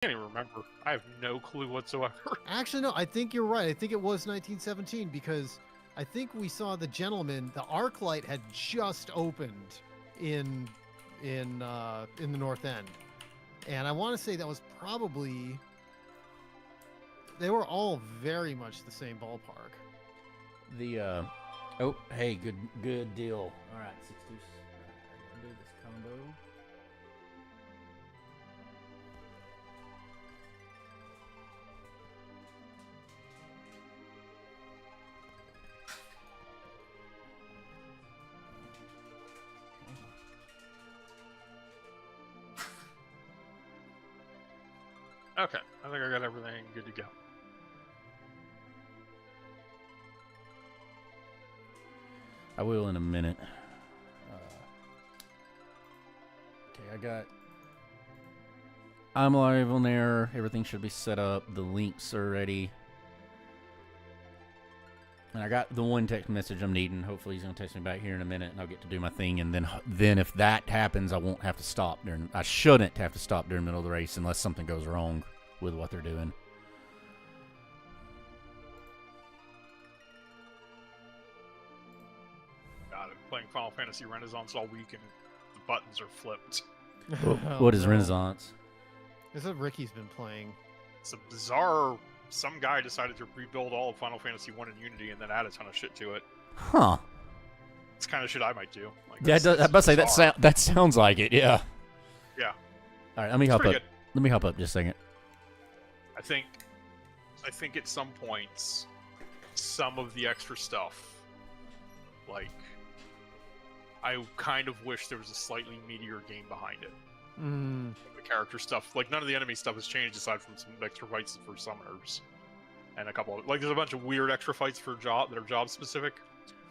can't even remember. I have no clue whatsoever. Actually, no, I think you're right. I think it was 1917 because I think we saw the gentleman. The arc light had just opened in the North End, and I want to say that was probably. They were all very much the same ballpark. The oh, hey, good deal. All right, 6-2. I'm gonna do this combo. Okay, I think I got everything good to go. I will in a minute. Okay, I'm live on there. Everything should be set up. The links are ready. And I got the one text message I'm needing. Hopefully he's going to text me back here in a minute, and I'll get to do my thing. And then if that happens, I won't have to stop during. I shouldn't have to stop during the middle of the race unless something goes wrong with what they're doing. God, I've been playing Final Fantasy Renaissance all week, and the buttons are flipped. What is Renaissance? This is what Ricky's been playing. It's a bizarre. Some guy decided to rebuild all of Final Fantasy 1 in Unity and then add a ton of shit to it. Huh. It's kind of shit I might do. Like, Yeah, I must say that sounds like it. Yeah. Yeah. All right, let me hop up. Good. Let me hop up just a second. I think at some points, some of the extra stuff, like, I kind of wish there was a slightly meatier game behind it. The character stuff, like, none of the enemy stuff has changed aside from some extra fights for summoners, and a couple of, like, there's a bunch of weird extra fights for that are job specific,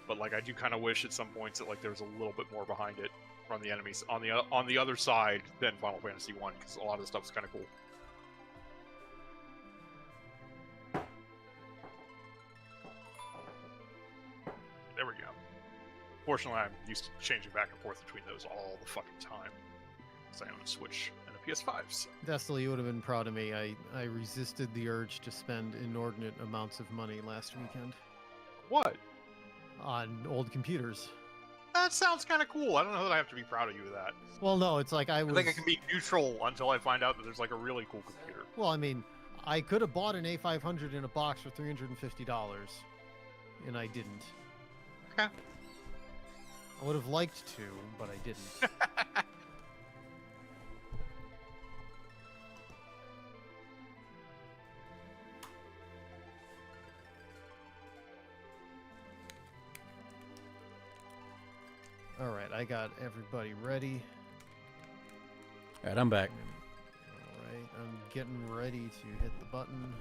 but like I do kind of wish at some points that like there was a little bit more behind it from the enemies on the other side than Final Fantasy 1, because a lot of the stuff's kind of cool. There we go. Fortunately, I'm used to changing back and forth between those all the fucking time. So I'm on a Switch and a PS5. So. Destiny, you would have been proud of me. I resisted the urge to spend inordinate amounts of money last weekend. What? On old computers. That sounds kind of cool. I don't know that I have to be proud of you with that. Well, no, it's like I think I can be neutral until I find out that there's like a really cool computer. Well, I mean, I could have bought an A500 in a box for $350, and I didn't. Okay. I would have liked to, but I didn't. All right, I got everybody ready. All right, I'm back. All right, I'm getting ready to hit the button.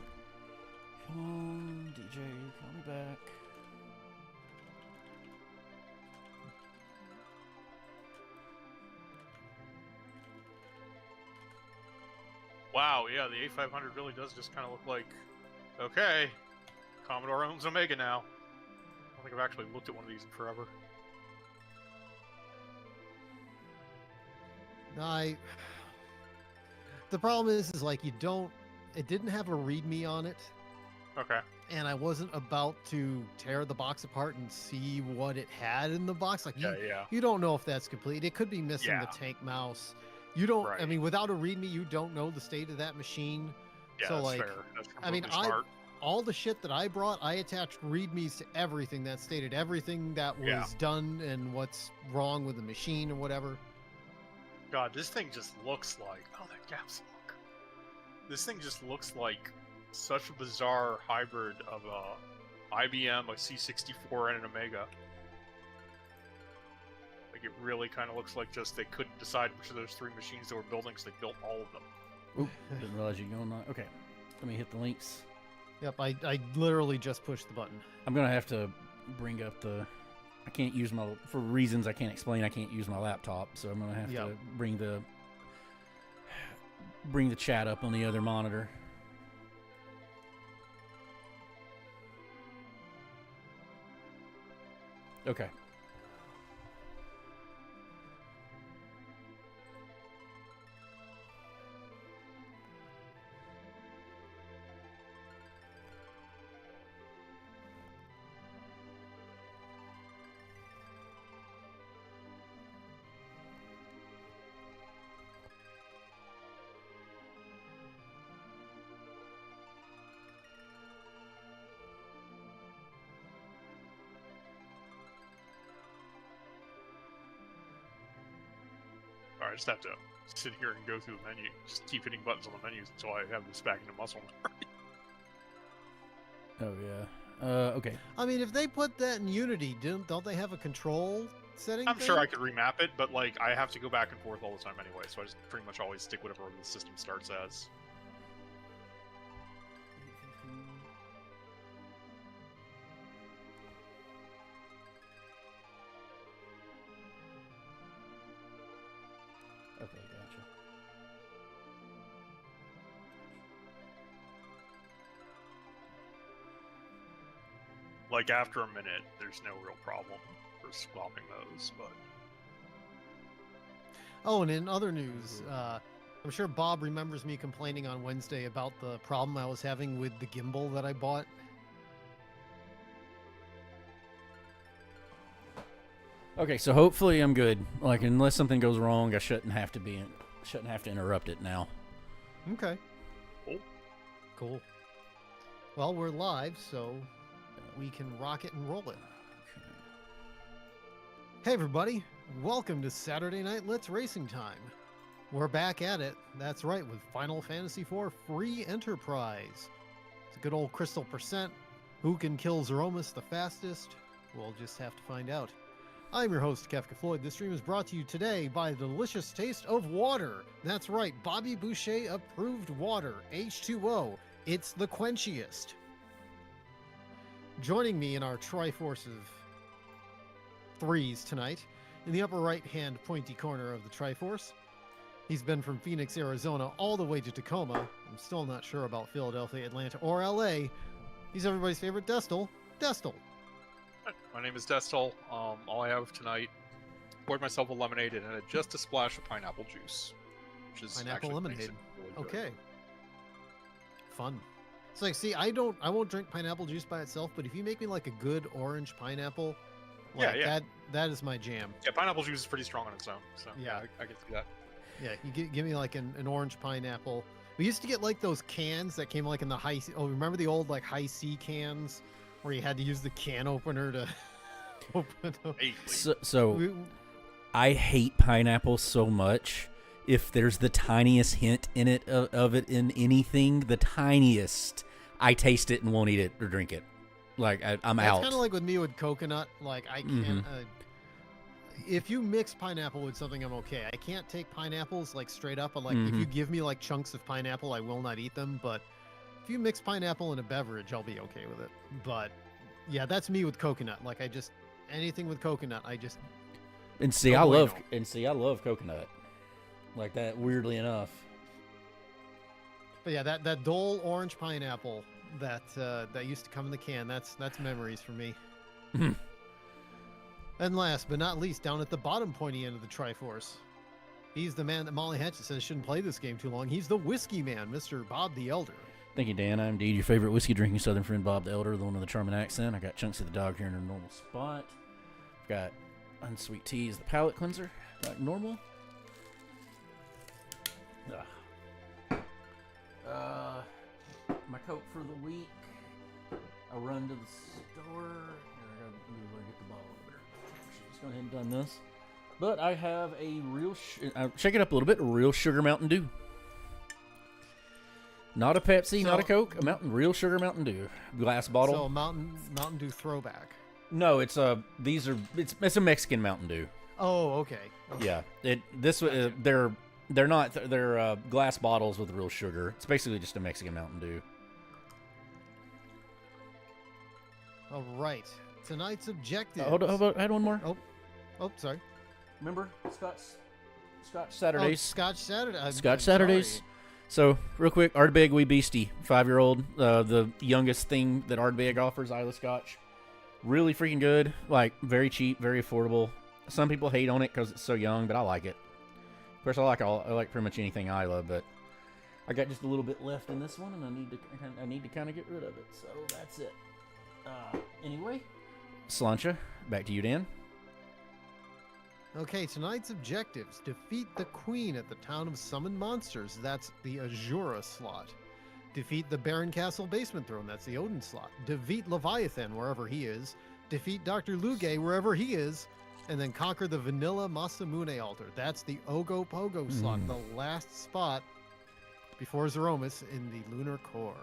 Come on, DJ, call me back. Wow, yeah, the A500 really does just kind of look like, okay, Commodore owns Omega now. I don't think I've actually looked at one of these in forever. The problem is like it didn't have a README on it. Okay. And I wasn't about to tear the box apart and see what it had in the box. Like, you don't know if that's complete. It could be missing the tank mouse. You don't. Right. I mean, without a README, you don't know the state of that machine. Yeah, so that's like, fair. That's smart. All the shit that I brought, I attached READMEs to everything that stated everything that was done and what's wrong with the machine or whatever. God, this thing just looks like... Oh, that gap's look. This thing just looks like such a bizarre hybrid of a IBM, a C64, and an Omega. Like, it really kind of looks like just they couldn't decide which of those three machines they were building, so they built all of them. Oop, didn't realize you're going on. Okay, let me hit the links. Yep, I literally just pushed the button. I'm going to have to bring up the... I can't use my... For reasons I can't explain, I can't use my laptop, so I'm going to have to bring the chat up on the other monitor. Okay. Sorry, I just have to sit here and go through the menu. Just keep hitting buttons on the menus until I have this back into muscle memory. Oh yeah. Okay. I mean, if they put that in Unity, don't they have a control setting? I'm sure I could remap it, but like I have to go back and forth all the time anyway, so I just pretty much always stick whatever the system starts as. Okay, gotcha. Like after a minute, there's no real problem for swapping those, but Oh, and in other news, I'm sure Bob remembers me complaining on Wednesday about the problem I was having with the gimbal that I bought. Okay, so hopefully I'm good. Like, unless something goes wrong, I shouldn't have to interrupt it now. Okay. Cool. Cool. Well, we're live, so we can rock it and roll it. Hey, everybody. Welcome to Saturday Night Let's Racing Time. We're back at it. That's right, with Final Fantasy IV Free Enterprise. It's a good old Crystal Percent. Who can kill Zeromus the fastest? We'll just have to find out. I'm your host, Kefka Floyd. This stream is brought to you today by the delicious taste of water. That's right, Bobby Boucher approved water, H2O. It's the quenchiest. Joining me in our Triforce of threes tonight, in the upper right-hand pointy corner of the Triforce, he's been from Phoenix, Arizona, all the way to Tacoma. I'm still not sure about Philadelphia, Atlanta, or LA. He's everybody's favorite Destal. Destal. my name is Destal. All I have tonight, poured myself a lemonade and added just a splash of pineapple juice, which is Pineapple actually lemonade. makes it really good. Okay. Fun. It's like, see, I won't drink pineapple juice by itself, but if you make me like a good orange pineapple, like Yeah. that is my jam. Yeah, pineapple juice is pretty strong on its own, so Yeah. I can see that. Yeah, you give me like an orange pineapple. We used to get like those cans that came like in the high. Oh, remember the old like high C cans where you had to use the can opener to open them? Hey, So I hate pineapple so much. If there's the tiniest hint in it of it in anything, the tiniest, I taste it and won't eat it or drink it. Like I'm out. It's kind of like with me with coconut. Like I can't. If you mix pineapple with something, I'm okay. I can't take pineapples like straight up. But like if you give me like chunks of pineapple, I will not eat them. But if you mix pineapple in a beverage, I'll be okay with it. But yeah, that's me with coconut. Like I just anything with coconut, I just. And see, Oh, I bueno. love coconut. Like that, weirdly enough. But yeah, that dull orange pineapple that used to come in the can. That's memories for me. And last but not least, down at the bottom pointy end of the Triforce, he's the man that Molly Hatchet says shouldn't play this game too long. He's the whiskey man, Mr. Bob the Elder. Thank you, Dan. I'm indeed your favorite whiskey drinking Southern friend, Bob the Elder, the one with the charming accent. I got Chunks of the dog here in a normal spot. I've got Unsweet Tea as the palate cleanser, like normal. My coat for the week. I run to the store. Here, I gotta move where I get the bottle over there. Just go ahead and done this. But I have a real, shake it up a little bit, a real sugar Mountain Dew. Not a Pepsi, not a Coke, a real sugar Mountain Dew. Glass bottle. So Mountain Dew throwback. No, it's a Mexican Mountain Dew. Oh, okay. Yeah, they're glass bottles with real sugar. It's basically just a Mexican Mountain Dew. All right. Tonight's objective. Hold on, I had one more. Oh, sorry. Remember Scotch Saturdays? Scotch Saturday. Scotch Saturdays. So, real quick, Ardbeg Wee Beastie, 5-year-old, the youngest thing that Ardbeg offers, Isla Scotch. Really freaking good. Like, very cheap, very affordable. Some people hate on it because it's so young, but I like it. Of course, I like pretty much anything Isla, but I got just a little bit left in this one, and I need to kind of get rid of it. So that's it. Anyway, Slancha, back to you, Dan. Okay, tonight's objectives. Defeat the Queen at the Town of Summoned Monsters. That's the Azura slot. Defeat the Baron Castle Basement Throne. That's the Odin slot. Defeat Leviathan wherever he is. Defeat Dr. Luge wherever he is. and then conquer the Vanilla Masamune altar. That's the Ogopogo slot, the last spot before Zeromus in the Lunar Core.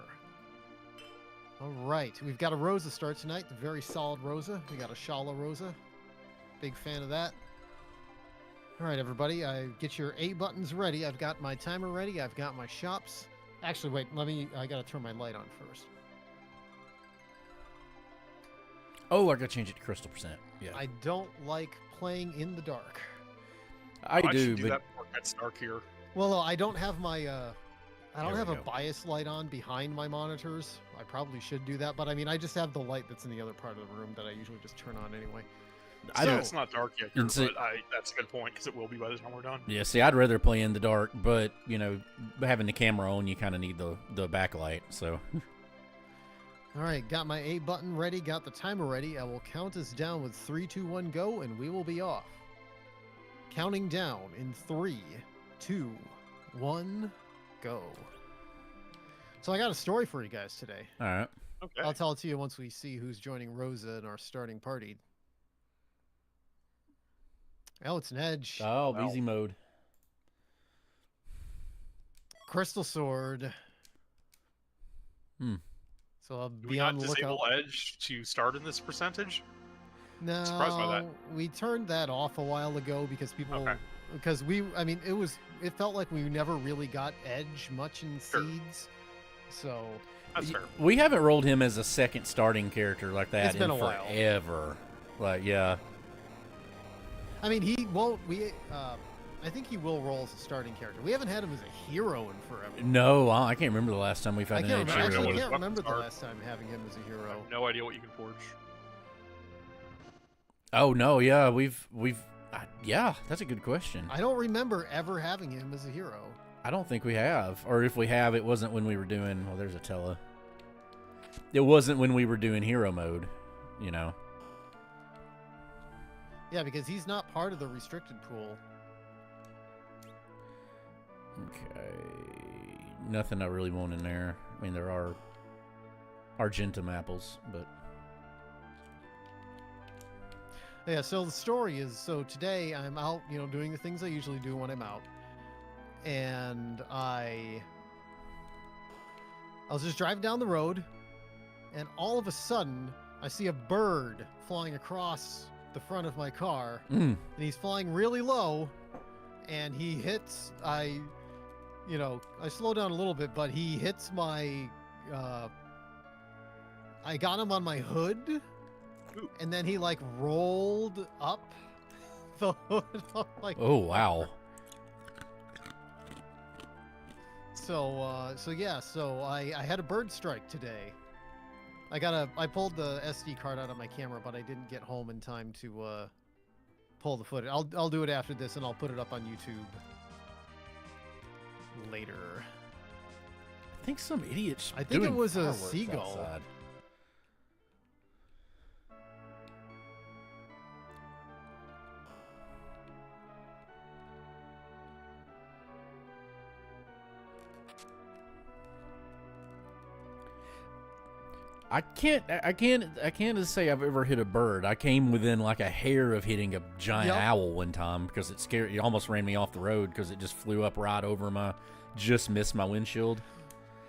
All right, we've got a Rosa start tonight, the very solid Rosa. We got a Shala Rosa. Big fan of that. All right, everybody, get your A buttons ready. I've got my timer ready. I've got my shops. Actually, wait, I got to turn my light on first. Oh, I got to change it to crystal percent. Yeah. I don't like playing in the dark. I do, should do but that before it gets dark here. Well, no, I don't have my I don't There have we a go. bias light on behind my monitors. I probably should do that, but I mean, I just have the light that's in the other part of the room that I usually just turn on anyway. I So- don't. It's not dark yet, here, And see- but that's a good point because it will be by the time we're done. Yeah, see, I'd rather play in the dark, but you know, having the camera on, you kind of need the backlight. So All right, got my A button ready, got the timer ready. I will count us down with 3, 2, 1, go, and we will be off. Counting down in 3, 2, 1, go. So I got a story for you guys today. all right. Okay. I'll tell it to you once we see who's joining Rosa in our starting party. Oh, it's an edge. Oh, Wow. easy mode. Crystal Sword. Hmm. So I'll Do be we on not the disable lookout. Edge to start in this percentage? No, surprised by that. we turned that off a while ago because people, Okay. because I mean, it felt like we never really got Edge much in Sure. Seeds. So That's fair. We haven't rolled him as a second starting character like that It's been in a while. forever. Like, yeah. I mean, he won't. I think he will roll as a starting character. We haven't had him as a hero in forever. No, I can't remember the last time we've I had an can't edge remember. Actually, hero. what Actually, his can't remember the weapons are. last time having him as a I hero. have no idea what you can forge. Oh no, yeah, yeah, that's a good question. I don't remember ever having him as a hero. I don't think we have, or if we have, it wasn't when we were doing. Well, there's a Tella. It wasn't when we were doing hero mode, you know. Yeah, because he's not part of the restricted pool. Okay, nothing I really want in there. I mean, there are Argentum apples, but Yeah, so the story is, so today I'm out, doing the things I usually do when I'm out. And I was just driving down the road, and all of a sudden, I see a bird flying across the front of my car, and he's flying really low, and he hits, I slow down a little bit, but he hits my, I got him on my hood, and then he like rolled up the hood of my car. oh wow. So I had a bird strike today. I pulled the SD card out of my camera, but I didn't get home in time to pull the footage. I'll do it after this, and I'll put it up on YouTube later. I think some idiots. I think it doing was a fireworks seagull. outside. I can't say I've ever hit a bird. I came within like a hair of hitting a giant Yep. owl one time because it scared. It almost ran me off the road because it just flew up right over just missed my windshield,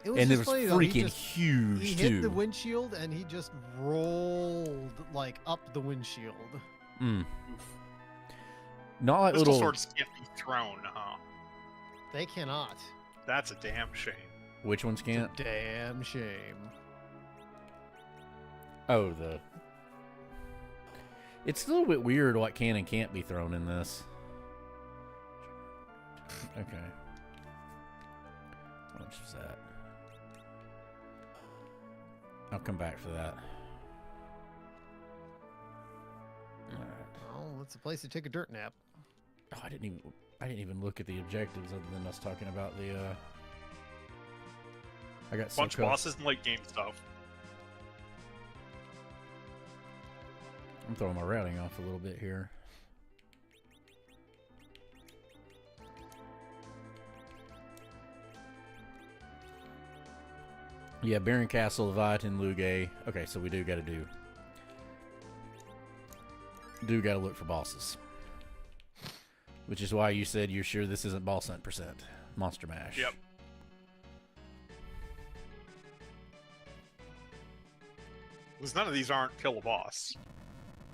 and it just was funny, though. freaking huge He too. hit the windshield, and he just rolled like up the windshield. Not like Pistol little. swords can't be thrown, huh? They cannot. That's a damn shame. Which ones It's a can't? damn shame. Oh, it's a little bit weird what can and can't be thrown in this. Okay. How much was that? I'll come back for that. Alright. Well, that's a place to take a dirt nap. Oh, I didn't even look at the objectives other than us talking about the I got Bunch of so bosses and late game stuff. I'm throwing my routing off a little bit here. Yeah, Baron Castle, Leviathan, Lugay. Okay, so we do got to do. do got to look for bosses. Which is why you said you're sure this isn't boss hunt percent. Monster Mash. Yep. Because none of these aren't kill a boss,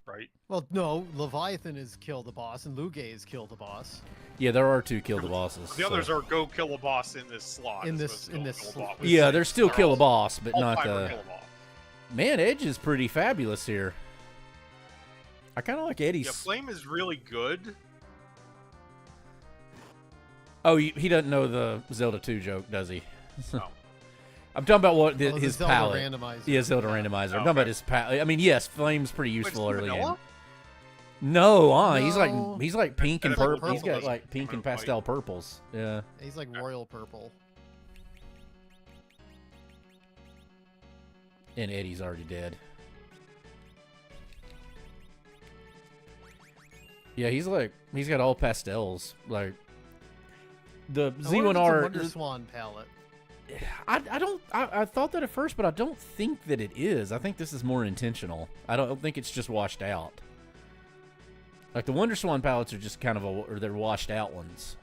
right? Well, no, Leviathan is kill the boss, and Luge is kill the boss. Yeah, there are 2 kill the bosses. The others are go kill a boss in this slot. In as this- opposed to in go this kill a slot. boss. Yeah, there's still They're kill a all- boss, but all not 5 are the... kill a boss. Man, Edge is pretty fabulous here. I kind of like Eddie's... Yeah, Flame is really good. Oh, he doesn't know the Zelda 2 joke, does he? No. I'm talking about what The his Zelda palette. randomizer. Yeah, Zelda randomizer. I'm talking about Okay. his palette. I mean, yes, Flame's pretty Wait, useful it's early vanilla? in. No, No. he's like pink and Instead of purple. He's purple, got it's like pink and white. pastel purples. Yeah. He's like royal purple. And Eddie's already dead. Yeah, he's got all pastels. Like the I wonder if it's a Z1R. Wonder Swan palette. I thought that at first, but I don't think that it is. I think this is more intentional. I don't think it's just washed out. Like the Wonder Swan palettes are just kind of or they're washed out ones.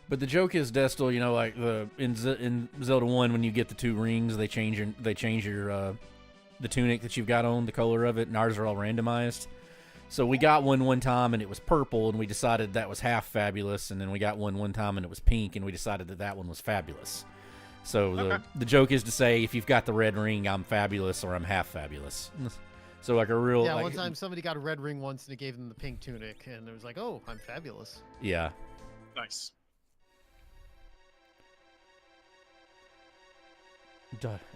But the joke is, Destel, you know, like in Zelda 1, when you get the 2 rings, they change your the tunic that you've got on, the color of it, and ours are all randomized. So we got one time and it was purple, and we decided that was half fabulous, and then we got one time and it was pink, and we decided that one was fabulous. So the joke is to say, if you've got the red ring, I'm fabulous or I'm half fabulous. So like a real... Yeah, like, one time somebody got a red ring once and it gave them the pink tunic, and it was like, oh, I'm fabulous. Yeah. Nice.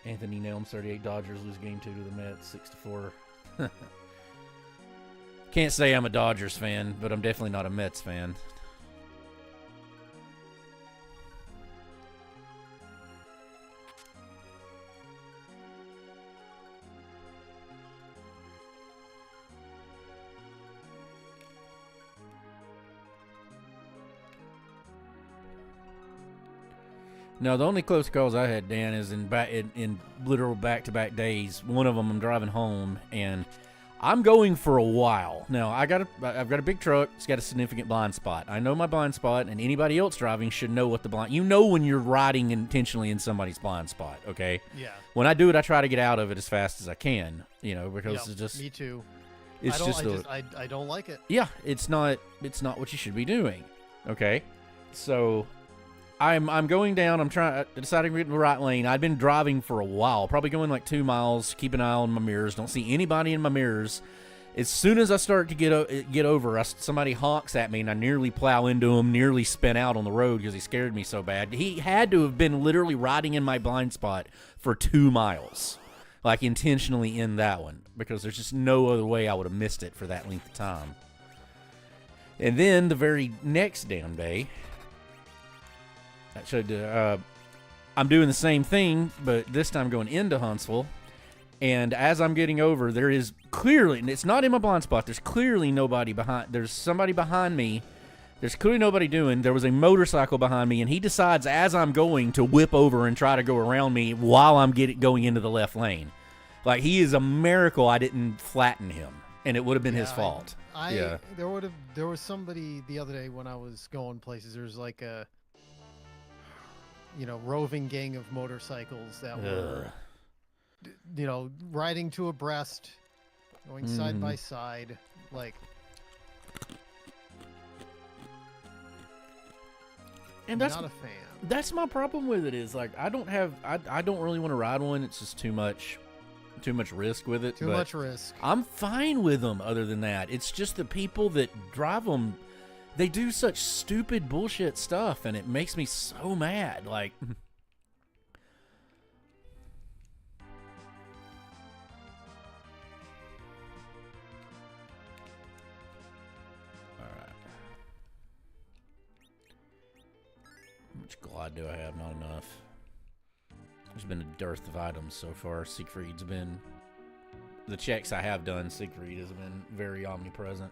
Anthony Nelms, 38 Dodgers lose game 2 to the Mets, 6-4. Can't say I'm a Dodgers fan, but I'm definitely not a Mets fan. No, the only close calls I had, Dan, is in literal back-to-back days. One of them, I'm driving home, and I'm going for a while. Now, I've got a big truck. It's got a significant blind spot. I know my blind spot, and anybody else driving should know what the blind... You know when you're riding intentionally in somebody's blind spot, okay? Yeah. When I do it, I try to get out of it as fast as I can, you know, because Yep, it's just... me too. It's I don't like it. Yeah, it's not what you should be doing, okay? So... I'm going down. I'm deciding to get in the right lane. I'd been driving for a while, probably going like 2 miles. Keep an eye on my mirrors. Don't see anybody in my mirrors. As soon as I start to get over, somebody honks at me, and I nearly plow into him, nearly spin out on the road because he scared me so bad. He had to have been literally riding in my blind spot for 2 miles, like intentionally in that one, because there's just no other way I would have missed it for that length of time. And then the very next damn day... I'm doing the same thing, but this time going into Huntsville. And as I'm getting over, there is clearly, and it's not in my blind spot, there's clearly nobody behind. There's somebody behind me. There's clearly nobody doing. There was a motorcycle behind me, and he decides as I'm going to whip over and try to go around me while I'm going into the left lane. Like, he is a miracle I didn't flatten him, and it would have been his fault. Yeah. There was somebody the other day when I was going places. There's like a roving gang of motorcycles that were, riding to abreast, going side by side, like. And that's not a fan. That's my problem with it. Is like I don't really want to ride one. It's just too much risk with it. Too much risk. I'm fine with them. Other than that, it's just the people that drive them. They do such stupid bullshit stuff, and it makes me so mad. Like, all right, how much glide do I have? Not enough. There's been a dearth of items so far. Siegfried's been the checks I have done. Siegfried has been very omnipresent.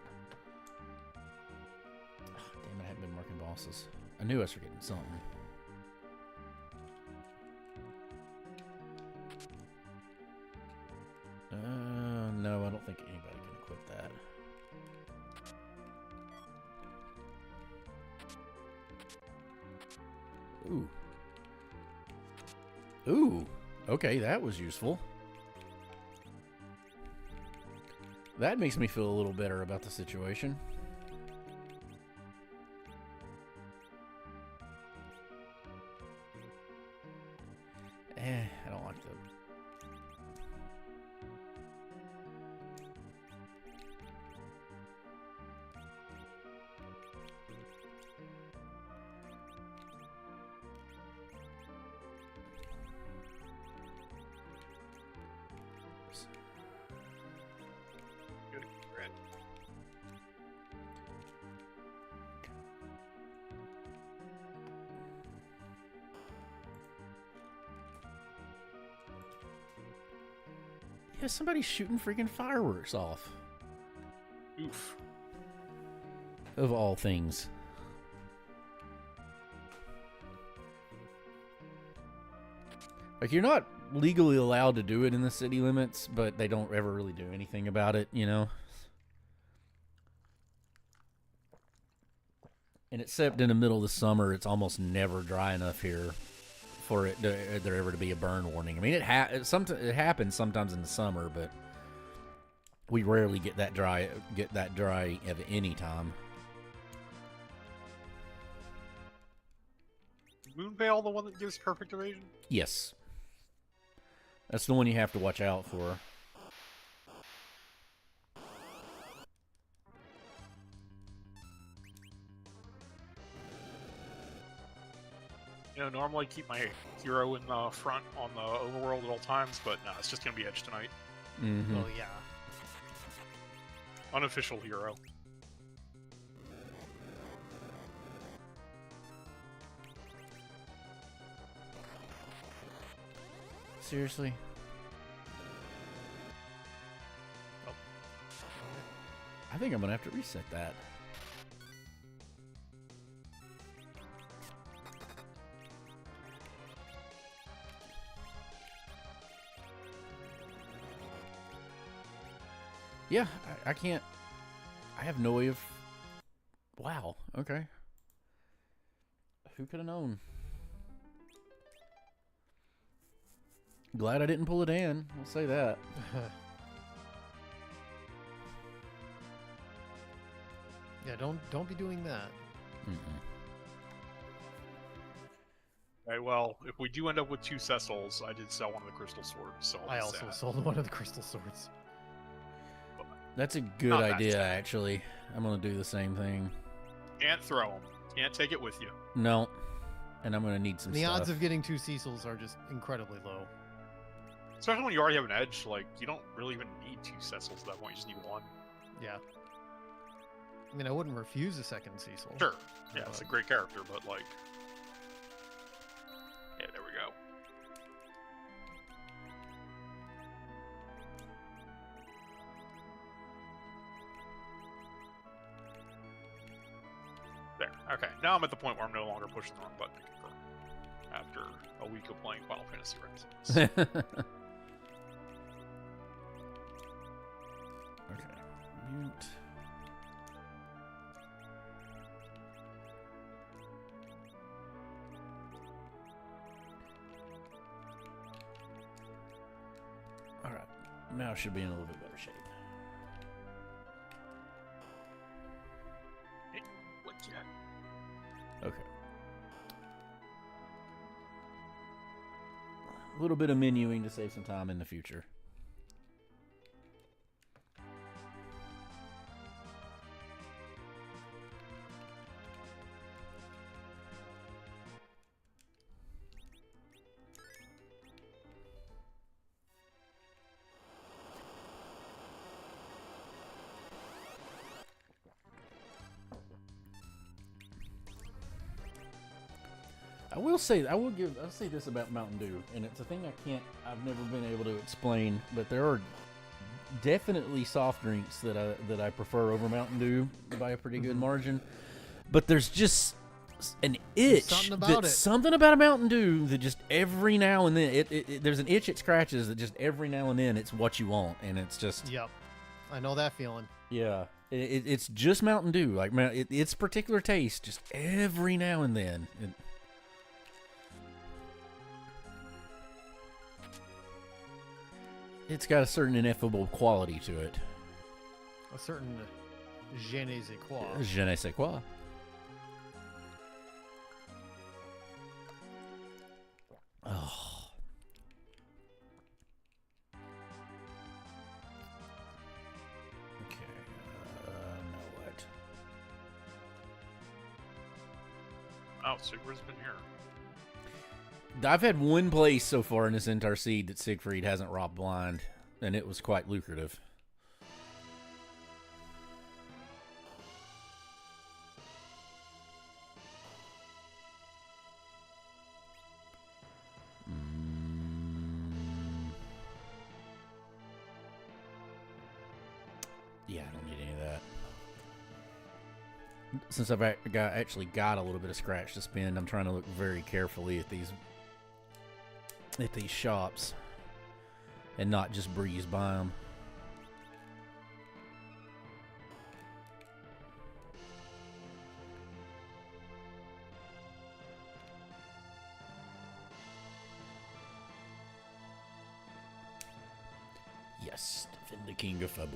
I haven't been marking bosses. I knew I was forgetting something. No, I don't think anybody can equip that. Ooh. Ooh. Okay, that was useful. That makes me feel a little better about the situation. I don't like the... Good. Red. Yeah, somebody's shooting freaking fireworks off. Oof. Of all things. Like, you're not legally allowed to do it in the city limits, but they don't ever really do anything about it, you know? And except in the middle of the summer, it's almost never dry enough here for it there ever to be a burn warning. I mean, it happens sometimes in the summer, but we rarely get that dry at any time. Moonveil, the one that gives perfect evasion? Yes. That's the one you have to watch out for. You know, normally I keep my hero in the front on the overworld at all times, but no, it's just gonna be Edge tonight. Mm-hmm. Oh yeah. Unofficial hero. Seriously? I think I'm gonna have to reset that. Yeah, I can't. I have no way of. Wow. Okay. Who could have known? Glad I didn't pull it in. I'll say that. Yeah, don't be doing that. Mm-mm. Right, well, if we do end up with 2 Cecils, I did sell one of the crystal swords, so I'll I be also sad. sold one of the crystal swords. That's a good Not that idea, sad. actually. I'm gonna do the same thing. Can't throw them. Can't take it with you. No, and I'm gonna need some The stuff. odds of getting 2 Cecils are just incredibly low. Especially when you already have an edge, like, you don't really even need 2 Cecils at that point, you just need 1. Yeah. I mean, I wouldn't refuse a second Cecil. Sure. Yeah, it's a But- great character, but, like... Yeah, there we go. There. Okay. Now I'm at the point where I'm no longer pushing the wrong button to confirm. After a week of playing Final Fantasy Renaissance. Okay. Mute. Alright. Now should be in a little bit better shape. What yet? Okay. A little bit of menuing to save some time in the future. I'll say this about Mountain Dew, and it's a thing I've never been able to explain, but there are definitely soft drinks that I prefer over Mountain Dew by a pretty good margin. But there's just an itch. Something about a Mountain Dew that just every now and then there's an itch it scratches that just every now and then it's what you want, and it's just. Yep, I know that feeling. Yeah, it's just Mountain Dew, like its particular taste, just every now and then. It's got a certain ineffable quality to it. A certain je ne sais quoi. Je ne sais quoi. Oh. Okay. Now what? Oh, Siegfried's been here. I've had one place so far in this entire seed that Siegfried hasn't robbed blind, and it was quite lucrative. Yeah, I don't need any of that. Since I've actually got a little bit of scratch to spend, I'm trying to look very carefully at these shops and not just breeze by them. Yes, defend the king of Fabul.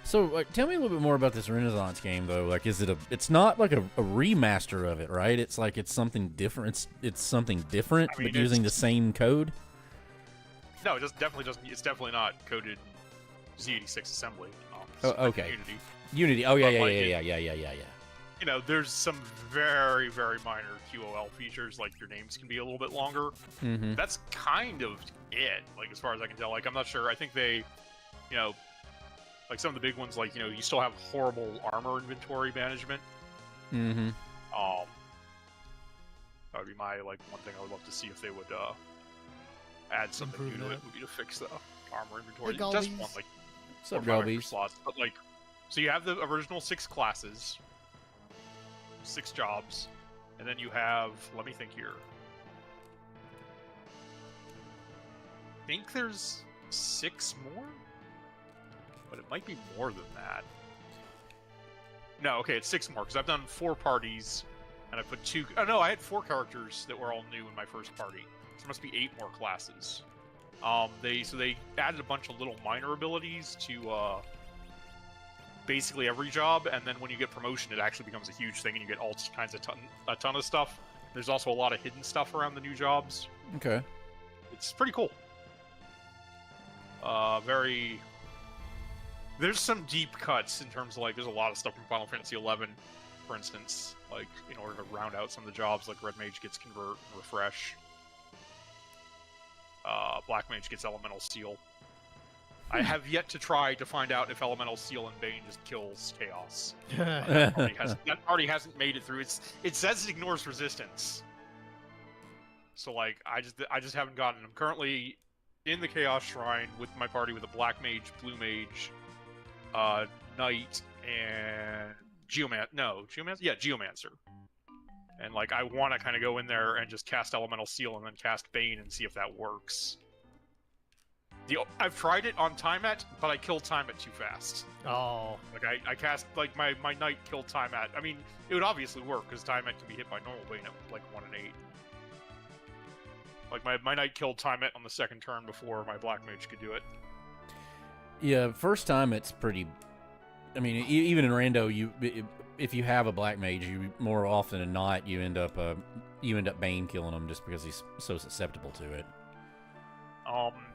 So, like, tell me a little bit more about this Renaissance game, though. Like, is it it's not like a remaster of it, right? It's like it's something different. It's something different, but using the same code. No, it definitely doesn't. It's definitely not coded Z86 assembly. Oh, okay. Unity. Unity. Oh, yeah. You know, there's some very, very minor QOL features, like your names can be a little bit longer. Mm-hmm. That's kind of it, like, as far as I can tell. Like, I'm not sure. I think they, you know, like some of the big ones, like, you know, you still have horrible armor inventory management. Mm-hmm. That would be my, like, one thing I would love to see if they would add something new to it, would be to fix the armor inventory. Hey, Just one, like, What's up, 4 or 5 extra Galbies? slots. But, like, so you have the original 6 classes, 6 jobs, and then you have, let me think here. I think there's 6 more? But it might be more than that. No, okay, it's 6 more, because I've done 4 parties, and I put 2... Oh, no, I had 4 characters that were all new in my first party. So there must be 8 more classes. They added a bunch of little minor abilities to, basically every job, and then when you get promotion, it actually becomes a huge thing, and you get all kinds of a ton of stuff. There's also a lot of hidden stuff around the new jobs. Okay. It's pretty cool. There's some deep cuts in terms of, like, there's a lot of stuff from Final Fantasy XI, for instance, like, in order to round out some of the jobs, like Red Mage gets Convert and Refresh. Black Mage gets Elemental Seal. I have yet to try to find out if Elemental Seal and Bane just kills Chaos. That party hasn't made it through. It says it ignores resistance. So, like, I just haven't gotten. I'm currently in the Chaos Shrine with my party with a Black Mage, Blue Mage, Knight, and Geomancer. And, like, I want to kind of go in there and just cast Elemental Seal and then cast Bane and see if that works. I've tried it on Timet, but I killed Timet too fast. Oh. Like, I cast, like, my Knight killed Timet. I mean, it would obviously work, because Timet can be hit by normal Bane at, like, 1 in 8. Like, my Knight killed Timet on the second turn before my Black Mage could do it. Yeah, first time it's pretty... I mean, even in Rando, if you have a Black Mage, you more often than not, you end up Bane killing him just because he's so susceptible to it.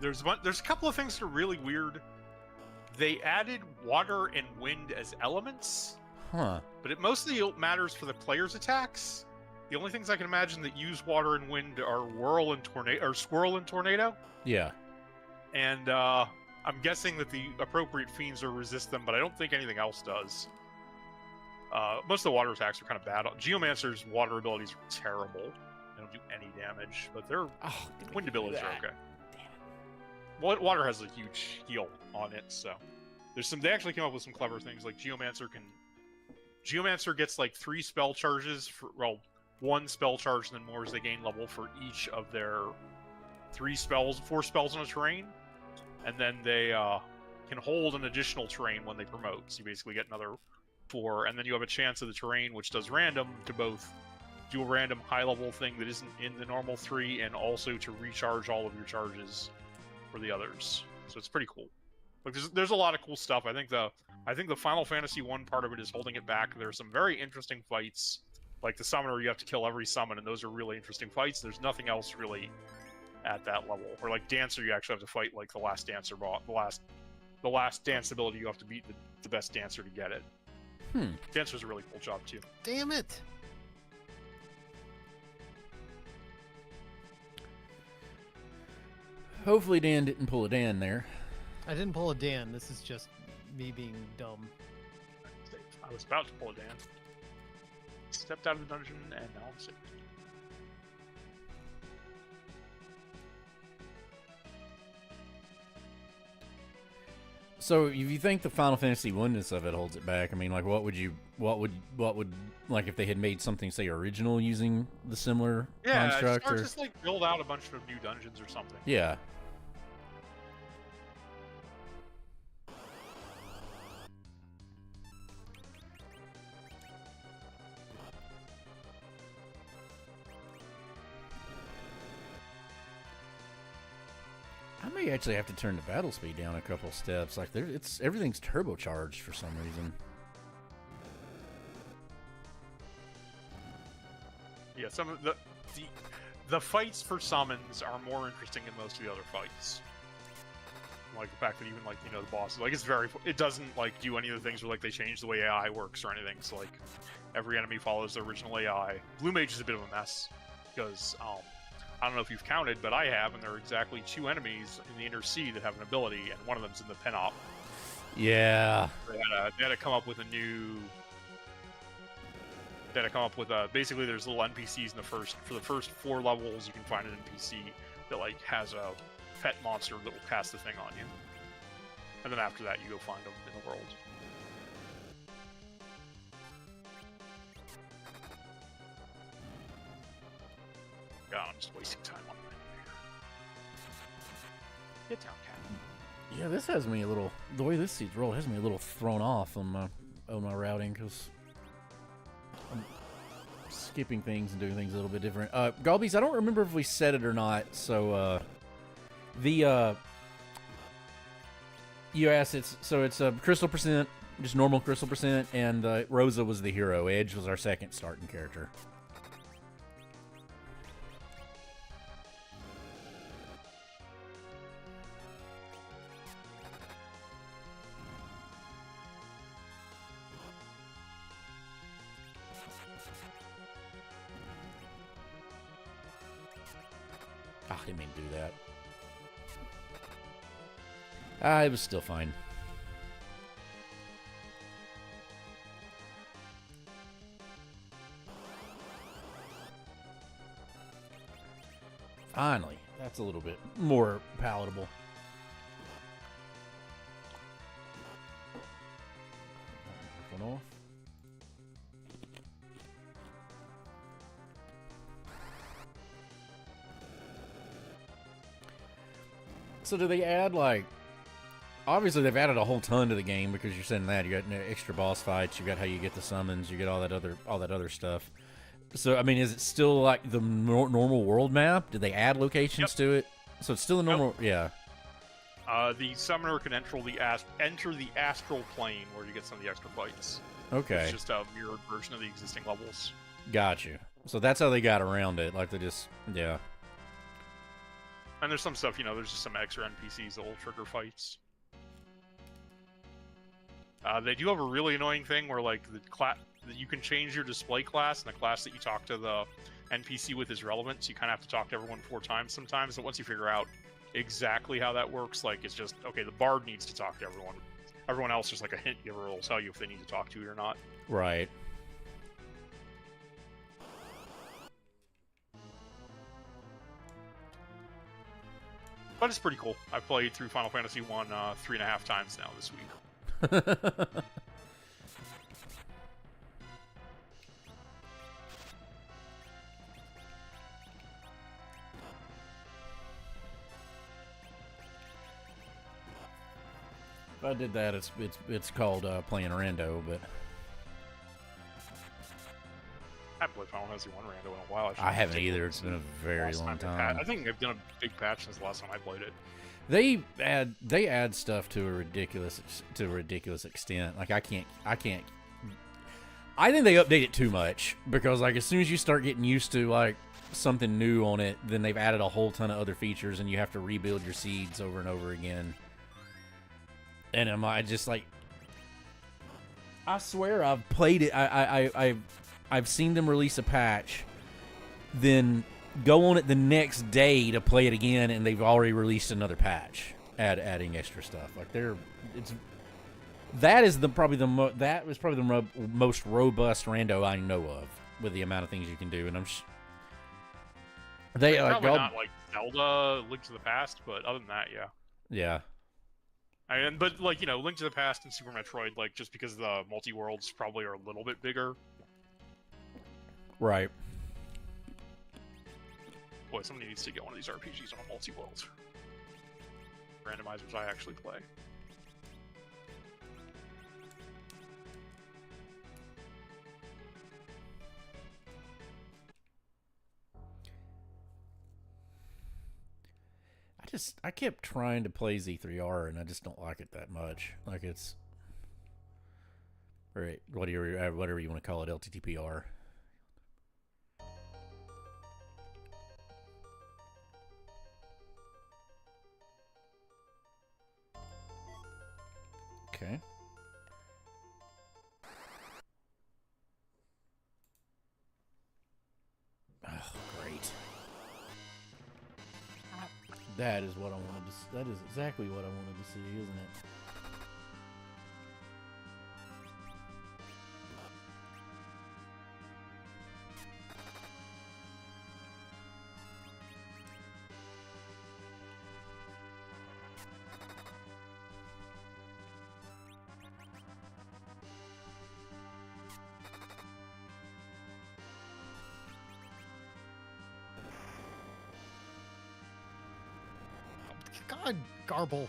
There's a couple of things that are really weird. They added water and wind as elements. Huh. But it mostly matters for the player's attacks. The only things I can imagine that use water and wind are Whirl and Tornado, or Squirrel and Tornado. Yeah. And I'm guessing that the appropriate fiends will resist them, but I don't think anything else does. Most of the water attacks are kind of bad. Geomancer's water abilities are terrible. They don't do any damage, but their wind abilities are okay. Water has a huge heal on it, so there's some. They actually came up with some clever things, like Geomancer gets like 3 spell charges for 1 spell charge, and then more as they gain level for each of their 4 spells on a terrain, and then they can hold an additional terrain when they promote. So you basically get another 4, and then you have a chance of the terrain, which does random, to both do a random high-level thing that isn't in the normal 3, and also to recharge all of your charges for the others. So it's pretty cool. Like there's a lot of cool stuff. I think the Final Fantasy 1 part of it is holding it back. There's some very interesting fights, like the summoner. You have to kill every summon, and those are really interesting fights. There's nothing else really at that level. Or like Dancer, you actually have to fight like the last Dancer boss. The last dance ability, you have to beat the best Dancer to get it. Dancer's a really cool job too. Damn it! Hopefully Dan didn't pull a Dan there. I didn't pull a Dan. This is just me being dumb. I was about to pull a Dan. Stepped out of the dungeon, and now I'm safe. So, if you think the Final Fantasy oneness of it holds it back, I mean, like, what would, like, if they had made something, say, original using the similar construct? Yeah, just like build out a bunch of new dungeons or something. Yeah. I may actually have to turn the battle speed down a couple steps. Like everything's turbocharged for some reason. Yeah, some of the fights for summons are more interesting than most of the other fights. Like the fact that even like the bosses, like it doesn't like do any of the things where like they change the way AI works or anything. So like every enemy follows the original AI. Blue Mage is a bit of a mess because I don't know if you've counted, but I have, and there are exactly 2 enemies in the Inner Sea that have an ability, and one of them's in the Penop. Yeah. They had to come up with a new. They had to come up with basically there's little NPCs for the first 4 levels. You can find an NPC that like has a pet monster that will cast the thing on you, and then after that you go find them in the world. God, I'm just wasting time on that. Get down, cat. Yeah, this has me a little. The way this seat's rolled has me a little thrown off on my routing because I'm skipping things and doing things a little bit different. Galbies, I don't remember if we said it or not. So you asked it's a crystal percent, just normal crystal percent, and Rosa was the hero. Edge was our second starting character. I didn't mean to do that. It was still fine. Finally, that's a little bit more palatable. One off. So do they add, like... Obviously, they've added a whole ton to the game because you're saying that. You got extra boss fights, you got how you get the summons, you get all that other stuff. So, I mean, is it still like the normal world map? Did they add locations to it? So it's still the normal... Yeah. The summoner can enter the astral plane where you get some of the extra fights. Okay. It's just a mirrored version of the existing levels. Got you. So that's how they got around it. Like, they just... Yeah. And there's some stuff, there's just some extra NPCs that will trigger fights. They do have a really annoying thing where, like, you can change your display class, and the class that you talk to the NPC with is relevant, so you kind of have to talk to everyone 4 times sometimes, but once you figure out exactly how that works. Like, it's just, okay, the bard needs to talk to everyone. Everyone else is like a hint giver will tell you if they need to talk to you or not. Right. But it's pretty cool. I've played through Final Fantasy 1 3.5 times now this week. If I did that, it's called playing rando, but I haven't played Final Fantasy 1 Rando in a while. I haven't either. It's been a very long time. I think they've done a big patch since the last time I played it. They add stuff to a ridiculous extent. Like I think they update it too much, because like as soon as you start getting used to like something new on it, then they've added a whole ton of other features and you have to rebuild your seeds over and over again. And I just like, I swear I've played it. I've seen them release a patch, then go on it the next day to play it again, and they've already released another patch, adding extra stuff. Like that was probably the most robust rando I know of, with the amount of things you can do. And Probably not like Zelda, Link to the Past, but other than that, yeah. Yeah. But like, you know, Link to the Past and Super Metroid, like, just because the multi-worlds probably are a little bit bigger. Right. Boy, somebody needs to get one of these RPGs on a multi-world. Randomizers I actually play. I kept trying to play Z3R and I just don't like it that much. Like it's, or whatever you want to call it, LTTPR. Okay. Oh, great. That is what I wanted to. That is exactly what I wanted to see, isn't it? God, garble.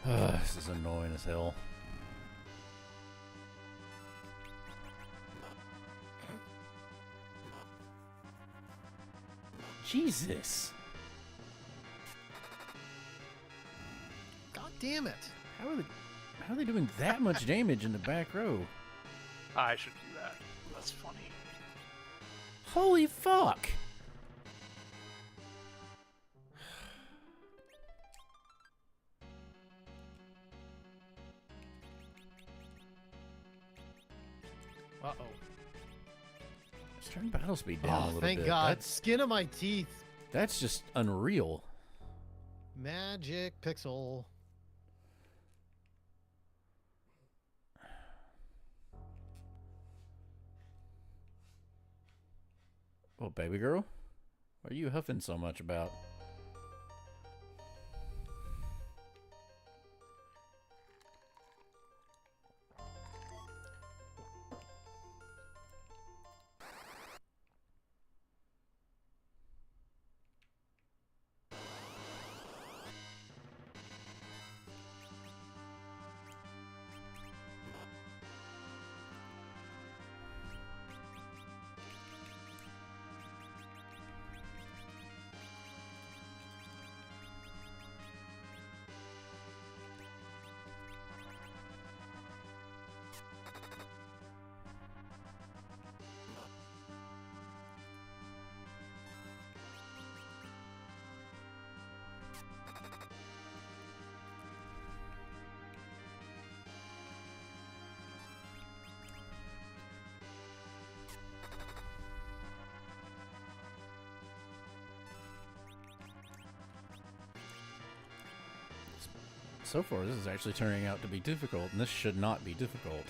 This is annoying as hell. Jesus. God damn it. How are they doing that much damage in the back row? I should do that. That's funny. Holy fuck. Uh-oh. Let's turn battle speed down a little thank bit. God. Skin of my teeth. That's just unreal. Magic pixel. Oh, baby girl? What are you huffing so much about? So far, this is actually turning out to be difficult, and this should not be difficult.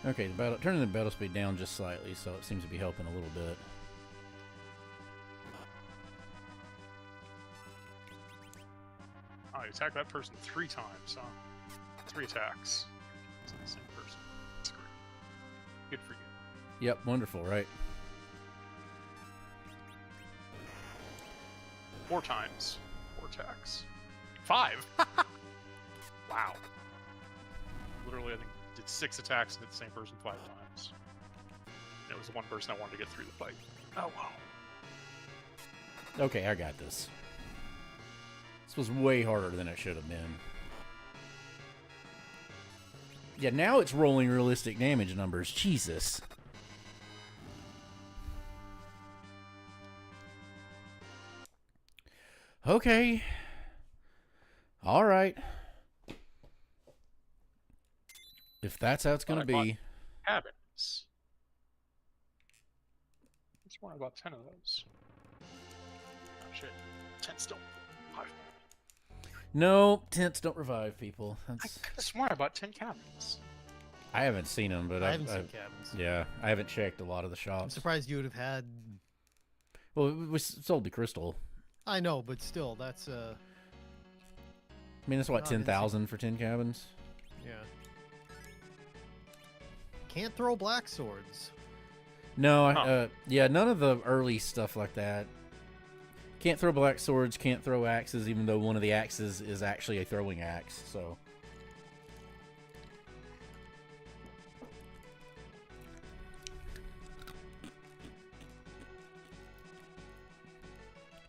Okay, turning the battle speed down just slightly, so it seems to be helping a little bit. Oh, you attack that person 3 times, huh? 3 attacks. It's the same person. That's great. Good for you. Yep, wonderful, right? 4 times. 4 attacks. 5? Wow. Literally, I think did 6 attacks and hit the same person 5 times. And it was the one person I wanted to get through the fight. Oh, wow. Okay, I got this. This was way harder than it should have been. Yeah, now it's rolling realistic damage numbers. Jesus. Okay. All right. If that's how it's going to be. Cabins. That's why I bought 10 of those. Oh, shit. 10 still. 5. No, tents don't revive people. I could have sworn I bought 10 cabins. I haven't seen them, but I haven't seen cabins. Yeah, I haven't checked a lot of the shops. I'm surprised you would have had. Well, we sold the crystal. I know, but still, that's I mean, that's what, Not 10,000 for 10 cabins? yeah. Can't throw black swords. No, Huh. yeah, none of the early stuff like that. Can't throw black swords, can't throw axes, even though one of the axes is actually a throwing axe, so.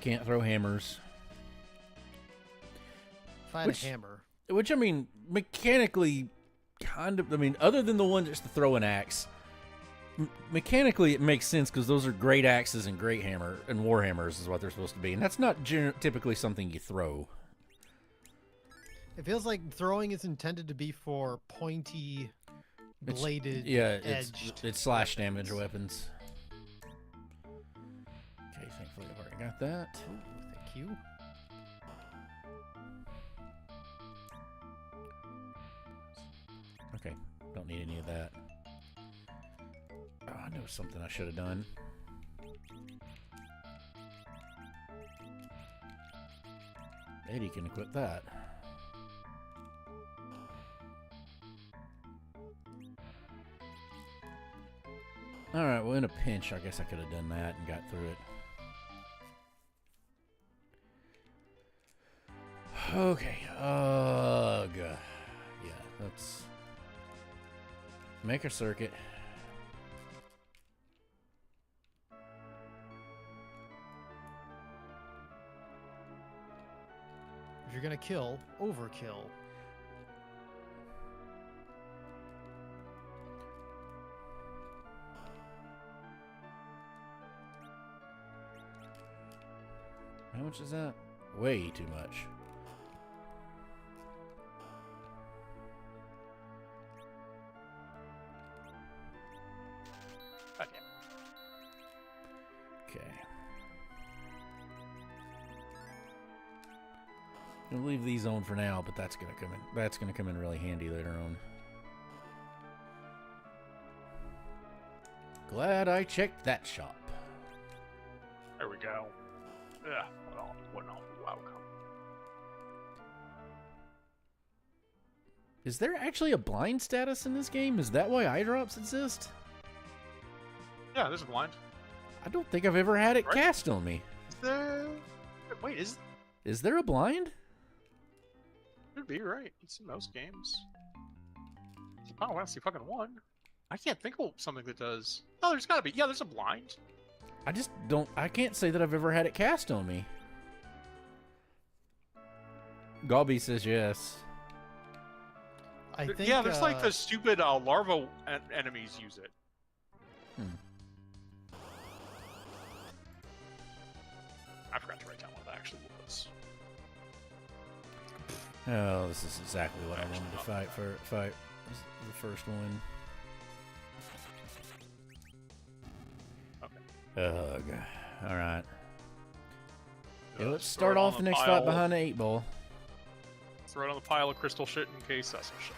Can't throw hammers. If I had Which- a hammer. Which, I mean, mechanically, kind of, I mean, other than the one just to throw an axe, mechanically it makes sense because those are great axes and great hammer, and war hammers is what they're supposed to be. And that's not typically something you throw. It feels like throwing is intended to be for pointy, It's- bladed, Yeah, edged. it's slash damage weapons. weapons. Okay, thankfully I've already got that. Ooh, thank you. Okay, don't need any of that. Oh, I know something I should have done. Eddie can equip that. Alright, well, in a pinch, I guess I could have done that and got through it. Okay, ugh. Yeah, let's make a circuit. If you're gonna kill, overkill. How much is that? Way too much. Okay. Okay. I'll leave these on for now, but that's gonna come in. That's gonna come in really handy later on. Glad I checked that shop. There we go. Yeah. What an awful outcome. Is there actually a blind status in this game? Is that why eye drops exist? Yeah, there's a blind. I don't think I've ever had it Right. cast on me. Is there? Wait, Is there a blind? Could be right. It's in most games. Oh, I see fucking one. I can't think of something that does. Oh, there's gotta be. Yeah, there's a blind. I just don't. I can't say that I've ever had it cast on me. Galby says yes. I think. Yeah, there's like the stupid larva enemies use it. Hmm. I forgot to write down what that actually was. Oh, this is exactly what I wanted to fight for. Fight the first one. Okay. Ugh. All right. Yeah, let's Throw start it on off the next pile. fight behind the 8-ball. Throw it on the pile of crystal shit in case that's some shit.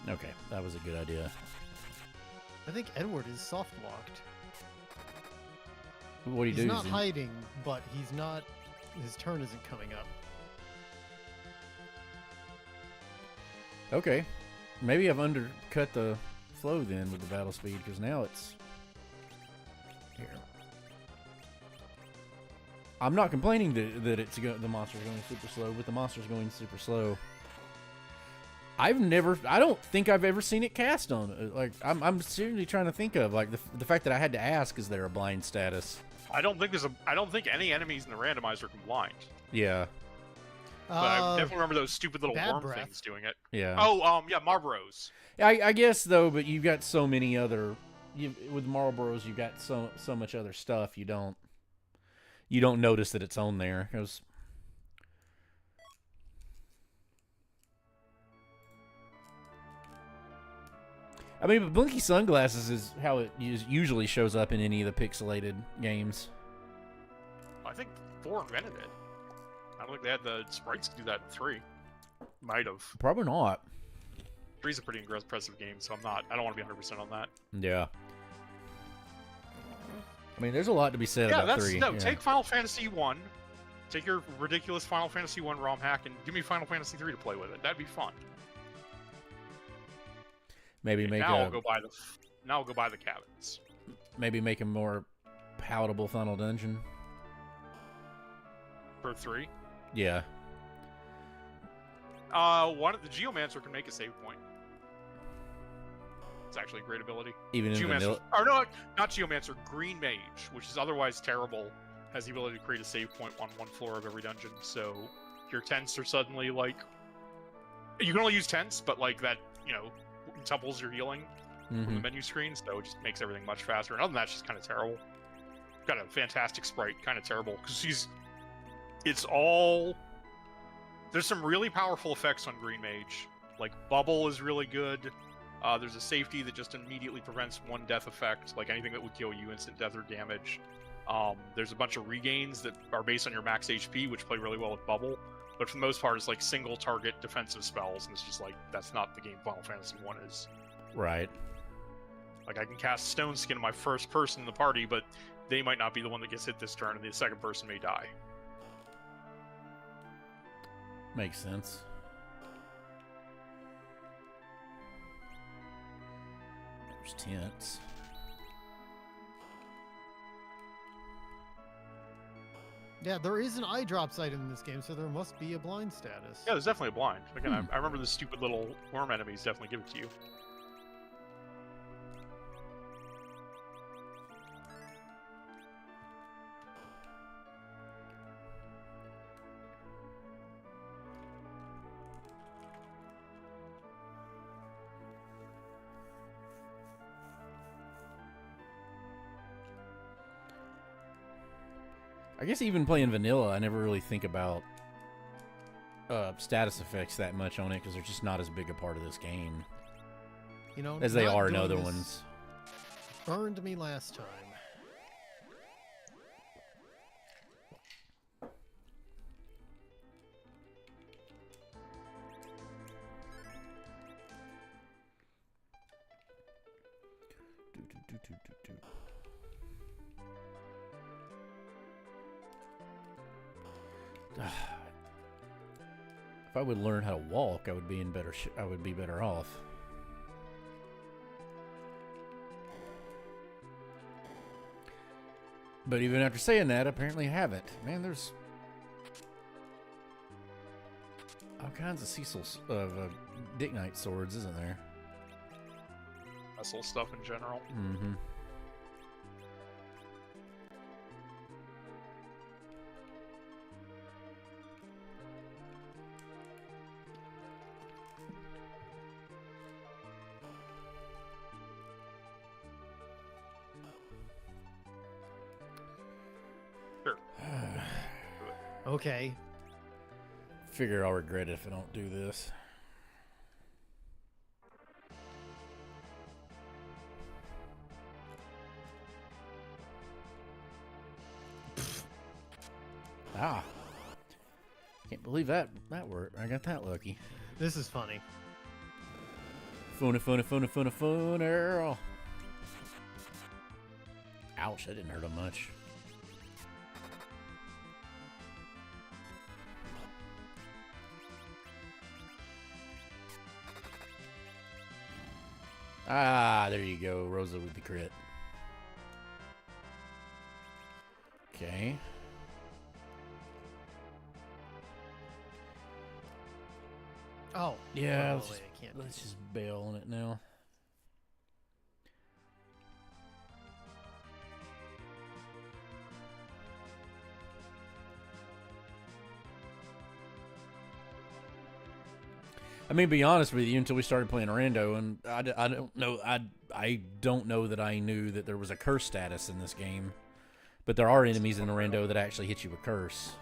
Okay, that was a good idea. I think Edward is soft locked. What do you He's do? not hiding, but he's not. His turn isn't coming up. Okay, maybe I've undercut the flow then with the battle speed because now it's here. I'm not complaining that the monster's going super slow, but the monster's going super slow. I don't think I've ever seen it cast on. Like, I'm seriously trying to think of like the fact that I had to ask, is there a blind status? I don't think any enemies in the randomizer can blind. Yeah, But I definitely remember those stupid little Bad worm Breath. things doing it. yeah. Oh, yeah, Marlboros. I guess though, but you've got so many other. With Marlboros, you've got so much other stuff. You don't notice that it's on there. I mean, but blinky sunglasses is how it usually shows up in any of the pixelated games. I think 4 invented it. I don't think they had the sprites to do that in 3. Might have. Probably not. 3's a pretty impressive game, so I don't want to be 100% on that. Yeah. I mean, there's a lot to be said about 3. Yeah. Take Final Fantasy 1. Take your ridiculous Final Fantasy 1 ROM hack and give me Final Fantasy 3 to play with it. That'd be fun. Maybe make I'll go buy the cabins. Maybe make a more palatable final dungeon. For 3. Yeah. One of the Geomancer can make a save point. It's actually a great ability. Even in vanilla. Or no, not Geomancer. Green Mage, which is otherwise terrible, has the ability to create a save point on one floor of every dungeon. So your tents are suddenly like, you can only use tents, but like that, couples your healing from the menu screen, so it just makes everything much faster. And other than that, she's kind of terrible. Got a fantastic sprite, kind of terrible because there's some really powerful effects on Green Mage. Like Bubble is really good. There's a safety that just immediately prevents one death effect, like anything that would kill you, instant death or damage. There's a bunch of regains that are based on your max HP, which play really well with Bubble. But for the most part, it's like single target defensive spells, and it's just like, that's not the game Final Fantasy 1 is. Right. Like, I can cast Stone Skin on my first person in the party, but they might not be the one that gets hit this turn, and the second person may die. Makes sense. There's tents. Yeah, there is an eye drops item in this game, so there must be a blind status. Yeah, there's definitely a blind. Again, I remember the stupid little worm enemies definitely give it to you. I guess even playing vanilla, I never really think about status effects that much on it because they're just not as big a part of this game as they are in other ones. Burned me last time. If I would learn how to walk, I would be better off. But even after saying that, apparently I haven't. Man, there's all kinds of Cecil's Dick Knight swords, isn't there? Vessel stuff in general. Mm-hmm. Sure. Okay. Figure I'll regret it if I don't do this. Ah. Can't believe that worked. I got that lucky. This is funny. Funny. Ouch, that didn't hurt him much. Ah, there you go. Rosa with the crit. Okay. Oh. Yeah, Oh, wait, I can't. let's just bail on it now. I mean, be honest with you, until we started playing Rando, and I don't know, I don't know that I knew that there was a curse status in this game, but there are enemies in Rando that actually hit you with curse.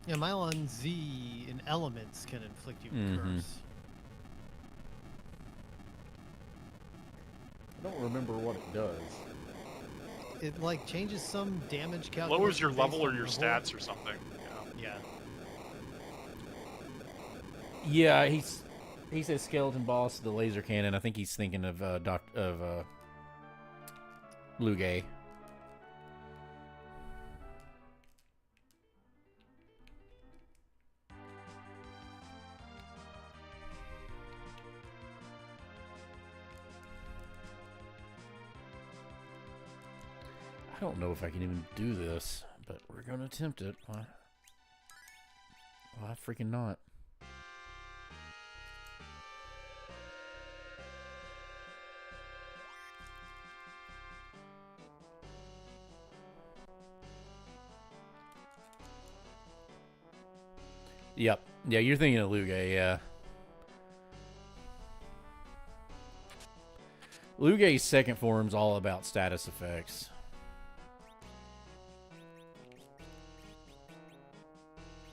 Yeah, Mylon Z in elements can inflict you with Mhm. curse. I don't remember what it does. It like changes some damage calculation. Lowers your based level or on your level. stats or something. Yeah. Yeah. Yeah, he says skeleton boss, the laser cannon. I think he's thinking of Lugay. I don't know if I can even do this, but we're gonna attempt it. Why freaking not? Yep. Yeah, you're thinking of Lugay, yeah. Lugay's second form's all about status effects.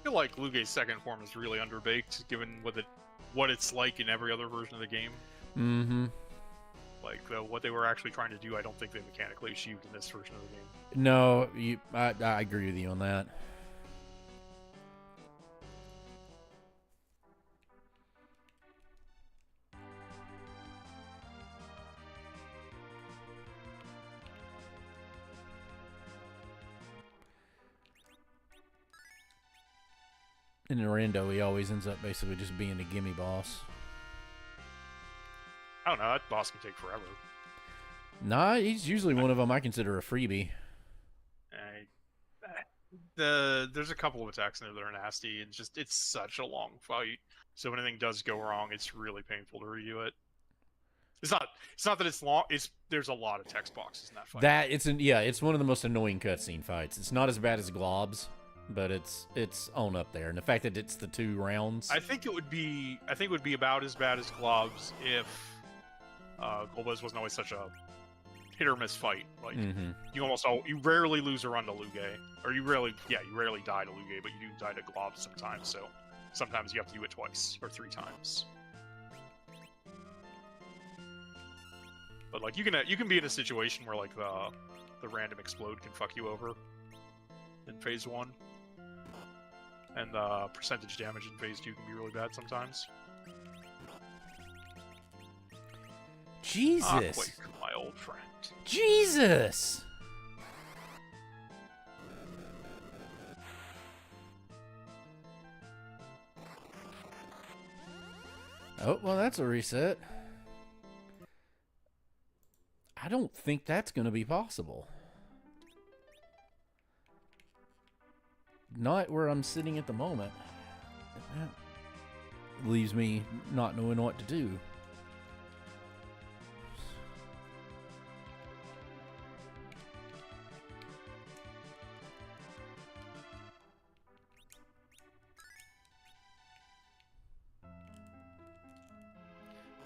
I feel like Lugay's second form is really underbaked, given what it's like in every other version of the game. Mm-hmm. Like what they were actually trying to do, I don't think they mechanically achieved in this version of the game. No, I agree with you on that. In Rando, he always ends up basically just being a gimme boss. I don't know, that boss can take forever. Nah, he's usually one of them I consider a freebie. There's a couple of attacks in there that are nasty, and it's such a long fight. So when anything does go wrong, it's really painful to redo it. It's not that it's long. There's a lot of text boxes in that fight. It's one of the most annoying cutscene fights. It's not as bad as Globs, but it's on up there. And the fact that it's the 2 rounds. I think it would be about as bad as Globs if Golbez wasn't always such a hit or miss fight. Like you rarely lose a run to Lugay, or you rarely die to Lugay, but you do die to Globs sometimes. So sometimes you have to do it twice or 3 times. But like you can be in a situation where like the random explode can fuck you over in phase 1, and the percentage damage in phase 2 can be really bad sometimes. Jesus, Quake, my old friend. Jesus. Oh, well, that's a reset. I don't think that's going to be possible. Not where I'm sitting at the moment. That leaves me not knowing what to do.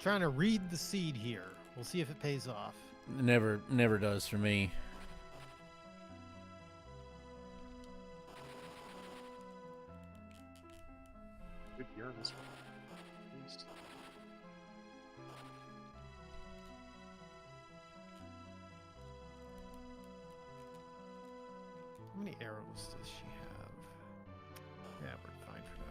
Trying to read the seed here. We'll see if it pays off. Never does for me. Good year in this one. At least. How many arrows does she have? Yeah, we're fine for now.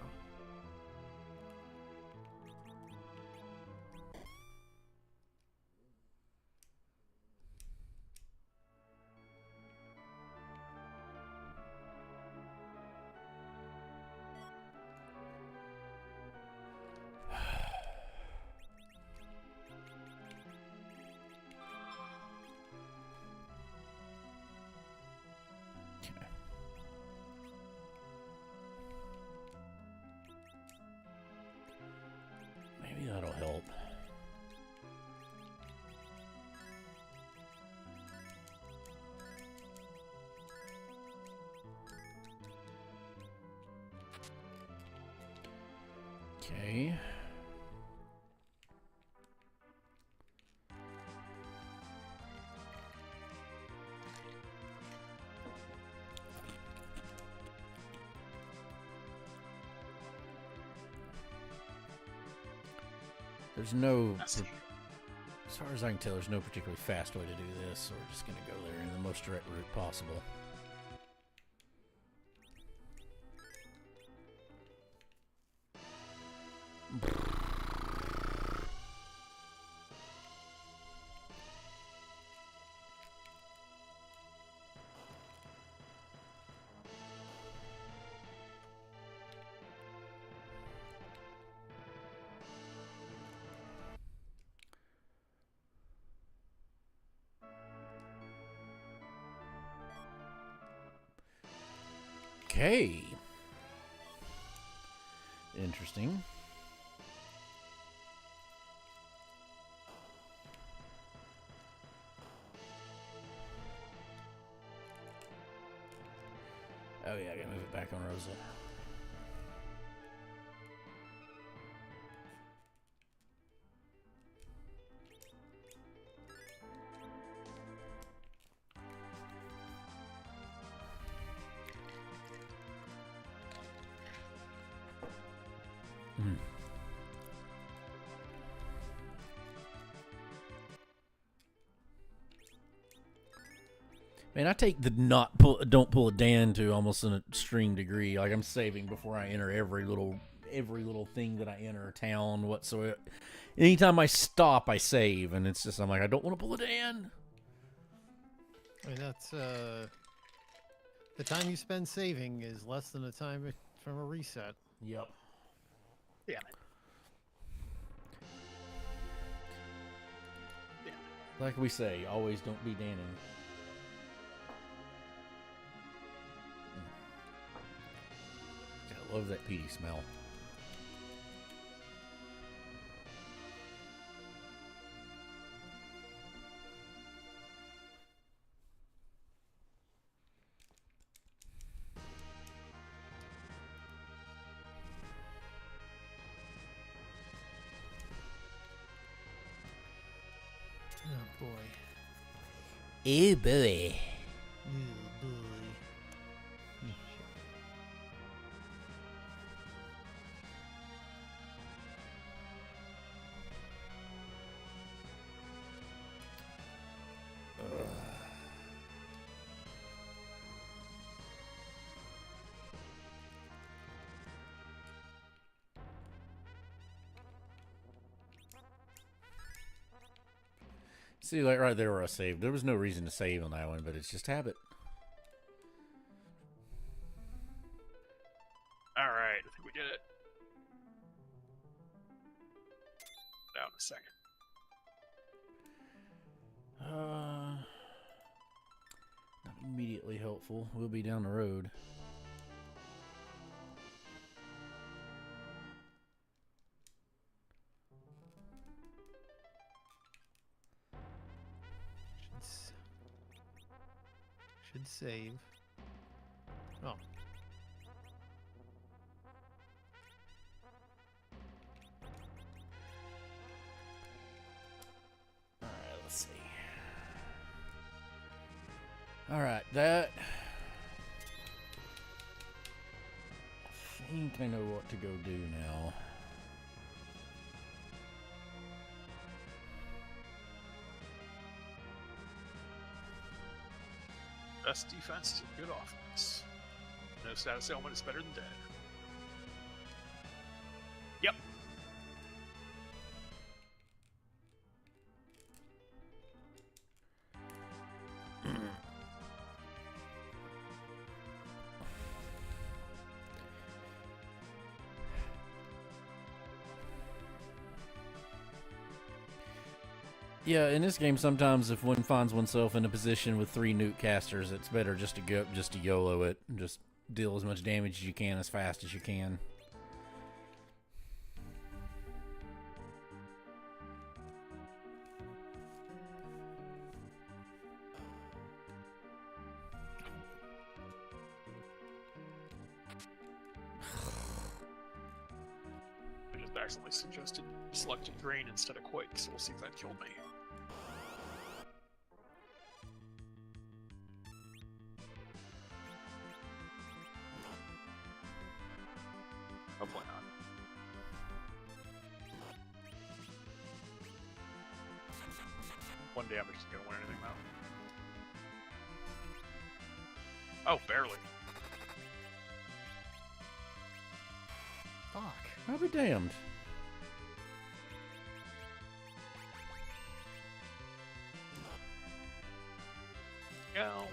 Maybe that'll help. Okay. There's no, as far as I can tell, there's no particularly fast way to do this, so we're just going to go there in the most direct route possible. Okay. Interesting. Oh yeah, I gotta move it back on Rosa. Man, I take the don't pull a Dan to almost an extreme degree. Like I'm saving before I enter every little thing that I enter, a town whatsoever. Anytime I stop, I save, and it's just I'm like I don't want to pull a Dan. I mean that's the time you spend saving is less than the time from a reset. Yep. Damn it. Damn it. Like we say, always don't be Danning. I love that peaty smell. Oh boy. Ew, boy. Oh boy. See, like right there where I saved, there was no reason to save on that one, but it's just habit. All right, I think we did it. Down a second. Not immediately helpful. We'll be down the road. Should save. Oh. All right, that. I think I know what to go do now. Best defense is a good offense. No status ailment is better than dead. Yep. Yeah, in this game, sometimes if one finds oneself in a position with 3 nuke casters, it's better just to go, just to YOLO it, and just deal as much damage as you can as fast as you can. I just accidentally suggested selecting Drain instead of Quake, so we'll see if that killed me. Hopefully not. One damage is gonna win anything though. Oh, barely. Fuck. I'll be damned. No.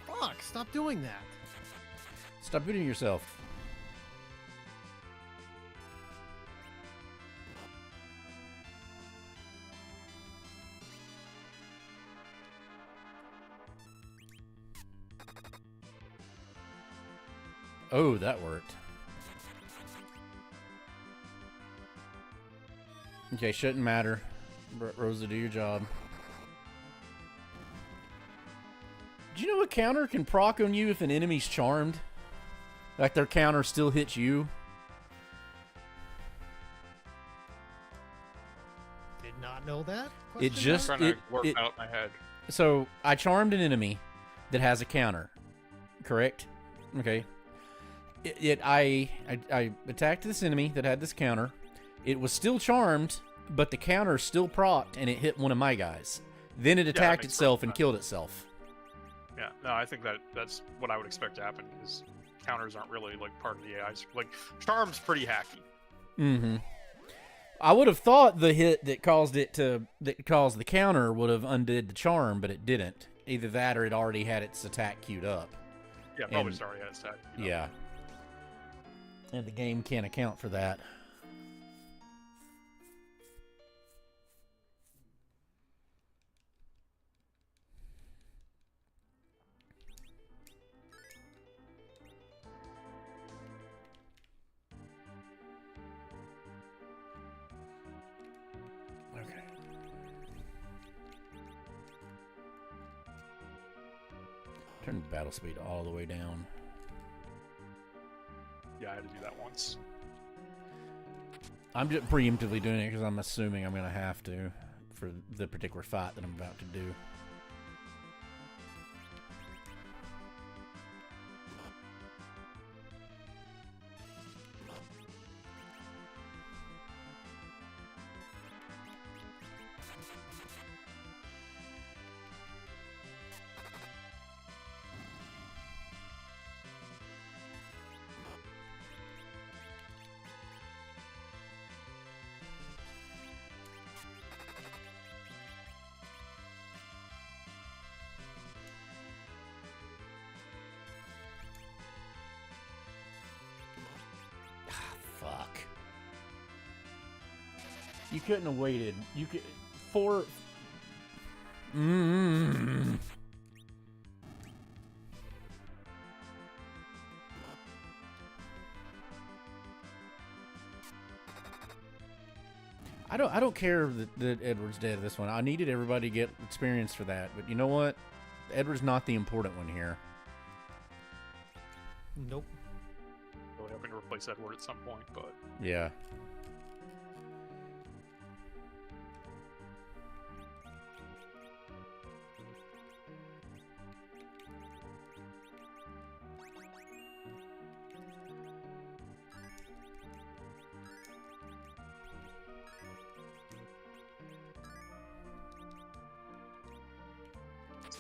Fuck, stop doing that. Stop beating yourself. Oh, that worked. Okay, shouldn't matter. Rosa, do your job. Do you know a counter can proc on you if an enemy's charmed? Like their counter still hits you? Did not know that. It Question just- mark? Trying to work out in my head. So, I charmed an enemy that has a counter. Correct? Okay. I attacked this enemy that had this counter. It was still charmed, but the counter still procced, and it hit one of my guys. Then it attacked makes itself perfect and sense. killed itself. Yeah, no, I think that's what I would expect to happen, because counters aren't really like part of the AI's. Like, Charm's pretty hacky. Mm-hmm. I would have thought the hit that caused the counter would have undid the charm, but it didn't. Either that or it already had its attack queued up. Yeah, probably And- just already had attack. You know? Yeah. And the game can't account for that. Okay. Turn the battle speed all the way down. Yeah, I had to do that once. I'm just preemptively doing it because I'm assuming I'm going to have to for the particular fight that I'm about to do. Fuck. You couldn't have waited. You could. For. I don't care that Edward's dead this one. I needed everybody to get experience for that. But you know what? Edward's not the important one here. Nope. Really hoping to replace Edward at some point, but Yeah.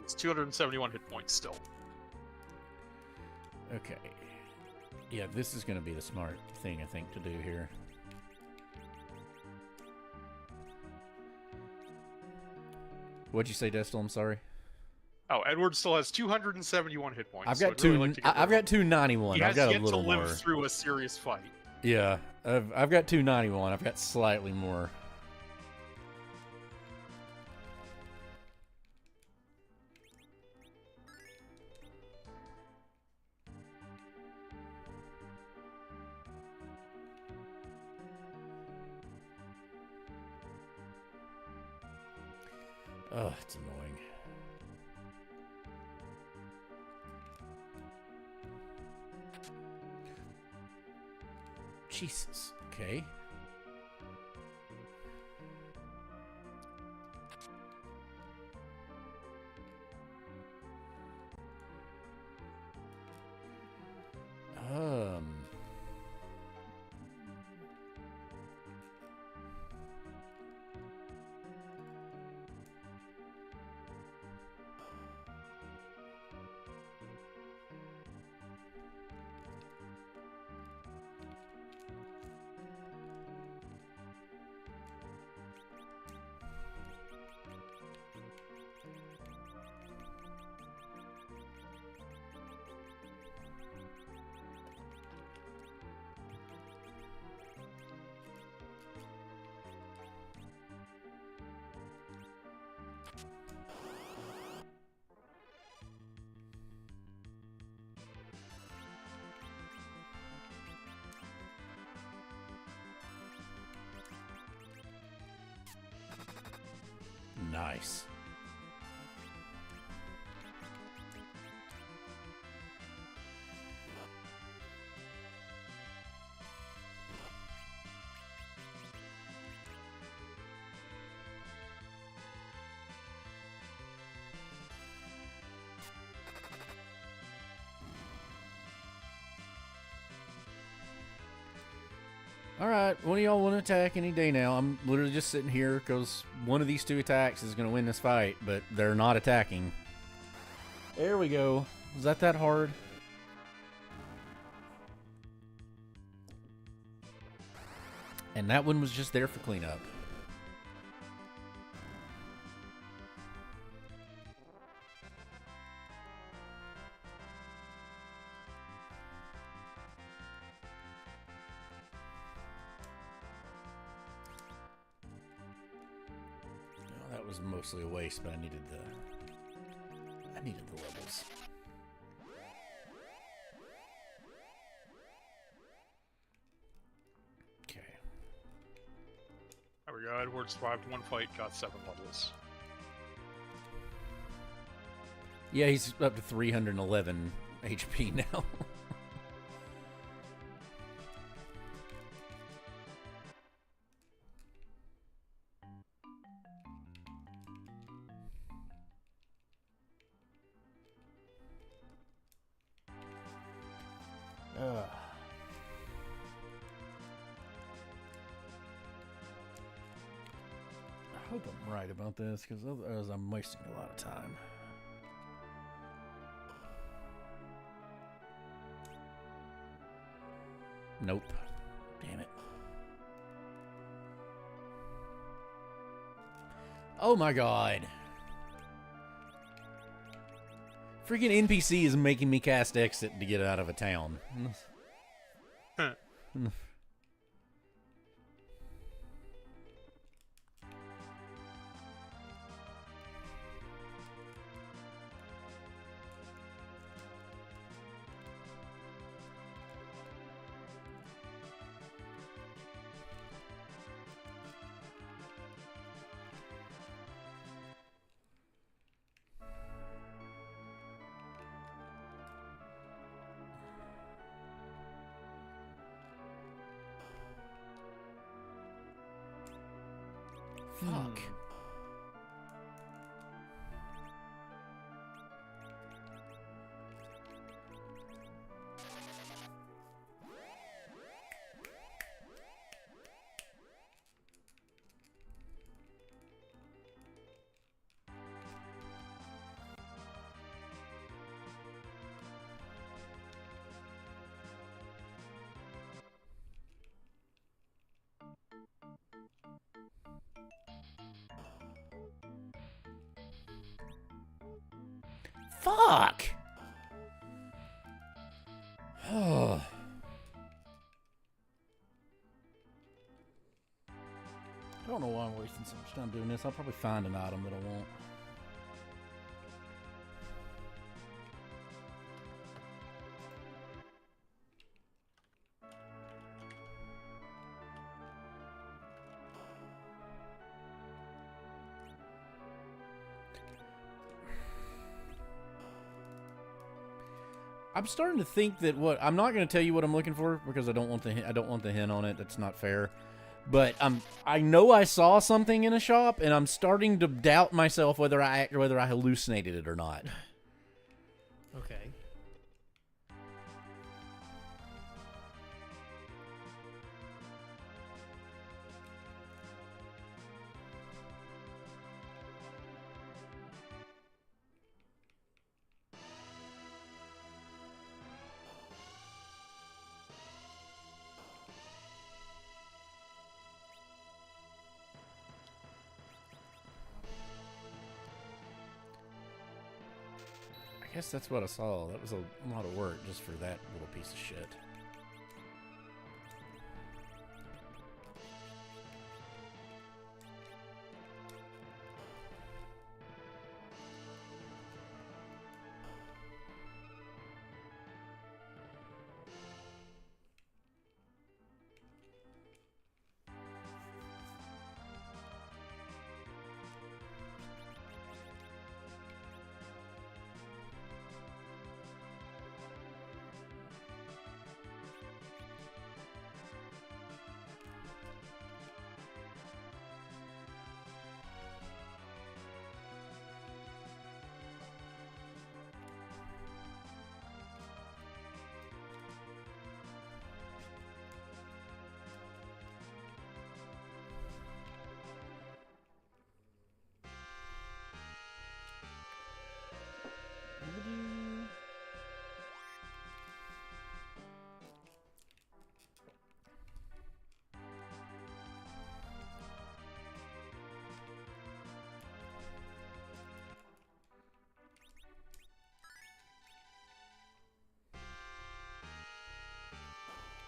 It's 271 hit points still. Okay. Yeah, this is going to be the smart thing, I think, to do here. What'd you say, Destel? I'm sorry. Oh, Edward still has 271 hit points. I've so got I'd really like to get I've rid got of 291. him. He I've has got a yet little to live more. through a serious fight. Yeah, I've got 291. I've got slightly more. Oh, it's annoying. Jesus. Okay. Um. Nice. All right, one of y'all want to attack any day now. I'm literally just sitting here because one of these two attacks is going to win this fight, but they're not attacking. There we go. Was that hard? And that one was just there for cleanup. That was mostly a waste, but I needed the levels. Okay. There we go. Edward survived one fight, got 7 levels. Yeah, he's up to 311 HP now. I hope I'm right about this, because otherwise I'm wasting a lot of time. Nope. Damn it. Oh my god. Freaking NPC is making me cast exit to get out of a town. Fuck. Fuck! Oh. I don't know why I'm wasting so much time doing this. I'll probably find an item that I want. I'm starting to think that I'm not going to tell you what I'm looking for because I don't want the hint on it. That's not fair. But I know I saw something in a shop, and I'm starting to doubt myself whether I hallucinated it or not. Okay. I guess that's what I saw. That was a lot of work just for that little piece of shit.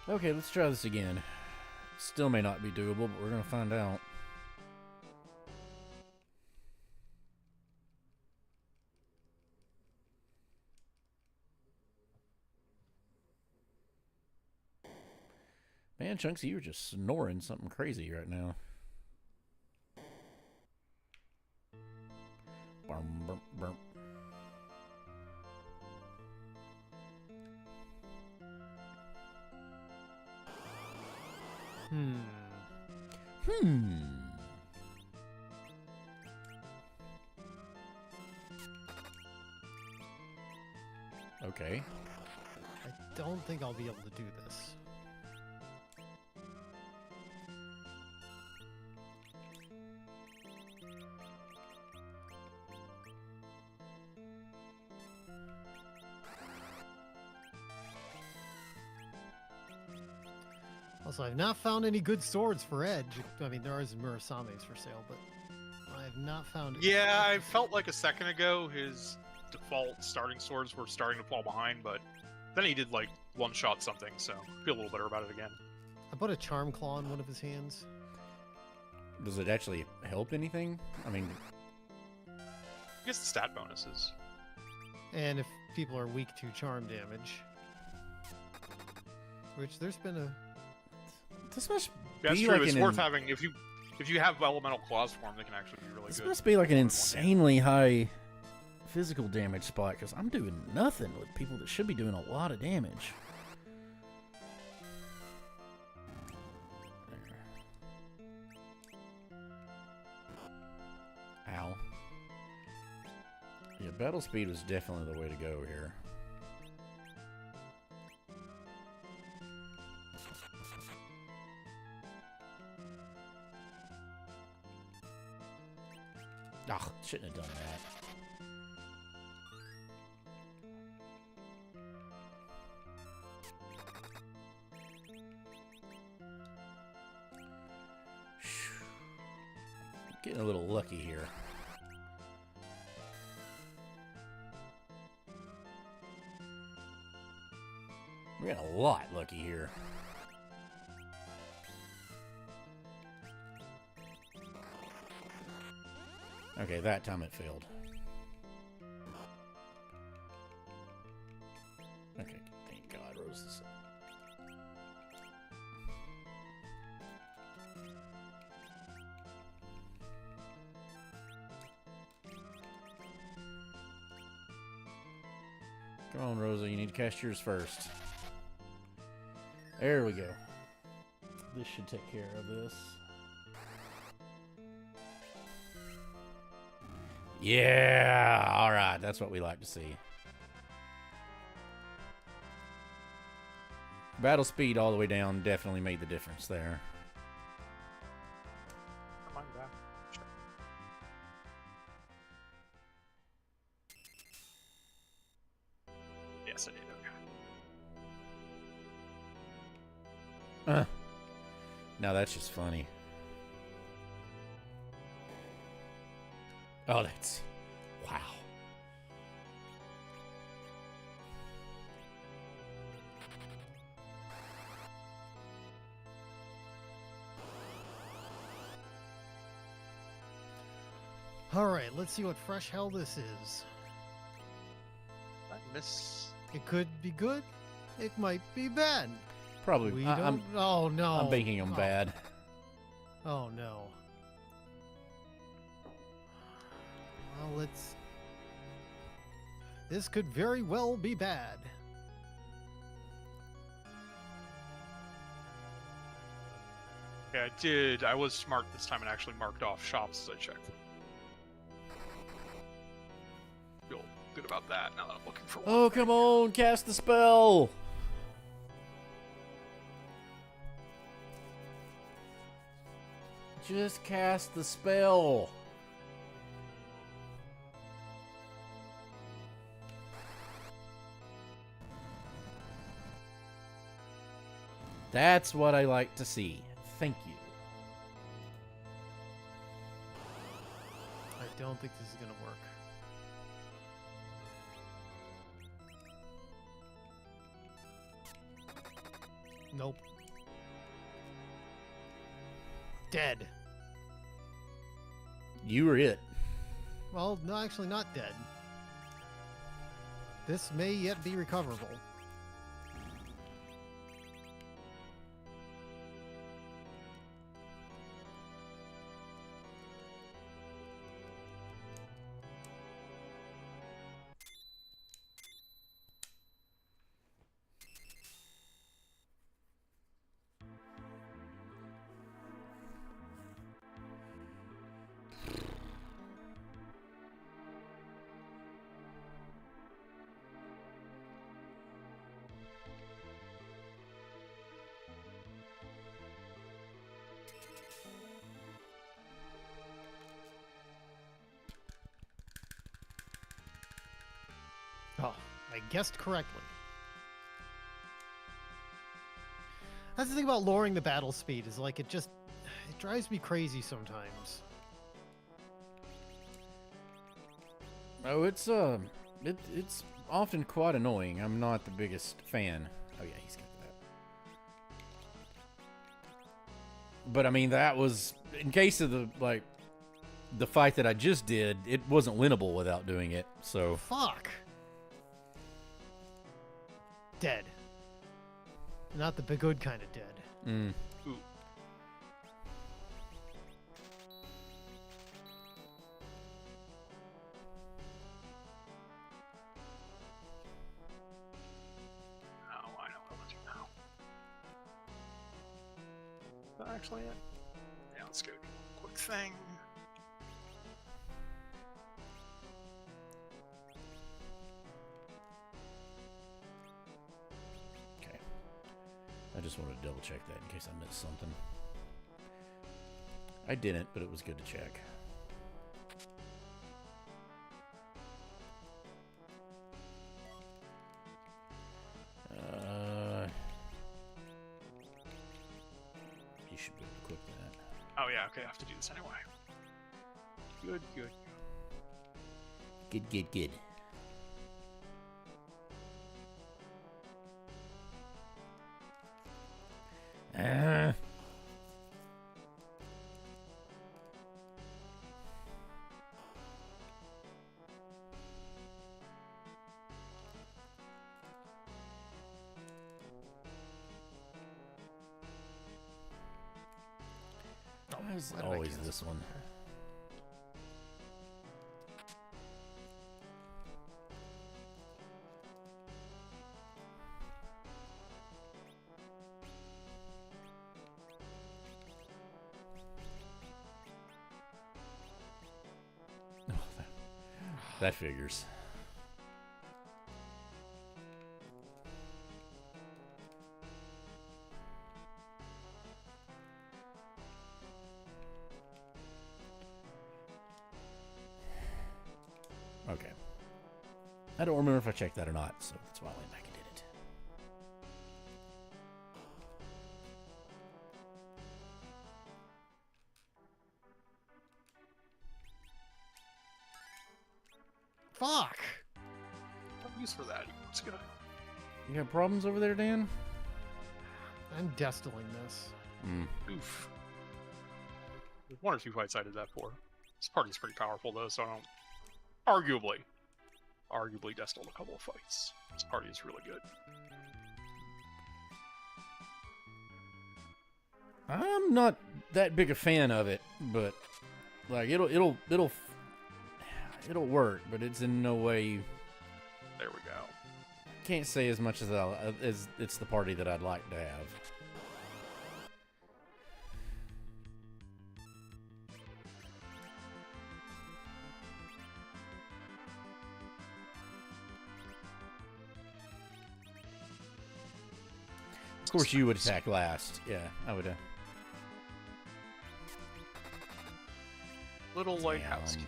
Okay, let's try this again. Still may not be doable, but we're going to find out. Man, Chunksy, you're just snoring something crazy right now. Burm, burm, burm. Okay. I don't think I'll be able to do this. Also, I've not found any good swords for Edge. I mean, there are some Murasames for sale, but I have not found it. Yeah, I felt like a second ago his default starting swords were starting to fall behind, but then he did like one-shot something, so I feel a little better about it again. I put a Charm Claw in one of his hands. Does it actually help anything? I mean, I guess the stat bonuses. And if people are weak to charm damage. Which there's been a... this must Yeah, that's be true. like It's an worth having. If you have elemental claws for them, they can actually be really this good. must be like an insanely high physical damage spot, because I'm doing nothing with people that should be doing a lot of damage. There. Ow. Yeah, battle speed was definitely the way to go here. Ah, shouldn't have done that. Getting a little lucky here. We're getting a lot lucky here. Okay, that time it failed. Okay, thank God, rose this up. Come on, Rosa, you need to cast yours first. There we go. This should take care of this. Yeah, all right, that's what we like to see. Battle speed all the way down definitely made the difference there. Come on, back. Sure. Yes, I did. Okay. Now that's just funny. Oh, that's... Wow. All right, let's see what fresh hell this is. I miss. It could be good. It might be bad. Probably. We don't. Oh no. I'm thinking them bad. Oh no. Well, let's. This could very well be bad. Yeah, I did. I was smart this time and actually marked off shops as I checked. Feel good about that now that I'm looking for one. Oh, come on, cast the spell. Just cast the spell. That's what I like to see. Thank you. I don't think this is gonna work. Nope. Dead. You were it. Well, no, actually not dead. This may yet be recoverable. Oh, I guessed correctly. That's the thing about lowering the battle speed, is like it drives me crazy sometimes. Oh, it's often quite annoying. I'm not the biggest fan. Oh yeah, he's got that. But I mean, that was in case of the fight that I just did. It wasn't winnable without doing it. So Fuck. Dead. Not the good kind of dead. Mm. Ooh. Oh, I know what I want to do now. Is that actually it? Yeah, let's go do a quick thing. I just wanted to double check that in case I missed something. I didn't, but it was good to check. You should be able to equip that. Oh yeah, okay, I have to do this anyway. Good, good. Good, good, good. Eh. Why is Why did I always cancel? this one? Oh, that figures. Okay. I don't remember if I checked that or not, so that's why I went back and did it. Fuck! No use for that. It's gonna. You got problems over there, Dan? I'm destiling this. Oof. There's one or two fights I did that for. This party's pretty powerful though, so I don't. Arguably destined a couple of fights. This party is really good. I'm not that big a fan of it, but like it'll work, but it's in no way. There we go. Can't say as much as it's the party that I'd like to have. Of course, you would attack last. Yeah, I would. Little lighthouse. Damn.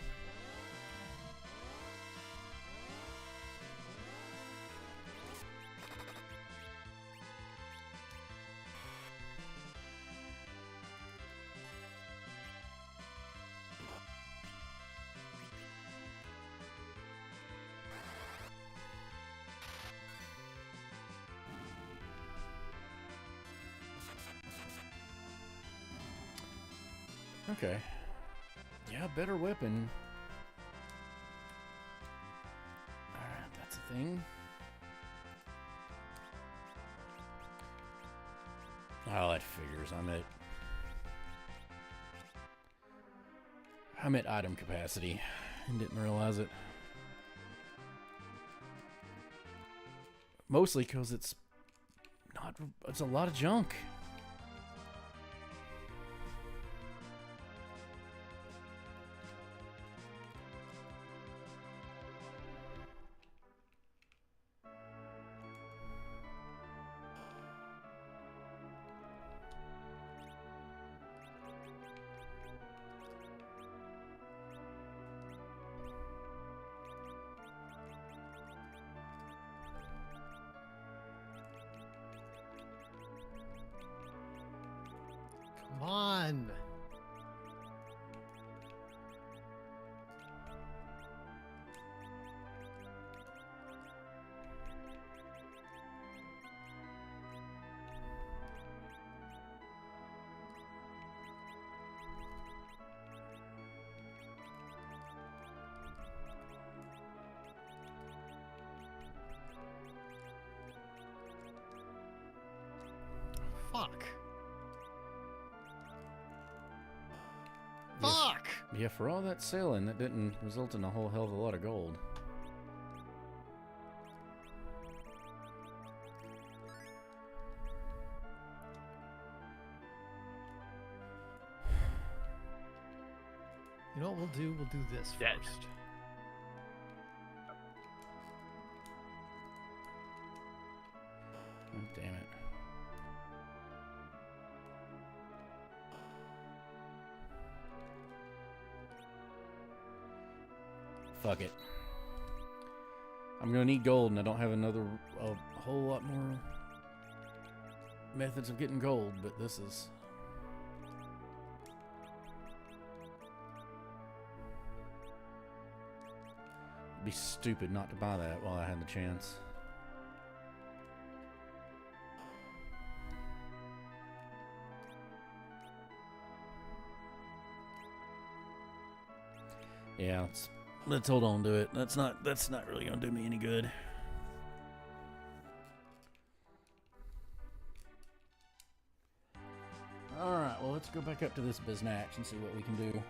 Okay. Yeah, better weapon. Alright, that's a thing. Oh, that figures. I'm at item capacity and didn't realize it. Mostly because it's a lot of junk. Come on! Fuck! Fuck! Yeah, for all that selling, that didn't result in a whole hell of a lot of gold. You know what we'll do? We'll do this Dead. first. Oh, damn it. Fuck it. I'm gonna need gold, and I don't have a whole lot more methods of getting gold, but this is... It'd be stupid not to buy that while I had the chance. Yeah, let's hold on to it. That's not really gonna do me any good. All right, well, let's go back up to this Biznax and see what we can do.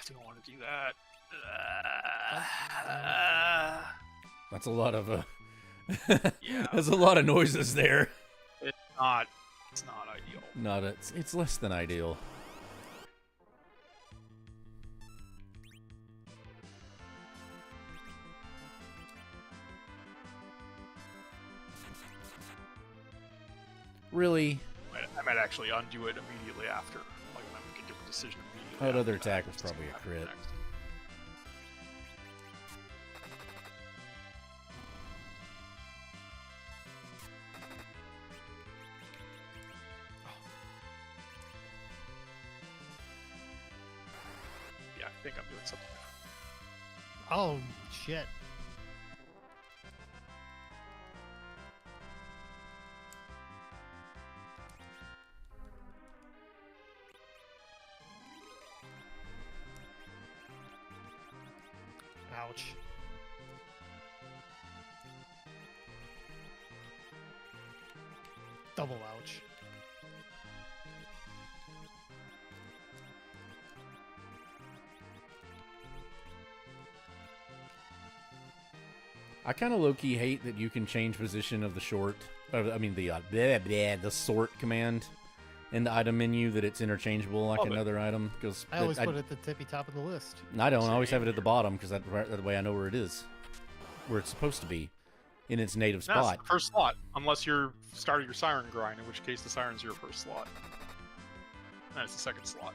Do I want to do that? That's a lot of Yeah. There's a lot of noises there. It's not ideal. It's less than ideal. Really? I might actually undo it immediately after. Like, I'm making a different decision immediately. That other after attack that. was probably a crit. Next. Yeah, I think I'm doing something. Oh, shit. Ouch. Double ouch. I kind of low-key hate that you can change position of the short. The sort command in the item menu, that it's interchangeable like another item. Because I always put it at the tippy top of the list. I don't. I always have it at the bottom because that way I know where it is, where it's supposed to be, in its native No, it's spot. the first slot, unless you're starting your siren grind, in which case the siren's your first slot. And it's the second slot.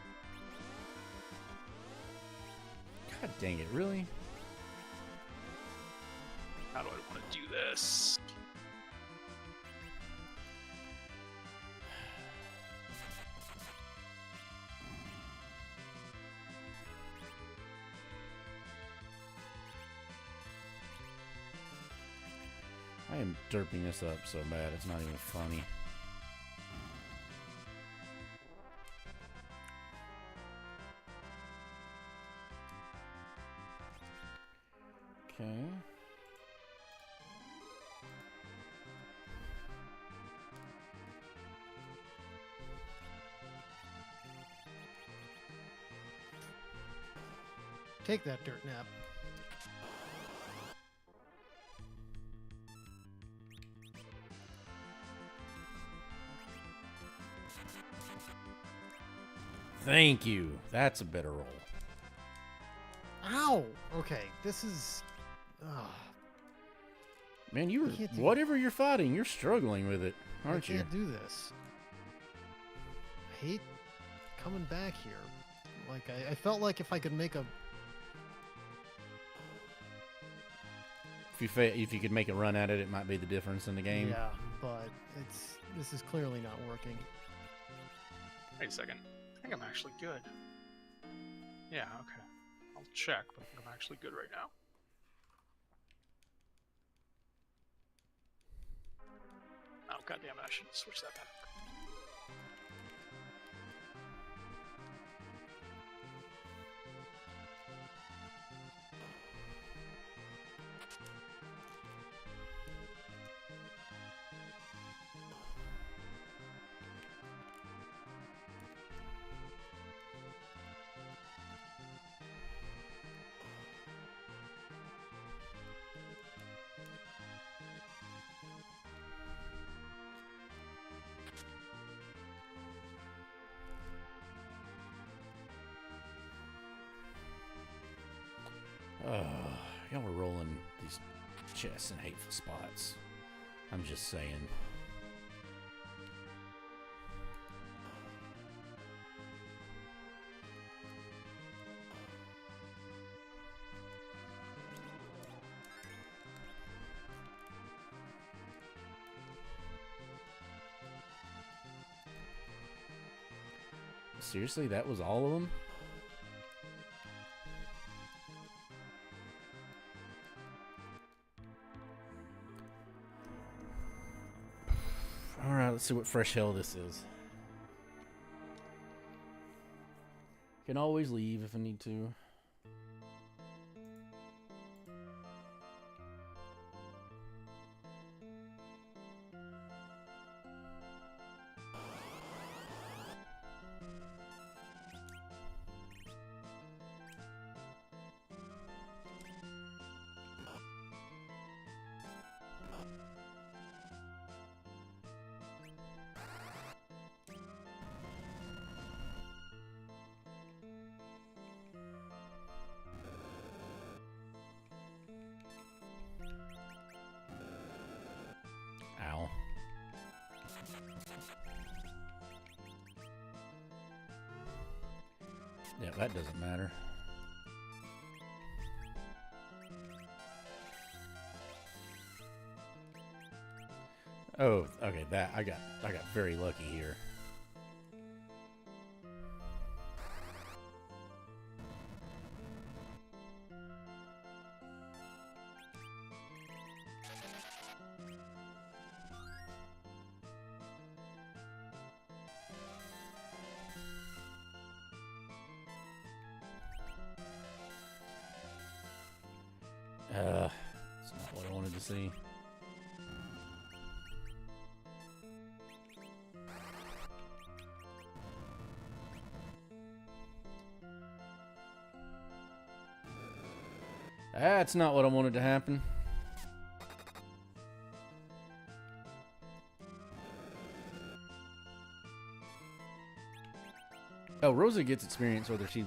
God dang it! Really? How do I want to do this? I am derping this up so bad it's not even funny. Okay. Take that, dirt nap. Thank you. That's a better roll. Ow! Okay, this is... Man, you were, can't do whatever you're fighting, you're struggling with it, aren't I you? can't do this. I hate coming back here. Like, I felt like if I could make a... If you could make a run at it, it might be the difference in the game. Yeah, but this is clearly not working. Wait a second. I think I'm actually good. Yeah, okay. I'll check, but I think I'm actually good right now. Oh, goddammit, I should switch that back. Y'all were rolling these chests in hateful spots. I'm just saying. Seriously, that was all of them? Alright, let's see what fresh hell this is. Can always leave if I need to. Ow. Yeah, that doesn't matter. Oh, okay, that I got very lucky here. That's not what I wanted to see. That's not what I wanted to happen. Oh, Rosa gets experience whether she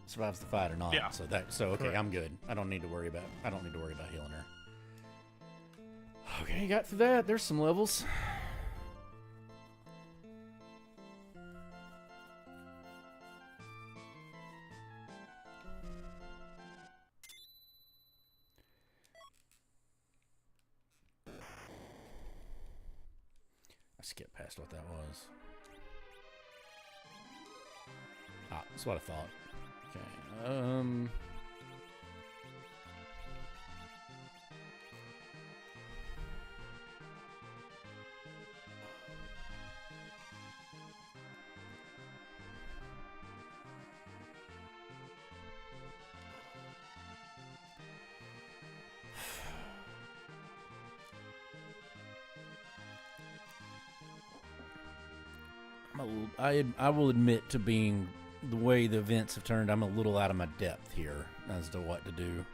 survives the fight or not. Yeah. So okay, Correct. I'm good. I don't need to worry about healing her. Okay, got through that. There's some levels. I skipped past what that was. Ah, that's what I thought. Okay. I will admit to being the way the events have turned. I'm a little out of my depth here as to what to do.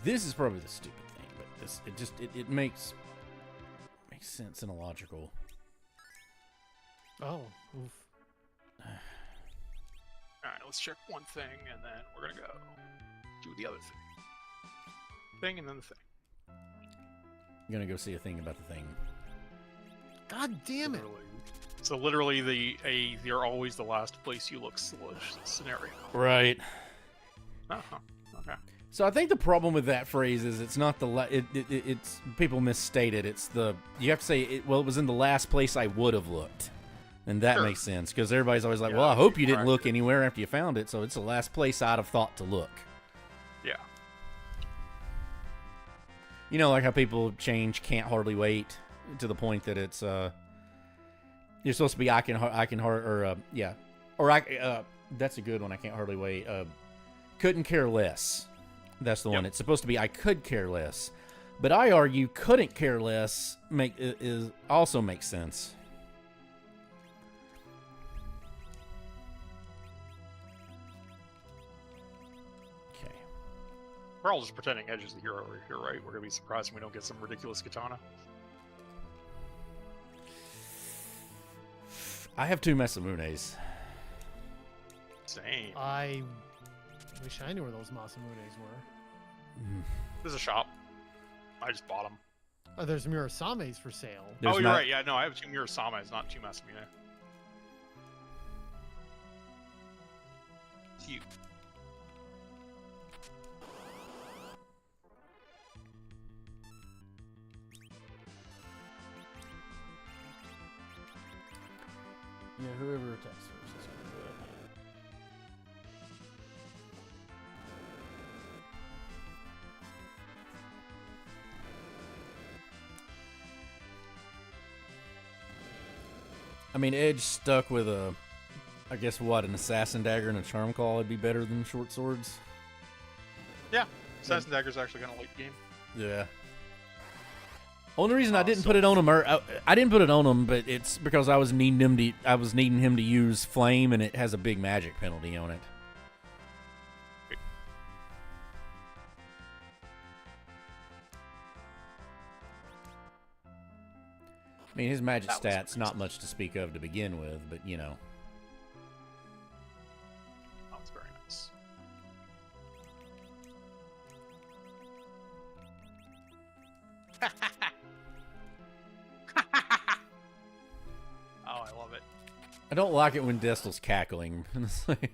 This is probably the stupid thing, but it makes sense and illogical. Oh, oof. All right, let's check one thing, and then we're gonna go do the other thing and then the thing. I'm gonna go see a thing about the thing. God damn it! So literally, they're always the last place you look scenario. Right. Uh-huh. Okay. So I think the problem with that phrase is it's not it's people misstate it. It's you have to say it. Well, it was in the last place I would have looked, and that Sure. makes sense because everybody's always like, Yeah, well, I hope you didn't look correct. anywhere after you found it. So it's the last place I'd have thought to look. Yeah. You know, like how people change "can't hardly wait" to the point that it's you're supposed to be that's a good one. I can't hardly wait. Couldn't care less. That's the one. Yep. It's supposed to be I could care less, but I argue couldn't care less also makes sense. We're all just pretending Edge is the hero over here, right? We're gonna be surprised when we don't get some ridiculous katana. I have 2 Masamunes. Same. I wish I knew where those Masamunes were. There's a shop. I just bought them. Oh, there's Murasames for sale. There's oh, you're not- right. Yeah, no, I have 2 Murasames, not 2 Masamune. Cute. Yeah, whoever attacks first is going to do it. I mean, Edge stuck with a, I guess what, an Assassin Dagger and a Charm Claw would be better than short swords? Yeah, Assassin Dagger's actually gonna late game. Yeah. Only reason I didn't so- put it on him, I didn't put it on him, but it's because I was needing him to use Flame, and it has a big magic penalty on it. I mean, his magic That was stats not much to speak of to begin with, but you know. That was very nice. Oh, I love it. I don't like it when Destel's cackling. It's like-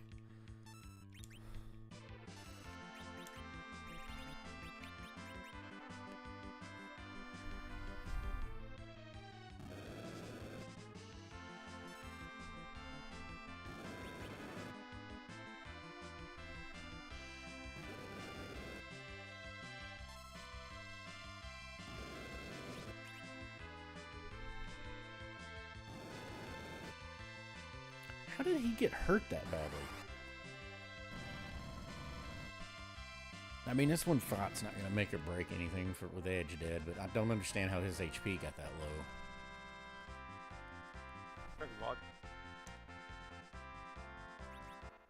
How did he get hurt that badly? I mean, this one fight's not going to make or break anything with Edge dead, but I don't understand how his HP got that low. Very odd.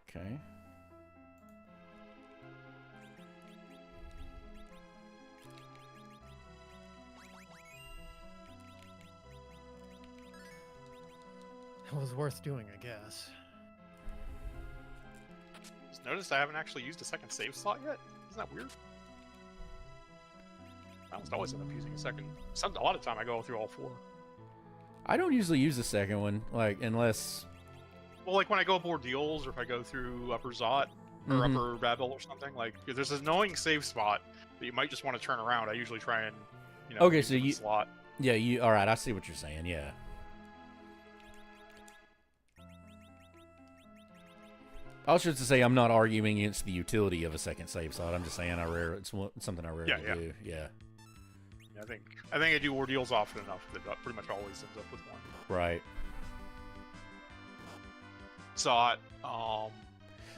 Okay. It was worth doing, I guess. Just noticed I haven't actually used a second save slot yet. Isn't that weird? I almost always end up using a second. A lot of time I go through all 4. I don't usually use the second one, like, unless... Well, like when I go up Ordeals, or if I go through Upper Zot, or Mhm. Upper Babel or something, like, if there's an annoying save spot that you might just want to turn around, I usually try and, you know, Okay, use so the you- slot. Yeah, alright, I see what you're saying, yeah. I was just to say I'm not arguing against the utility of a second save slot. I'm just saying it's something I rarely Yeah. do. Yeah. I think I do Ordeals often enough that it pretty much always ends up with one. Right. Zot, I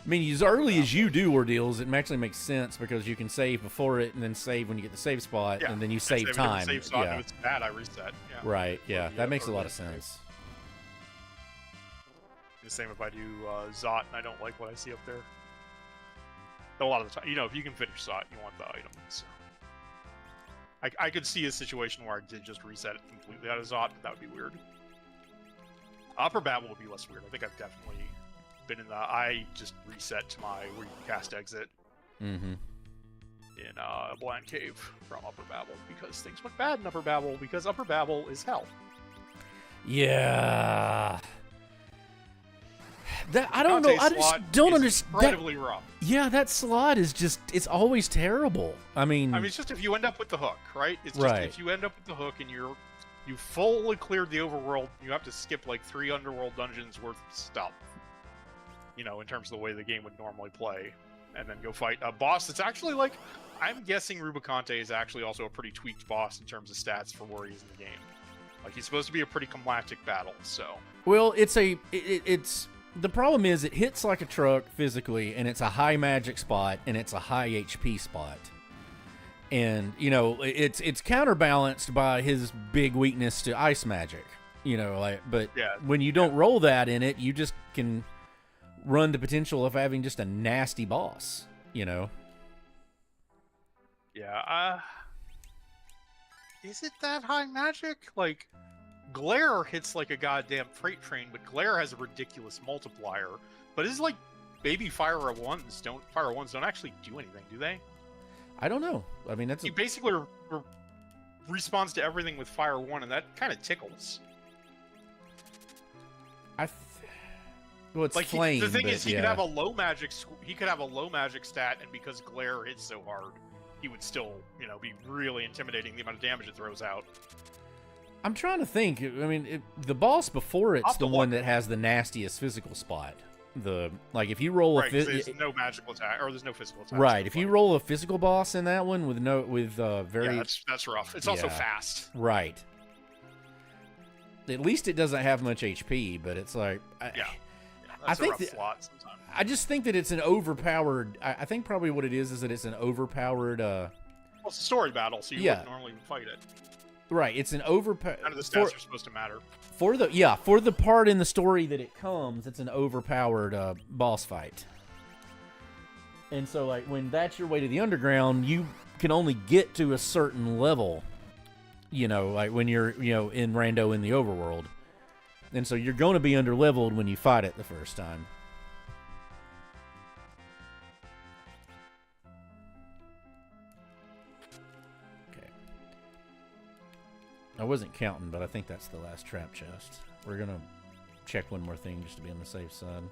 mean, as early as you do Ordeals, it actually makes sense because you can save before it and then save when you get the save spot, yeah, and then you and save a different time. Save slot, Yeah. and if it's bad, I reset. Yeah. Right. Yeah. the, That makes a lot early of save. sense. The same if I do Zot and I don't like what I see up there. A lot of the time, you know, if you can finish Zot, you want the item. So. I could see a situation where I did just reset it completely out of Zot, but that would be weird. Upper Babel would be less weird. I think I've definitely been in the... I just reset to my where you can cast exit Mm-hmm. in Blind Cave from Upper Babel because things went bad in Upper Babel because Upper Babel is hell. Yeah. That I don't know. I Dante's just slot don't is understand. Incredibly rough. Yeah, that slot is just—it's always terrible. I mean, It's just if you end up with the hook, right? It's just Right. if you end up with the hook and you fully cleared the overworld, you have to skip like 3 underworld dungeons worth of stuff. You know, in terms of the way the game would normally play, and then go fight a boss that's actually like, I'm guessing Rubicante is actually also a pretty tweaked boss in terms of stats for where he is in the game. Like he's supposed to be a pretty climactic battle, so. well, it's the problem is it hits like a truck physically, and it's a high magic spot, and it's a high HP spot. And, you know, it's counterbalanced by his big weakness to ice magic. You know, like, but Yeah, when you don't roll that in it, you just can run the potential of having just a nasty boss, you know. Yeah. Is it that high magic? Like, Glare hits like a goddamn freight train, but Glare has a ridiculous multiplier. But it's like baby Fire Ones don't actually do anything, do they? I don't know. I mean, that's He basically responds to everything with Fire 1, and that kind of tickles. well, it's Like flame. the thing but, is, he yeah. could have a low magic. He could have a low magic stat, and because Glare hits so hard, he would still, be really intimidating the amount of damage it throws out. I'm trying to think. I mean, the boss before it's Off the the one look. that has the nastiest physical spot. If you roll Right, 'cause there's no magical attack, or there's no physical attack. right, if you roll a physical boss in that one with very yeah, that's rough. It's also Yeah. fast. right. At least it doesn't have much HP, but it's like Yeah, I that's a think rough that- slot sometimes. I just think that it's an overpowered. I think probably what it is that it's an overpowered. Well, it's a story battle, so you Yeah. wouldn't normally fight it. Right, it's an overpowered. None of the stats are supposed to matter. For the part in the story that it comes, it's an overpowered boss fight. And so, like, when that's your way to the underground, you can only get to a certain level. Like when you're, in rando in the overworld. And so you're going to be underleveled when you fight it the first time. Okay. I wasn't counting, but I think that's the last trap chest. We're going to check one more thing just to be on the safe side.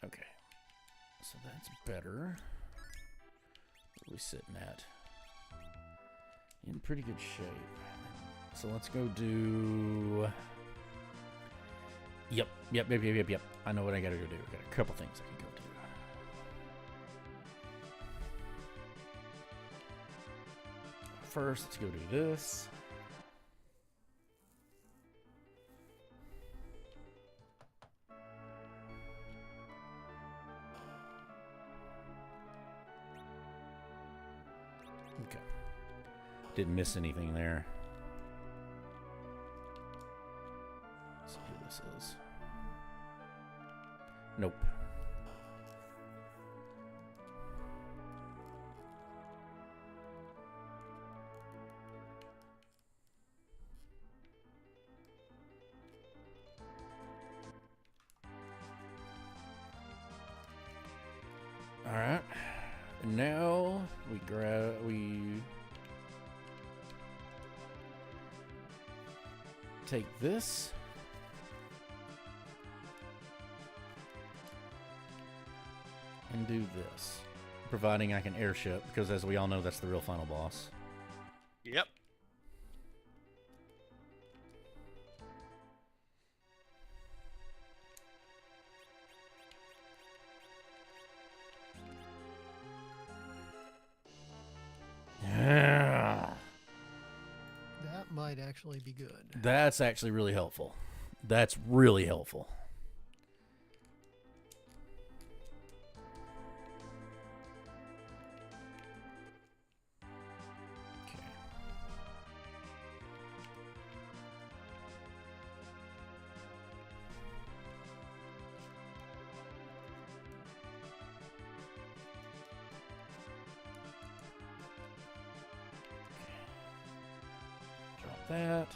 Okay. So that's better. What are we sitting at? In pretty good shape. So let's go do... Yep. I know what I gotta go do. I got a couple things I can go do. First, let's go do this. Okay. Didn't miss anything there. Let's see who this is. Nope. All right. Now we take this. And do this. Providing I can airship, because as we all know, that's the real final boss. Yep. Yeah. That might actually be good. That's actually really helpful. That's really helpful. Okay. Drop that.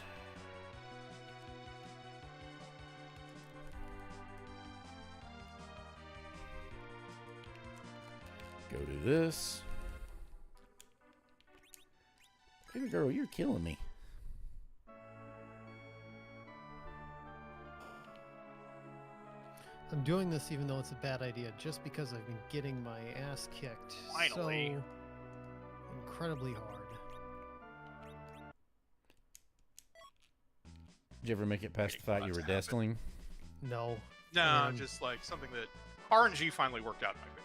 Go do this. Baby girl, you're killing me. I'm doing this even though it's a bad idea, just because I've been getting my ass kicked Finally. so incredibly hard. Did you ever make it past the fight you were destling? No. No, Um, just like something that RNG finally worked out in my favor.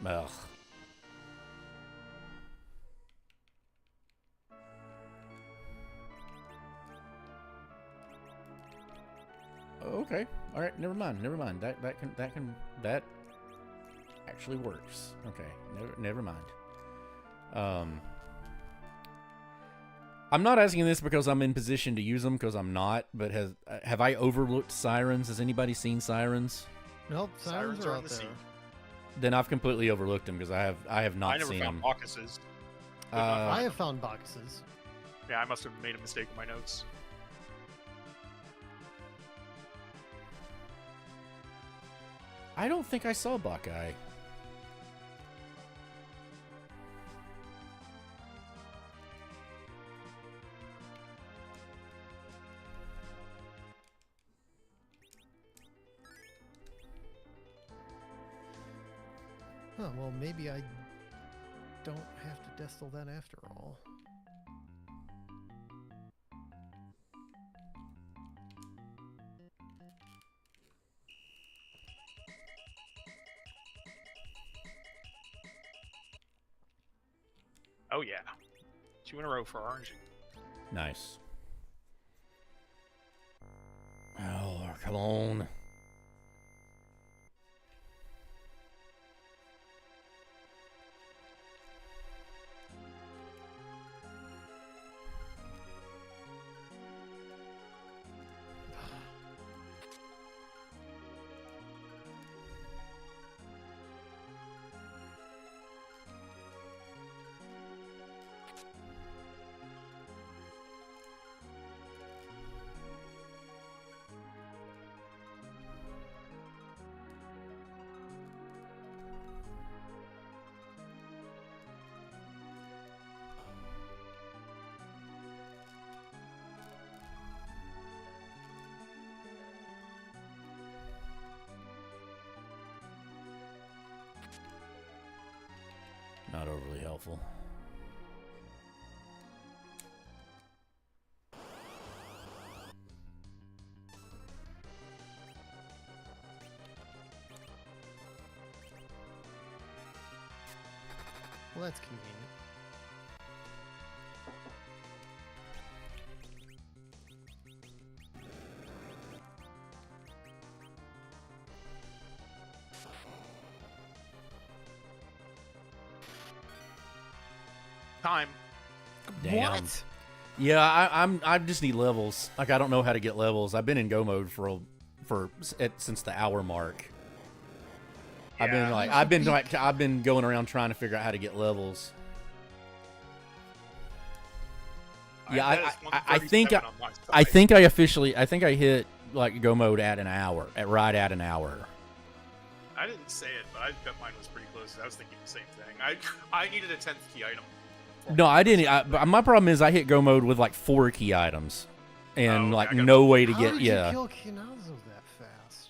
Ugh. Okay. All right. Never mind. Never mind. That actually works. Okay. Never mind. I'm not asking this because I'm in position to use them, because I'm not. But have I overlooked sirens? Has anybody seen sirens? Nope, sirens are on out the there. sea. Then I've completely overlooked them because I have not I never seen found them. Bacchuses. I have found Bacchuses. Yeah, I must have made a mistake in my notes. I don't think I saw Buckeye. Huh, well, maybe I don't have to destil that after all. Oh yeah, 2 in a row for RNG. Nice. Oh, come on. Not overly helpful. Well, that's convenient. Time. Damn. What? Yeah, I just need levels. Like, I don't know how to get levels. I've been in go mode since the hour mark. Yeah. I've been going around trying to figure out how to get levels. Yeah, I think I hit like go mode at an hour, right at an hour. I didn't say it, but I bet mine was pretty close. I was thinking the same thing. I needed a 10th key item. No, I didn't. But my problem is I hit go mode with like 4 key items, and okay, like I got no way to How get did you kill Kinazo that fast?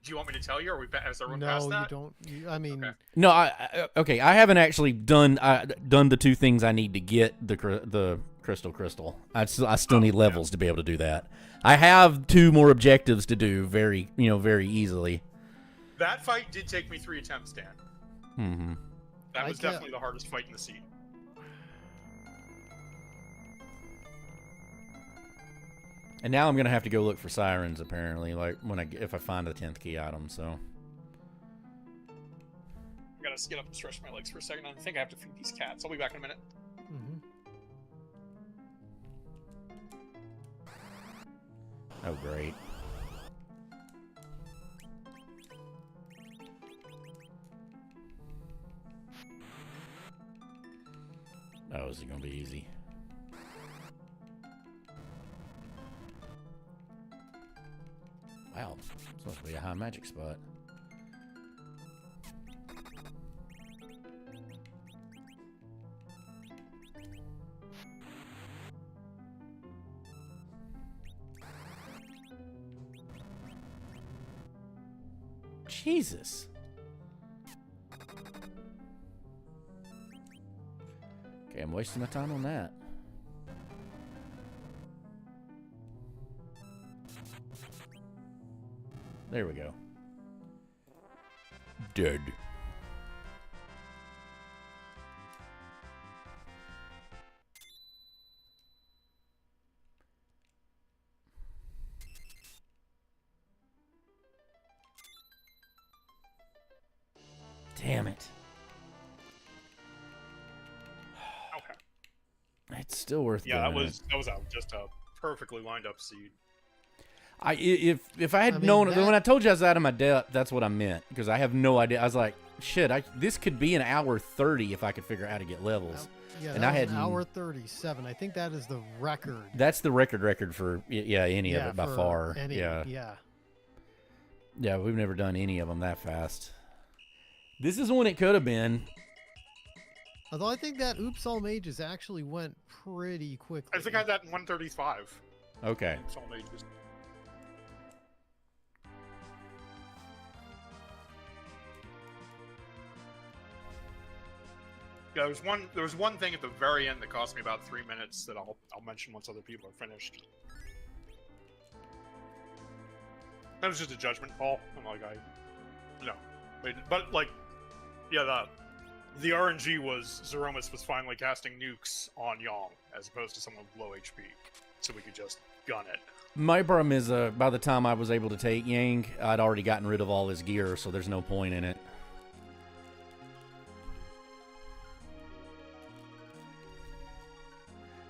Do you want me to tell you, or has everyone No, passed that? you don't. I mean, Okay. No, okay. I haven't actually done the 2 things I need to get the crystal. I still need levels to be able to do that. I have 2 more objectives to do very easily. That fight did take me 3 attempts, Dan. Mm-hmm. That was definitely the hardest fight in the scene. And now I'm gonna have to go look for sirens apparently, like if I find the 10th key item. So I gotta get up and stretch my legs for a second. I think I have to feed these cats. I'll be back in a minute. mhm. oh great. Oh, is it gonna be easy? Wow, it's supposed to be a high magic spot. Jesus. Okay, I'm wasting my time on that. There we go. Dead. Damn it. Okay. It's still worth Yeah, doing that was just a perfectly lined up seed. If I had I mean, known that- when I told you I was out of my depth, that's what I meant, because I have no idea. I was like, shit, this could be an hour 30 if I could figure out how to get levels. Yeah, And that I was had an hour 37. I think that is the record. That's the record for any of it by for far. any, Yeah, we've never done any of them that fast. This is one it could have been. Although I think that Oops All Mages actually went pretty quickly. I think I had that in 135. Okay. It's all mages. Yeah, there was one thing at the very end that cost me about 3 minutes that I'll mention once other people are finished. That was just a judgment call. I'm like, but like, yeah, the RNG was Zeromus was finally casting nukes on Yong as opposed to someone with low HP, so we could just gun it. My problem is, by the time I was able to take Yang, I'd already gotten rid of all his gear, so there's no point in it.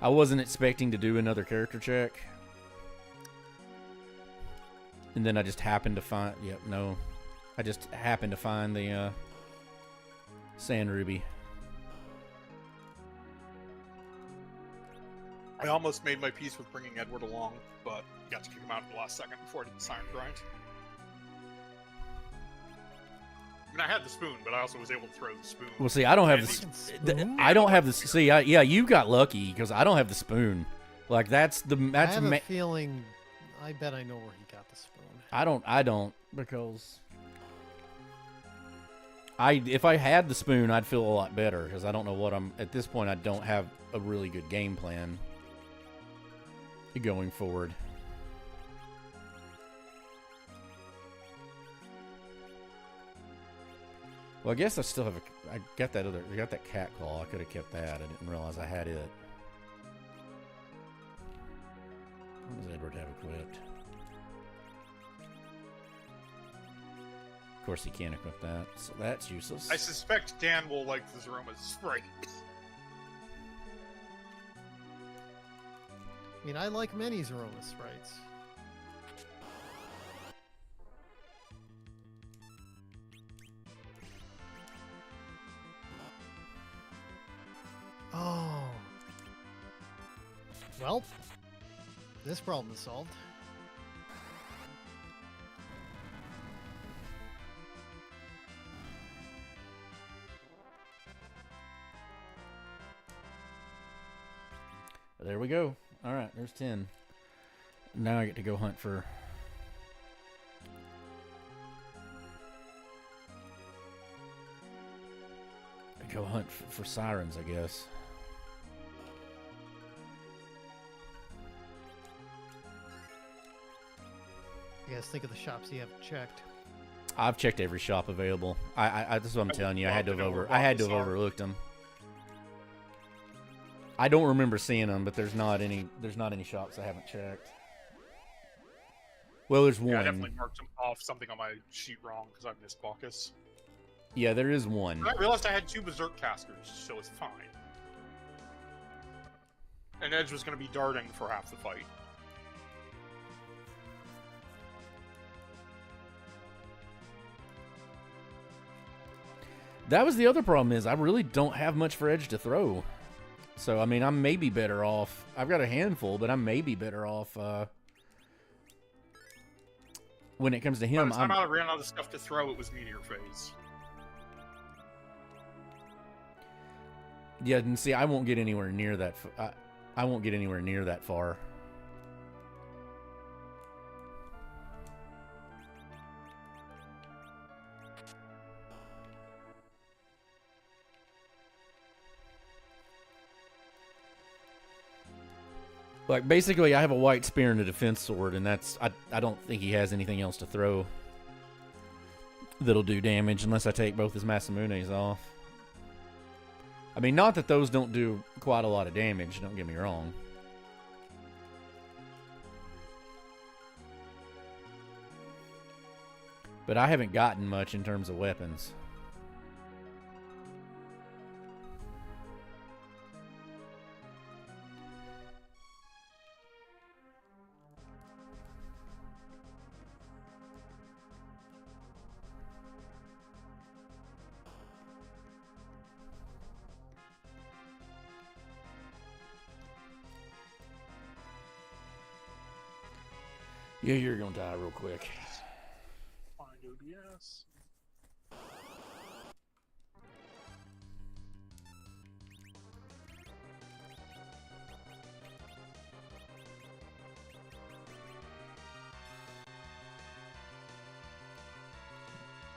I wasn't expecting to do another character check. And then I just happened to find... Yep, no. I just happened to find the Sand Ruby. I almost made my peace with bringing Edward along, but got to kick him out at the last second before I did the Siren Grind. I mean, I had the spoon, but I also was able to throw the spoon. Well, see, I don't have Spoon? I don't have the... See, yeah, you got lucky, because I don't have the spoon. Like, that's... I have a feeling... I bet I know where he got the spoon. I don't, because... If I had the spoon, I'd feel a lot better, because I don't know what I'm... At this point, I don't have a really good game plan going forward. Well, I guess I still have I got that cat claw. I could have kept that. I didn't realize I had it. What does Edward have equipped? Of course, he can't equip that, so that's useless. I suspect Dan will like the Zeroma's sprite. I mean, I like many Zeromus sprites. Oh. Well, this problem is solved. There we go. All right, there's 10. Now I get to go hunt for... Go hunt for sirens, I guess. You guys think of the shops you have checked. I've checked every shop available. That's what I'm telling you. I had to have overlooked them. I don't remember seeing them, but there's not any shops I haven't checked. Well, there's one. Yeah, I definitely marked off something on my sheet wrong because I missed Bacchus. Yeah, there is one. I realized I had 2 Berserk casters, so it's fine. And Edge was going to be darting for half the fight. That was the other problem is I really don't have much for Edge to throw. So, I mean, I may be better off. I've got a handful, but I may be better off when it comes to him. By the time I ran out of stuff to throw, it was Meteor Phase. Yeah, and see, I won't get anywhere near that. I won't get anywhere near that far. Like, basically, I have a white spear and a defense sword, and that's... I don't think he has anything else to throw that'll do damage unless I take both his Masamunes off. I mean, not that those don't do quite a lot of damage, don't get me wrong. But I haven't gotten much in terms of weapons. Yeah, you're gonna die real quick. Find ODS.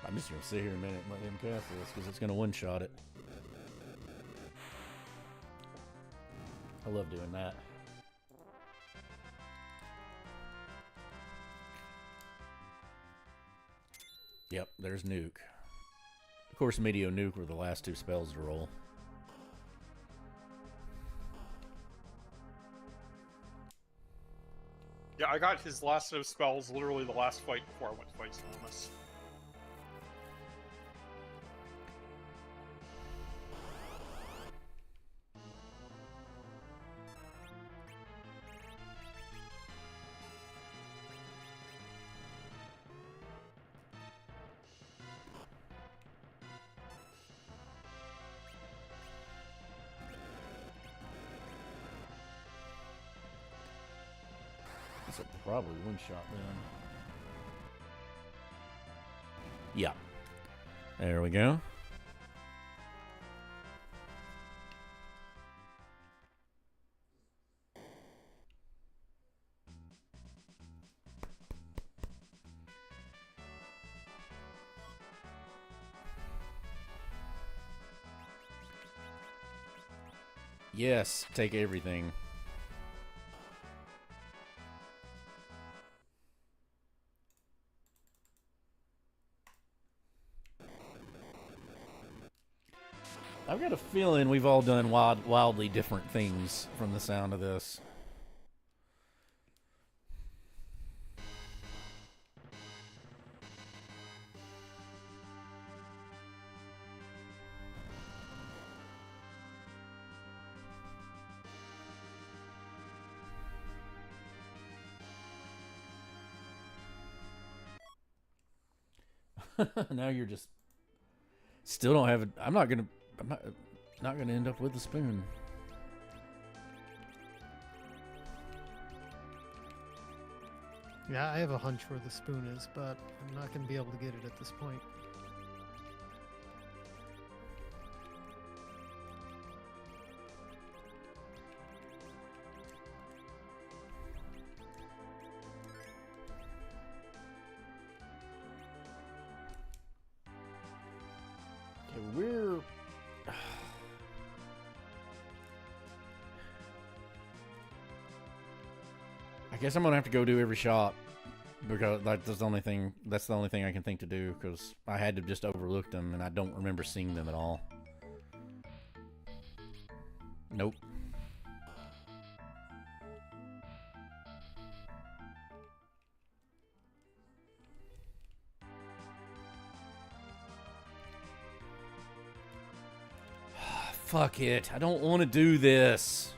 I'm just gonna sit here a minute and let him cast this because it's gonna one-shot it. I love doing that. Yep, there's Nuke. Of course, Meteor Nuke were the last two spells to roll. Yeah, I got his last set of spells literally the last fight before I went to fight Thomas. It's probably one-shot then. Yeah. There we go. Yes, take everything. I've got a feeling we've all done wildly different things from the sound of this. Now you're just still don't have it. I'm not gonna end up with the spoon. Yeah, I have a hunch where the spoon is, but I'm not going to be able to get it at this point. Okay, we're I guess I'm gonna have to go do every shop because that's the only thing. That's the only thing I can think to do because I had to just overlook them and I don't remember seeing them at all. Nope. Fuck it. I don't want to do this.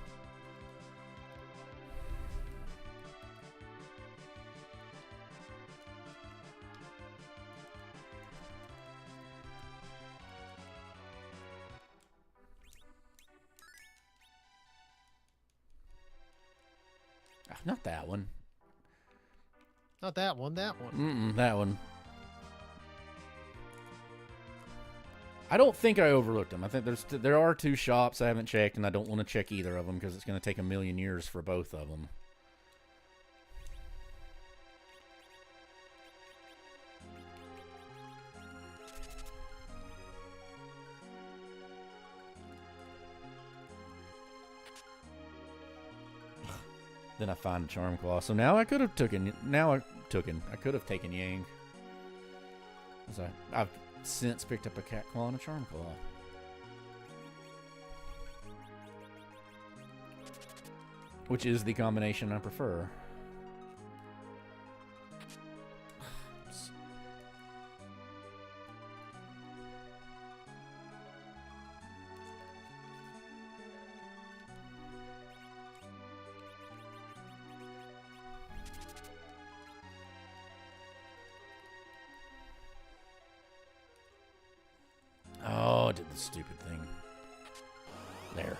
Not that one. Not that one, that one. That one. I don't think I overlooked them. I think there are two shops I haven't checked, and I don't want to check either of them because it's going to take a million years for both of them. Then I find a Charm Claw. So now I could have taken. I could have taken Yang. I've since picked up a Cat Claw and a Charm Claw. Which is the combination I prefer. Oh, I did the stupid thing. There.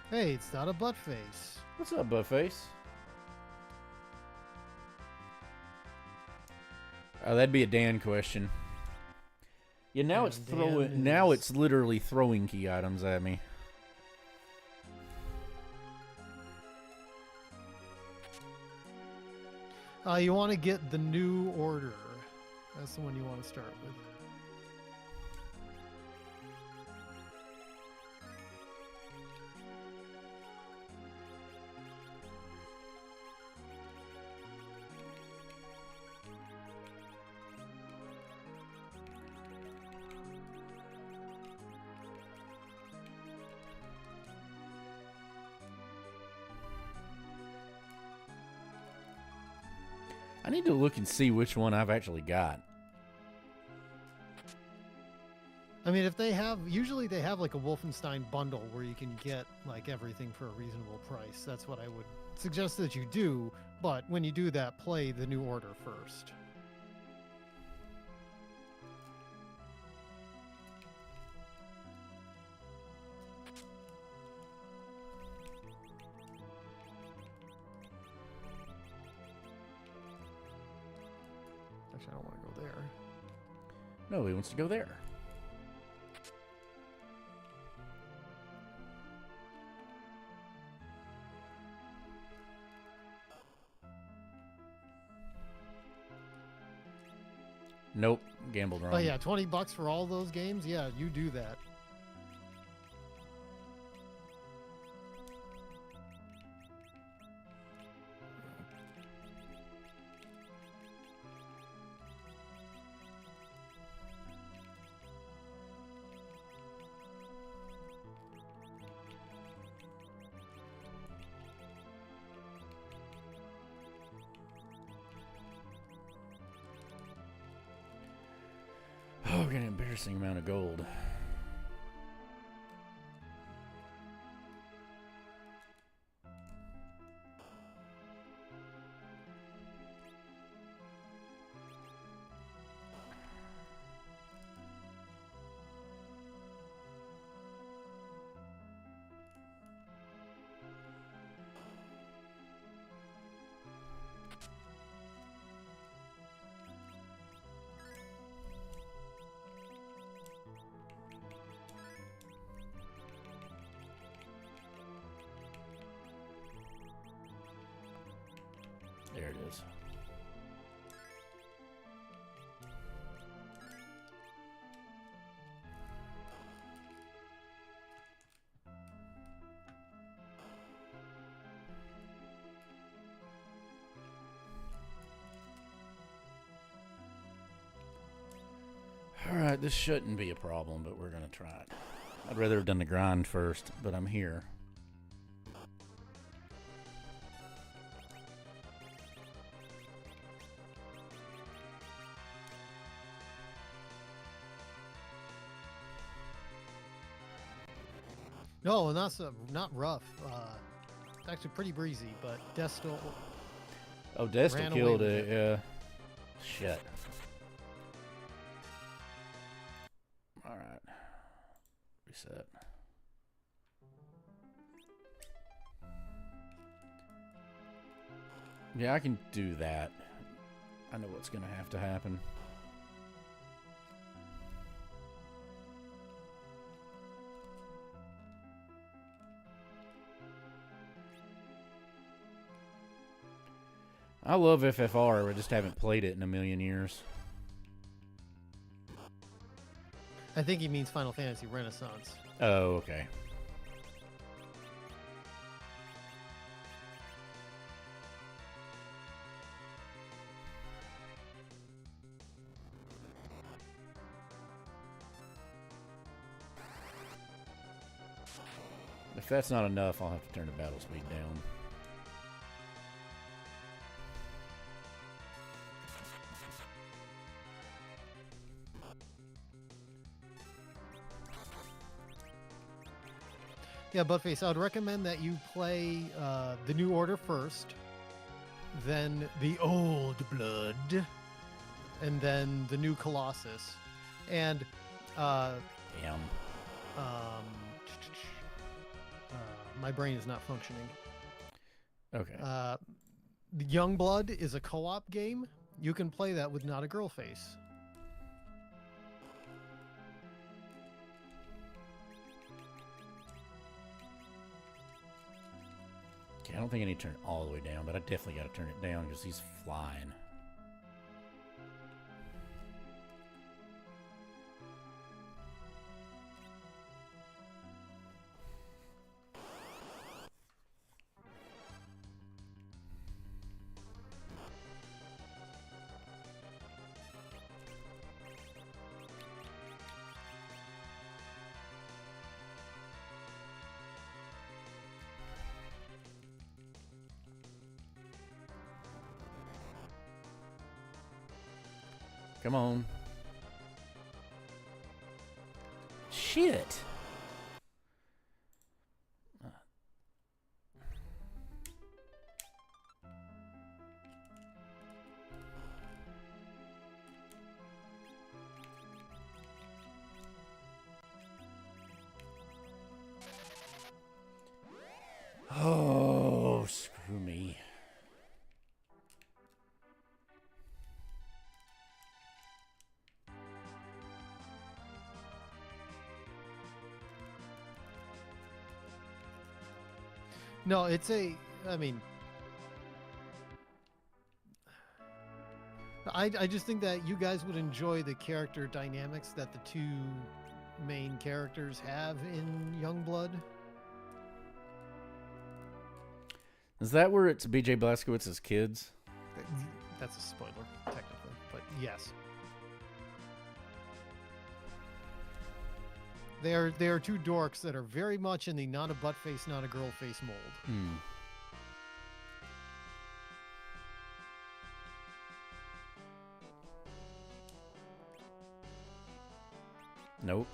Hey, it's not a butt face. What's up, Buttface? Oh, that'd be a Dan question. Yeah, now And it's Dan throwing. Now is- it's literally throwing key items at me. You want to get the new order. That's the one you want to start with. I need to look and see which one I've actually got. I mean, if they have, usually they have like a Wolfenstein bundle where you can get like everything for a reasonable price. That's what I would suggest that you do. But when you do that, play the new order first. Actually, I don't want to go there. No, he wants to go there. Nope, gambled wrong. Oh yeah, $20 for all those games. Yeah, you do that. Oh, we're getting an embarrassing amount of gold. There it is. Alright, this shouldn't be a problem, but we're gonna try it. I'd rather have done the grind first, but I'm here. No, not rough. It's actually pretty breezy, but Destal. Oh, Destal Ran away killed with it, yeah. Shit. Alright. Reset. Yeah, I can do that. I know what's gonna have to happen. I love FFR, I just haven't played it in a million years. I think he means Final Fantasy Renaissance. Oh, okay. If that's not enough, I'll have to turn the battle speed down. Yeah, Buttface, I would recommend that you play the New Order first, then the Old Blood, and then the New Colossus. And Damn. um, my brain is not functioning. Okay. Youngblood is a co-op game. You can play that with Not a Girl Face. Okay, I don't think I need to turn it all the way down, but I definitely got to turn it down because he's flying. Come on. Shit. Oh, screw me. No, it's a. I mean, I just think that you guys would enjoy the character dynamics that the two main characters have in Youngblood. Is that where it's B.J. Blazkowicz's kids? That's a spoiler, technically, but yes. They are two dorks that are very much in the not a butt face, not a girl face mold. Hmm. Nope.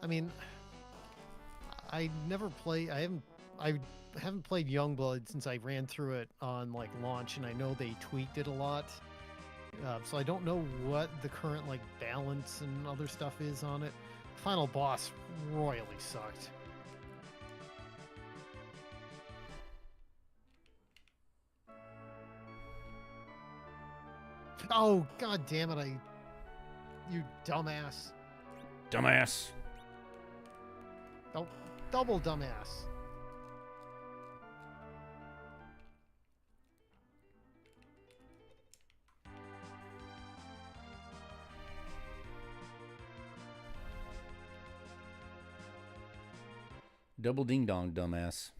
I mean, I haven't played Youngblood since I ran through it on like launch, and I know they tweaked it a lot. So I don't know what the current like balance and other stuff is on it. Final boss royally sucked. Oh, god damn it, you dumbass. Dumbass. Oh, double dumbass. Double ding dong, dumbass.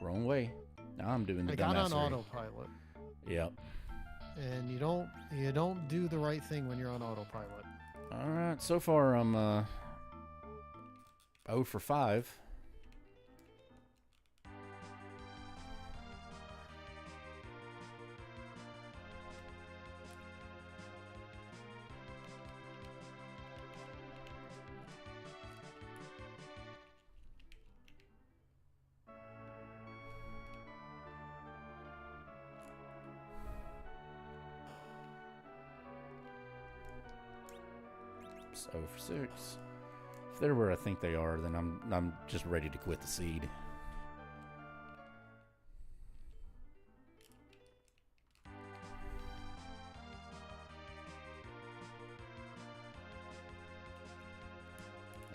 Wrong way. Now I'm doing the I got on dumbassery. autopilot. Yep. And you don't do the right thing when you're on autopilot. All right. So far, I'm 0 for 5. So for 6. If they're where I think they are, then I'm just ready to quit the seed. I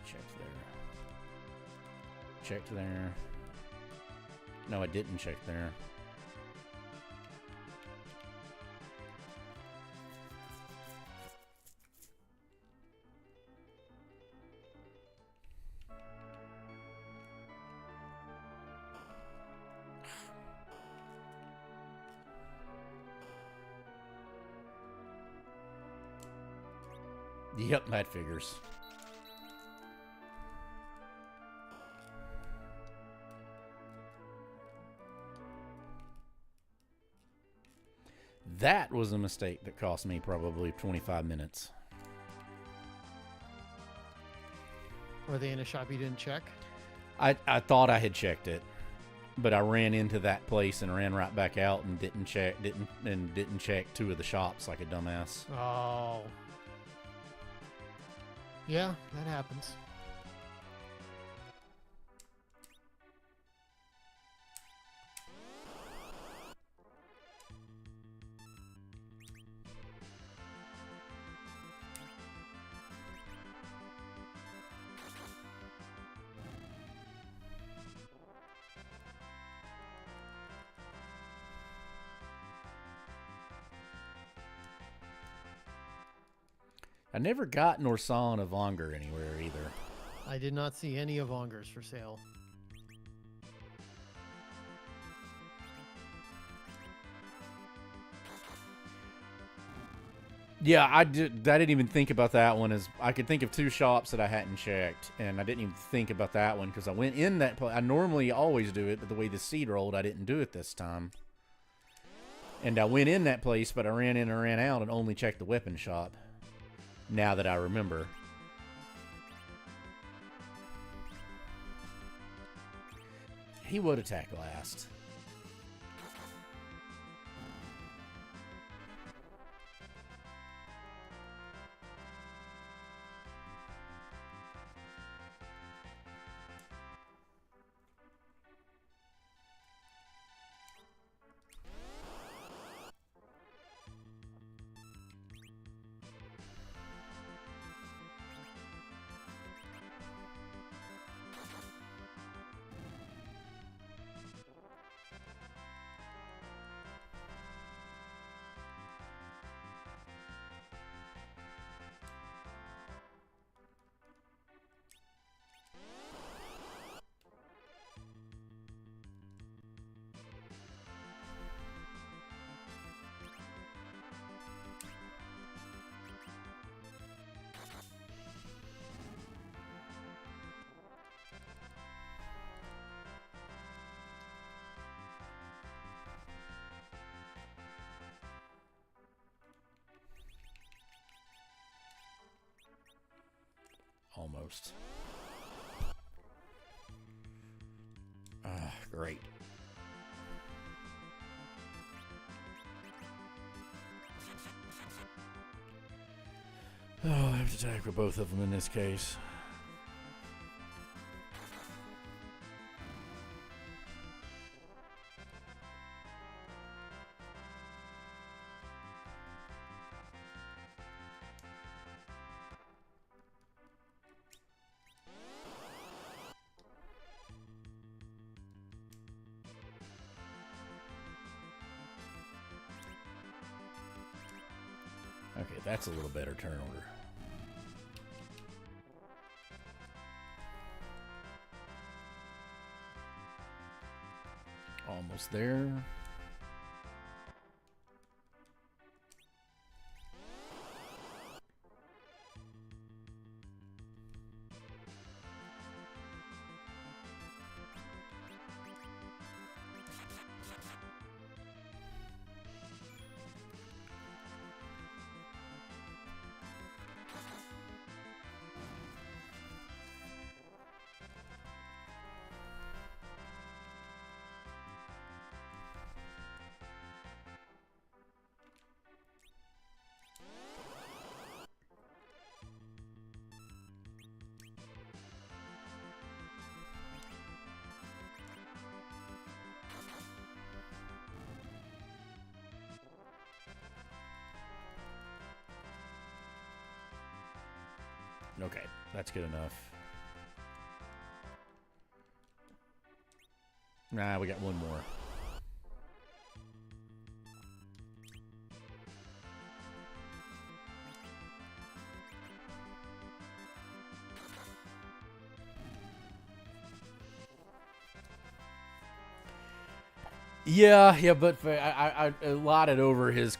checked there. Checked there. No, I didn't check there. Yep, that figures. That was a mistake that cost me probably 25 minutes. Were they in a shop you didn't check? I thought I had checked it, but I ran into that place and ran right back out and didn't check 2 of the shops like a dumbass. Oh. Yeah, that happens. I never got nor saw an Evonger anywhere either. I did not see any Evongers for sale. Yeah, I didn't even think about that one. As I could think of 2 shops that I hadn't checked, and I didn't even think about that one because I went in that place. I normally always do it, but the way the seed rolled, I didn't do it this time. And I went in that place, but I ran in and ran out and only checked the weapon shop. Now that I remember. He would attack last. Almost. Great. Oh, I have to attack for both of them in this case. Okay, that's a little better turn order. Almost there. Okay, that's good enough. Nah, we got one more. Yeah, but I allotted over his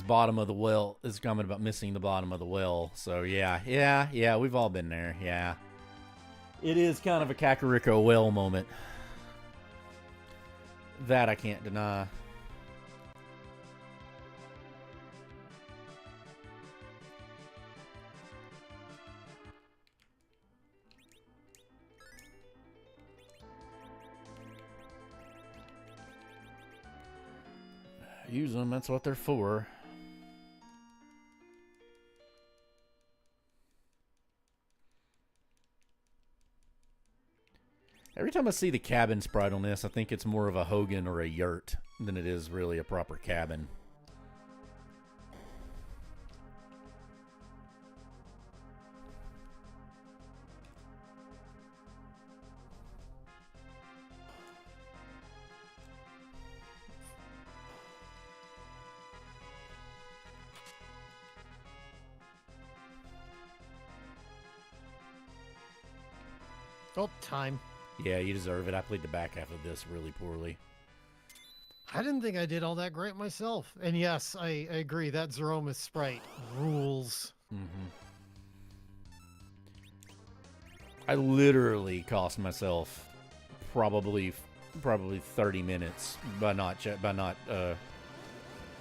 bottom of the well. His comment about missing the bottom of the well. So yeah, we've all been there. Yeah, it is kind of a Kakariko well moment. That I can't deny. Use them, that's what they're for. Every time I see the cabin sprite on this, I think it's more of a Hogan or a yurt than it is really a proper cabin. Oh, time. Yeah, you deserve it. I played the back half of this really poorly. I didn't think I did all that great myself. And yes, I agree. That Zeromus sprite rules. Mm-hmm. I literally cost myself probably 30 minutes by not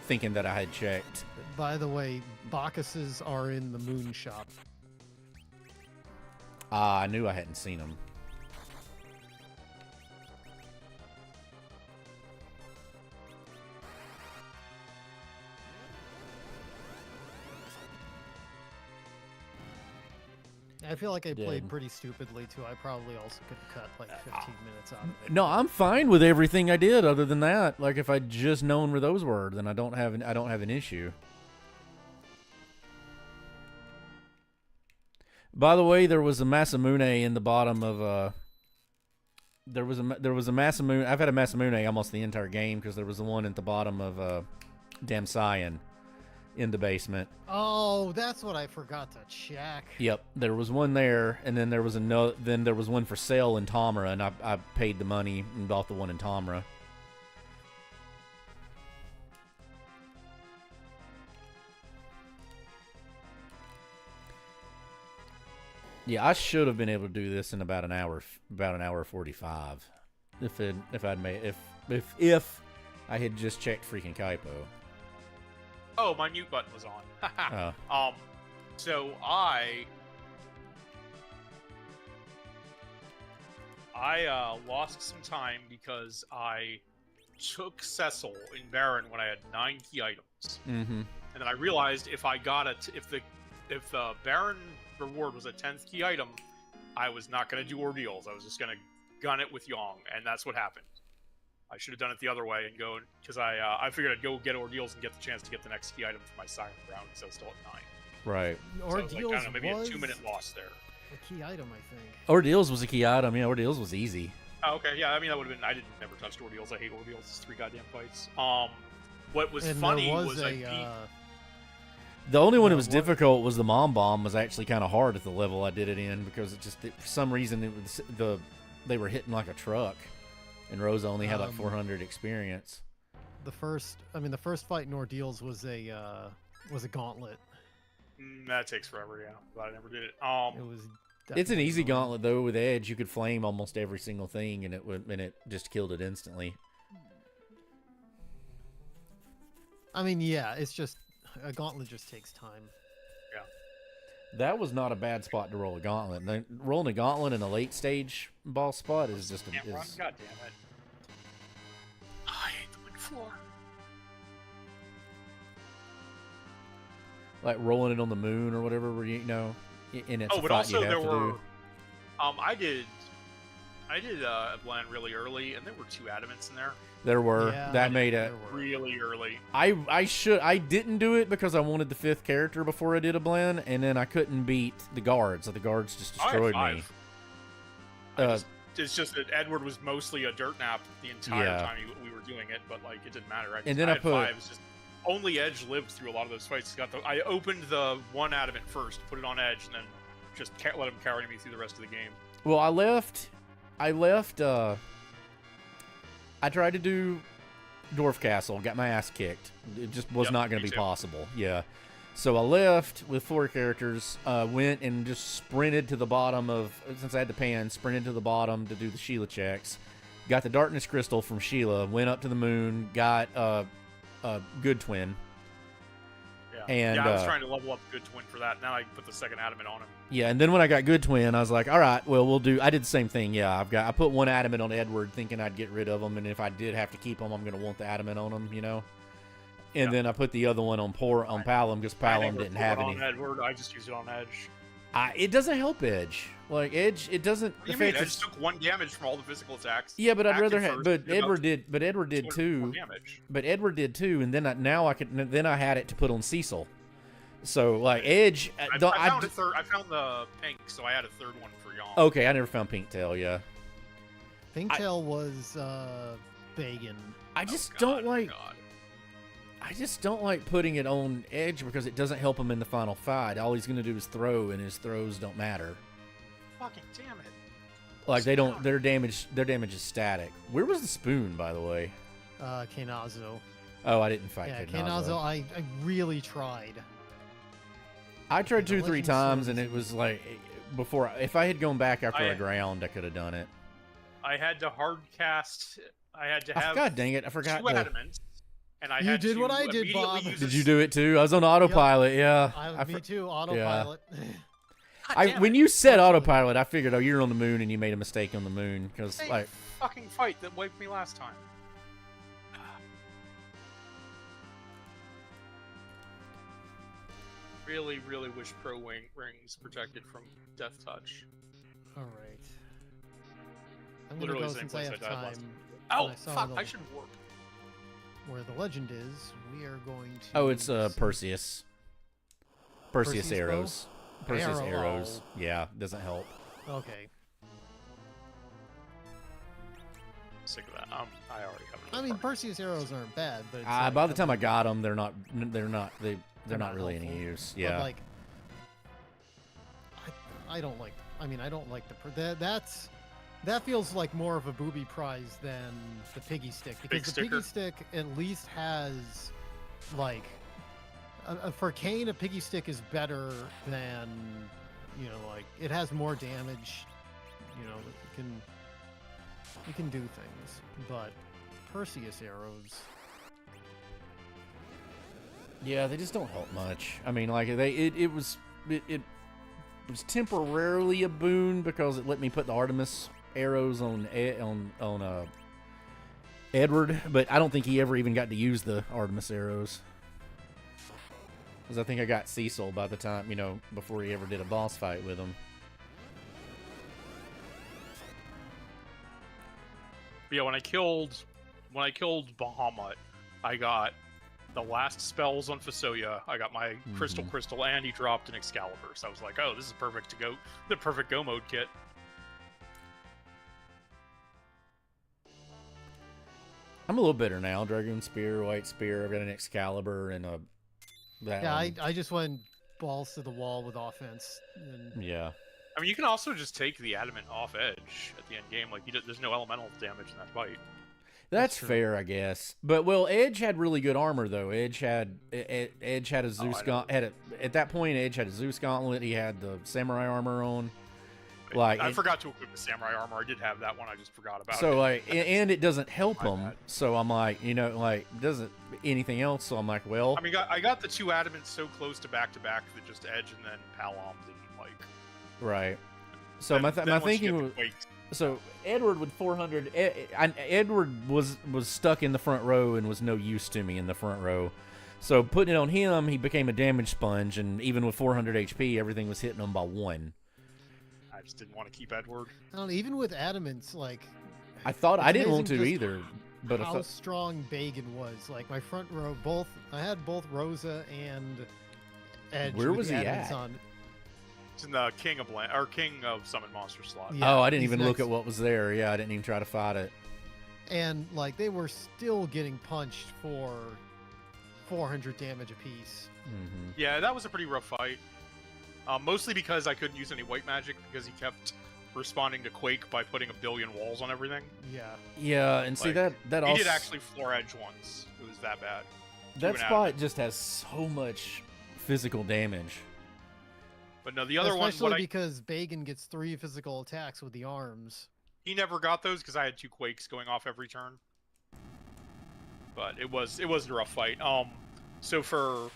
thinking that I had checked. By the way, Bacchuses are in the moon shop. I knew I hadn't seen them. I feel like I played Did. pretty stupidly too. I probably also could have cut like 15 minutes out of it. No, I'm fine with everything I did other than that. Like if I'd just known where those were, then I don't have an issue. By the way, there was a Masamune in the bottom of there was a Masamune. I've had a Masamune almost the entire game because there was the one at the bottom of Damsayan in the basement. Oh, that's what I forgot to check. Yep, there was one there, and then there was another. Then there was one for sale in Tamra, and I paid the money and bought the one in Tamra. Yeah, I should have been able to do this in about an hour 45. If I had just checked freaking Kaipo. Oh, my mute button was on. Oh. So I lost some time because I took Cecil in Baron when I had 9 key items, Mm-hmm. and then I realized if I got if the Baron reward was a 10th key item, I was not going to do ordeals. I was just going to gun it with Yong, and that's what happened. I should have done it the other way and go, because I figured I'd go get ordeals and get the chance to get the next key item for my Siren round, because I was still at 9. Right. So it was Ordeals like, I don't know, maybe was a 2-minute loss there. a key item, I think. Ordeals was a key item. Yeah, Ordeals was easy. Oh, okay, yeah, I mean, that would have been, I never touched ordeals. I hate ordeals. It's 3 goddamn fights. What was And funny there was I beat... The only one that Yeah, was what- difficult was the Mom Bomb was actually kind of hard at the level I did it in because it just for some reason it was they were hitting like a truck, and Rosa only had like 400 experience. The first fight in Ordeals was a gauntlet. That takes forever, yeah. But I never did it. It was. It's an definitely easy annoying. gauntlet though. With Edge, you could flame almost every single thing, and it just killed it instantly. I mean, yeah, it's just a gauntlet just takes time. That was not a bad spot to roll a gauntlet. Rolling a gauntlet in a late stage boss spot is just Can't run. God damn it. I hate the wood floor. like rolling it on the moon or whatever, where and it's a But fight also you have there to were... do. I did a blend really early, and there were 2 adamants in there. There were Yeah, that made there it. were. Really early. I didn't do it because I wanted the 5th character before I did a blend, and then I couldn't beat the guards. So the guards just destroyed me. It's just that Edward was mostly a dirt nap the entire Yeah. time we were doing it, but like it didn't matter. And then I had put- 5. It's just only Edge lived through a lot of those fights. I opened the 1 adamant first, put it on Edge, and then just let him carry me through the rest of the game. Well, I left. I tried to do Dwarf Castle, got my ass kicked. It just was Yep, not going me to be too. possible. Yeah. So I left with 4 characters, went and just sprinted to the bottom of, since I had the pan, sprinted to the bottom to do the Sheila checks. Got the Darkness Crystal from Sheila, went up to the moon, got a Good Twin. Yeah, And, I was trying to level up Good Twin for that. Now I put the 2nd adamant on him. Yeah, and then when I got Good Twin, I was like, all right, well, I did the same thing. Yeah, I put 1 adamant on Edward thinking I'd get rid of him, and if I did have to keep him, I'm going to want the adamant on him, And then I put the other one on Palom because I Palom never didn't put have it any. on Edward. I just used it on Edge. It doesn't help Edge. Like Edge, it doesn't. What do you mean? I just took 1 damage from all the physical attacks. Yeah, but I'd Active rather have. first, But did about Edward did. But Edward did 204 too. damage. But Edward did too, and then now I could. Then I had it to put on Cecil. So like Edge. I found the pink, so I had a third one for Yom. Okay, I never found Pink Tail. Yeah. Pinktail was Bagan. I just God, don't like. God. I just don't like putting it on Edge because it doesn't help him in the final fight. All he's gonna do is throw, and his throws don't matter. Fucking damn it! Like they don't. Their damage is static. Where was the spoon, by the way? Kenazo. Oh, I didn't fight Yeah, Kenazo. Kenazo, I really tried. I tried The 2-3 Legend times, Stones. and it was like before. If I had gone back after a ground, I could have done it. I had to hard cast. I had to have God dang it! I forgot. 2 adamants, and I You had did to what I did, immediately Bob. use Did a you do it too? I was on autopilot. Yeah. Me too, autopilot. God damn When it. you said Absolutely. autopilot, I figured, oh, you're on the moon, and you made a mistake on the moon because Same like. fucking fight that wiped me last time. Really, really wish Pro Rings protected from Death Touch. All right. I'm gonna Literally go the same since I place I have died time. last time. when Oh, I saw fuck! the- I should warp. Where the legend is, we are going to. Oh, it's see- Perseus. Perseus Perseus arrows. Perseus Arrow. arrows. Yeah, doesn't help. Okay. Sick of that. I already have. I mean, Perseus arrows aren't bad, but it's By the time I got them, they're not really any helpful. use. But, Yeah. like, I don't like. I mean, I don't like that feels like more of a booby prize than the piggy stick because the piggy stick at least has like for Kane a piggy stick is better than like it has more damage. It can do things, but Perseus arrows. Yeah, they just don't help much. I mean, like it was temporarily a boon because it let me put the Artemis arrows on Edward, but I don't think he ever even got to use the Artemis arrows. Because I think I got Cecil by the time, before he ever did a boss fight with him. But yeah, when I killed Bahamut, I got the last spells on Fasoya. I got my Crystal, and he dropped an Excalibur. So I was like, oh, this is perfect the perfect go mode kit. I'm a little bitter now. Dragoon Spear, White Spear. I've got an Excalibur and that Yeah, one. I just went balls to the wall with offense. And Yeah. I mean, you can also just take the adamant off Edge at the end game. Like, there's no elemental damage in that fight. That's true. fair, I guess. But Edge had really good armor though. Edge had a Zeus gauntlet. At that point, Edge had a Zeus gauntlet. He had the samurai armor on. I forgot to equip the samurai armor. I did have that one. I just forgot about it. So and it doesn't help My him. bad. So I'm like, doesn't anything else. So I'm like, well, I mean, I got the 2 adamants so close to back that just Edge and then Palom didn't like. right. So Then- my then once thinking you was. get the quakes- So Edward with 400, Edward was stuck in the front row and was no use to me in the front row. So putting it on him, he became a damage sponge, and even with 400 HP, everything was hitting him by 1. I just didn't want to keep Edward. I don't know, even with adamants, like I thought It's I didn't want to amazing just either, but I how thought, strong Bagan was. Like my front row, I had both Rosa and Edge. Where with was the he adamants at? On. It's in the King of Summon Monster slot. Yeah, oh, I didn't he's even look next. at what was there. Yeah, I didn't even try to fight it. And like they were still getting punched for 400 damage apiece. Hmm. Yeah, that was a pretty rough fight. Mostly because I couldn't use any white magic because he kept responding to Quake by putting a billion walls on everything. Yeah. Yeah, and see Like, that He also did actually floor edge once. It was that bad. that an spot just has so much physical damage. But no, the other one, Especially because Bagan gets 3 physical attacks with the arms. he never got those because I had 2 Quakes going off every turn. But it was a rough fight. So for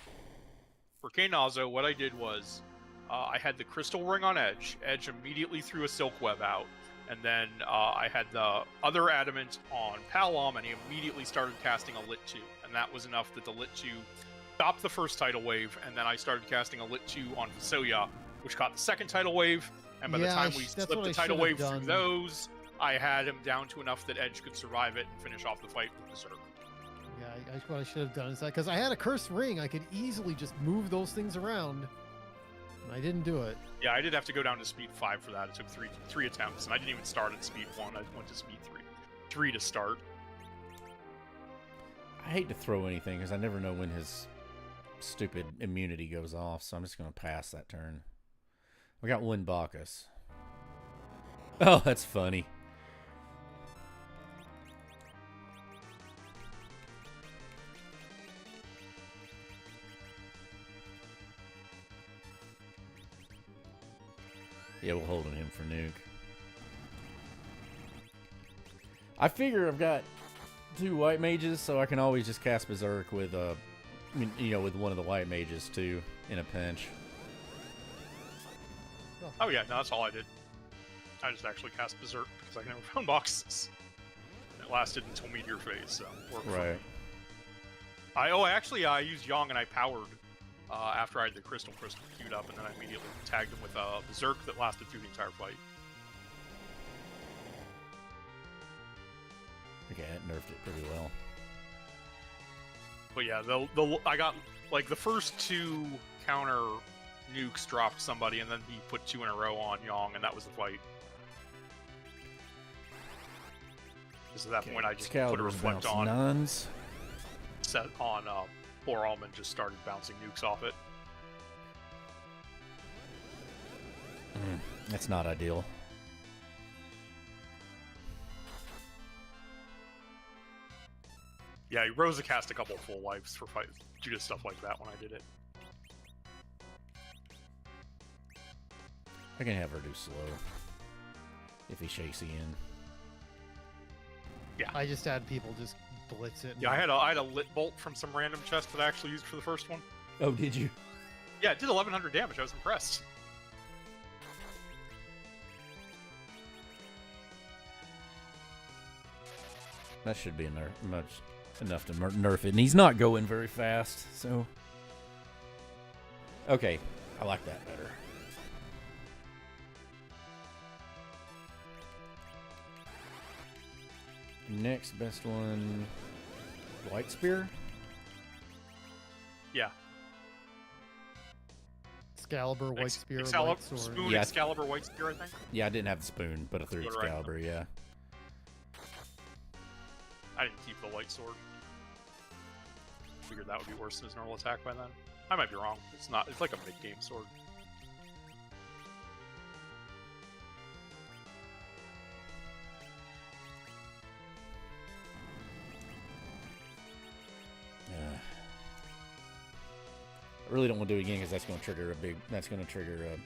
Kainazo, what I did was I had the Crystal Ring on Edge. Edge immediately threw a Silk Web out. And then I had the other Adamant on Palom, and he immediately started casting a Lit 2. And that was enough that the Lit 2 stopped the first tidal wave, and then I started casting a Lit 2 on Fasoya, which caught the second tidal wave. And by the Yeah, time we that's slipped what the I tidal should wave have through done. those, I had him down to enough that Edge could survive it and finish off the fight with Berserk. Yeah, what I should have done is that because I had a cursed ring, I could easily just move those things around. And I didn't do it. Yeah, I did have to go down to speed 5 for that. It took three attempts, and I didn't even start at speed 1. I went to speed 3 to start. I hate to throw anything because I never know when his stupid immunity goes off, so I'm just going to pass that turn. We got one Bacchus. Oh, that's funny. Yeah, we'll hold on him for nuke. I figure I've got 2 white mages, so I can always just cast Berserk with with one of the white mages too in a pinch. Oh yeah, no, that's all I did. I just actually cast Berserk because I never found boxes. And it lasted until Meteor Phase, so worked for me. I used Yang and I powered after I had the Crystal queued up, and then I immediately tagged him with Berserk that lasted through the entire fight. Okay, it nerfed it pretty well. But yeah, I got like the first 2 counter nukes dropped somebody, and then he put 2 in a row on Yang, and that was the fight. Because at that point, I just put a reflect on, nuns. set on poor Almond, just started bouncing nukes off it. That's not ideal. Yeah, Rosa cast a couple full lives for fight due to stuff like that when I did it. I can have her do slow if he shakes again. Yeah, I just had people just blitz it. yeah, I had a lit bolt from some random chest that I actually used for the first one. Oh, did you? Yeah, it did 1100 damage. I was impressed. That should be enough to nerf it, and he's not going very fast, so... Okay, I like that better. Next best one... White Spear? Yeah. Excalibur, White Spear, Excalibur, White Sword. Spoon, Yeah. Excalibur, White Spear, I think. Yeah, I didn't have the spoon, but I threw Go to right. Excalibur, yeah. I didn't keep the White Sword. Figured that would be worse than his normal attack by then. I might be wrong. It's not. It's like a mid-game sword. I really don't want to do it again because that's going to trigger a big... That's going to trigger a...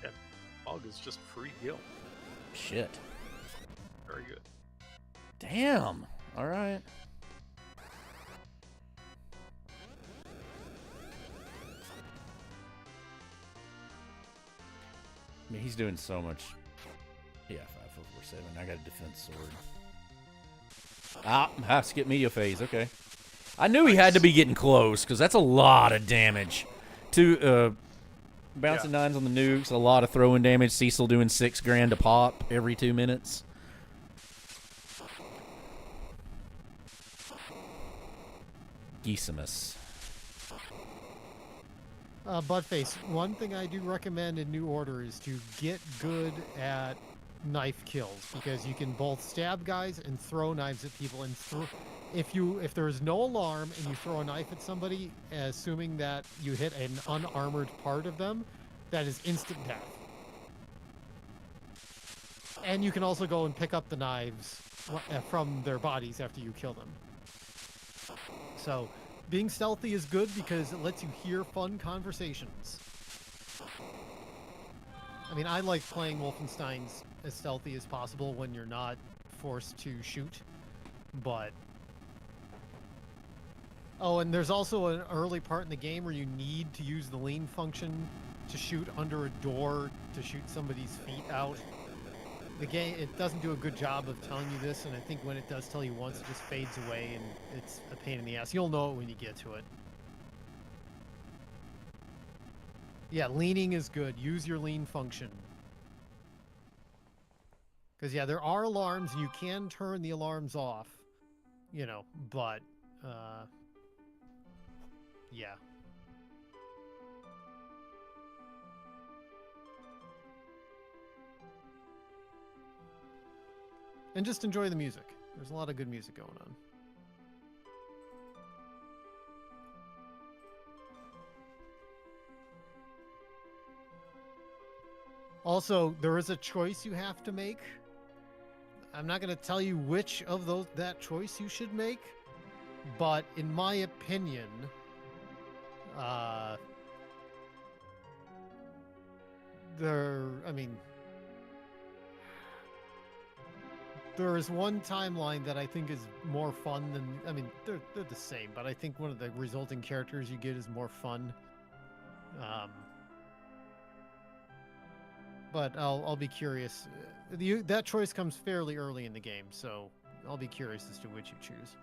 Yeah, Bug is just free heal. Shit. Very good. Damn. All right. I mean, he's doing so much. Yeah, 5, 4, 4, 7. I got a defense sword. Skip media phase. Okay. I knew he had to be getting close because that's a lot of damage. Bouncing 9s on the nukes, a lot of throwing damage. Cecil doing 6 grand a pop every 2 minutes. Geesimus. Buttface, one thing I do recommend in New Order is to get good at knife kills because you can both stab guys and throw knives at people. And if there is no alarm and you throw a knife at somebody, assuming that you hit an unarmored part of them, that is instant death. And you can also go and pick up the knives from their bodies after you kill them. So being stealthy is good because it lets you hear fun conversations. I mean, I like playing Wolfenstein's as stealthy as possible when you're not forced to shoot, but... Oh, and there's also an early part in the game where you need to use the lean function to shoot under a door to shoot somebody's feet out. The game, it doesn't do a good job of telling you this, and I think when it does tell you once, it just fades away, and it's a pain in the ass. You'll know it when you get to it. Yeah, leaning is good. Use your lean function. Because, yeah, there are alarms, and you can turn the alarms off, you know, but, yeah. And just enjoy the music. There's a lot of good music going on. Also, there is a choice you have to make. I'm not going to tell you which of that choice you should make, but in my opinion, there is one timeline that I think is more fun than, I mean, they're the same, but I think one of the resulting characters you get is more fun. But I'll be curious. That choice comes fairly early in the game, so I'll be curious as to which you choose.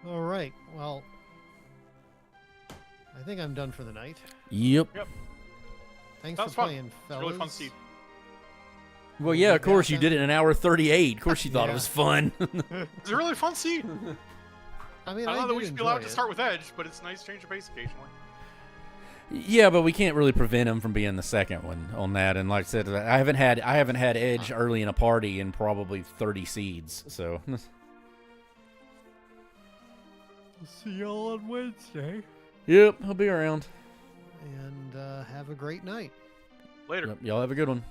All right. Well, I think I'm done for the night. Yep. Thanks That's for fun. playing, It's fellas. really fun to see. Well, yeah, of course you did it in an hour 38. Of course you thought it Yeah. was fun. It's a really fun scene. I mean, I don't know that we did should be allowed enjoy to it. start with Edge, but it's nice to change the pace occasionally. Yeah, but we can't really prevent him from being the second one on that. And like I said, I haven't had Edge early in a party in probably 30 seeds. So. See y'all on Wednesday. Yep, I'll be around. And have a great night. Later. Yep, y'all have a good one.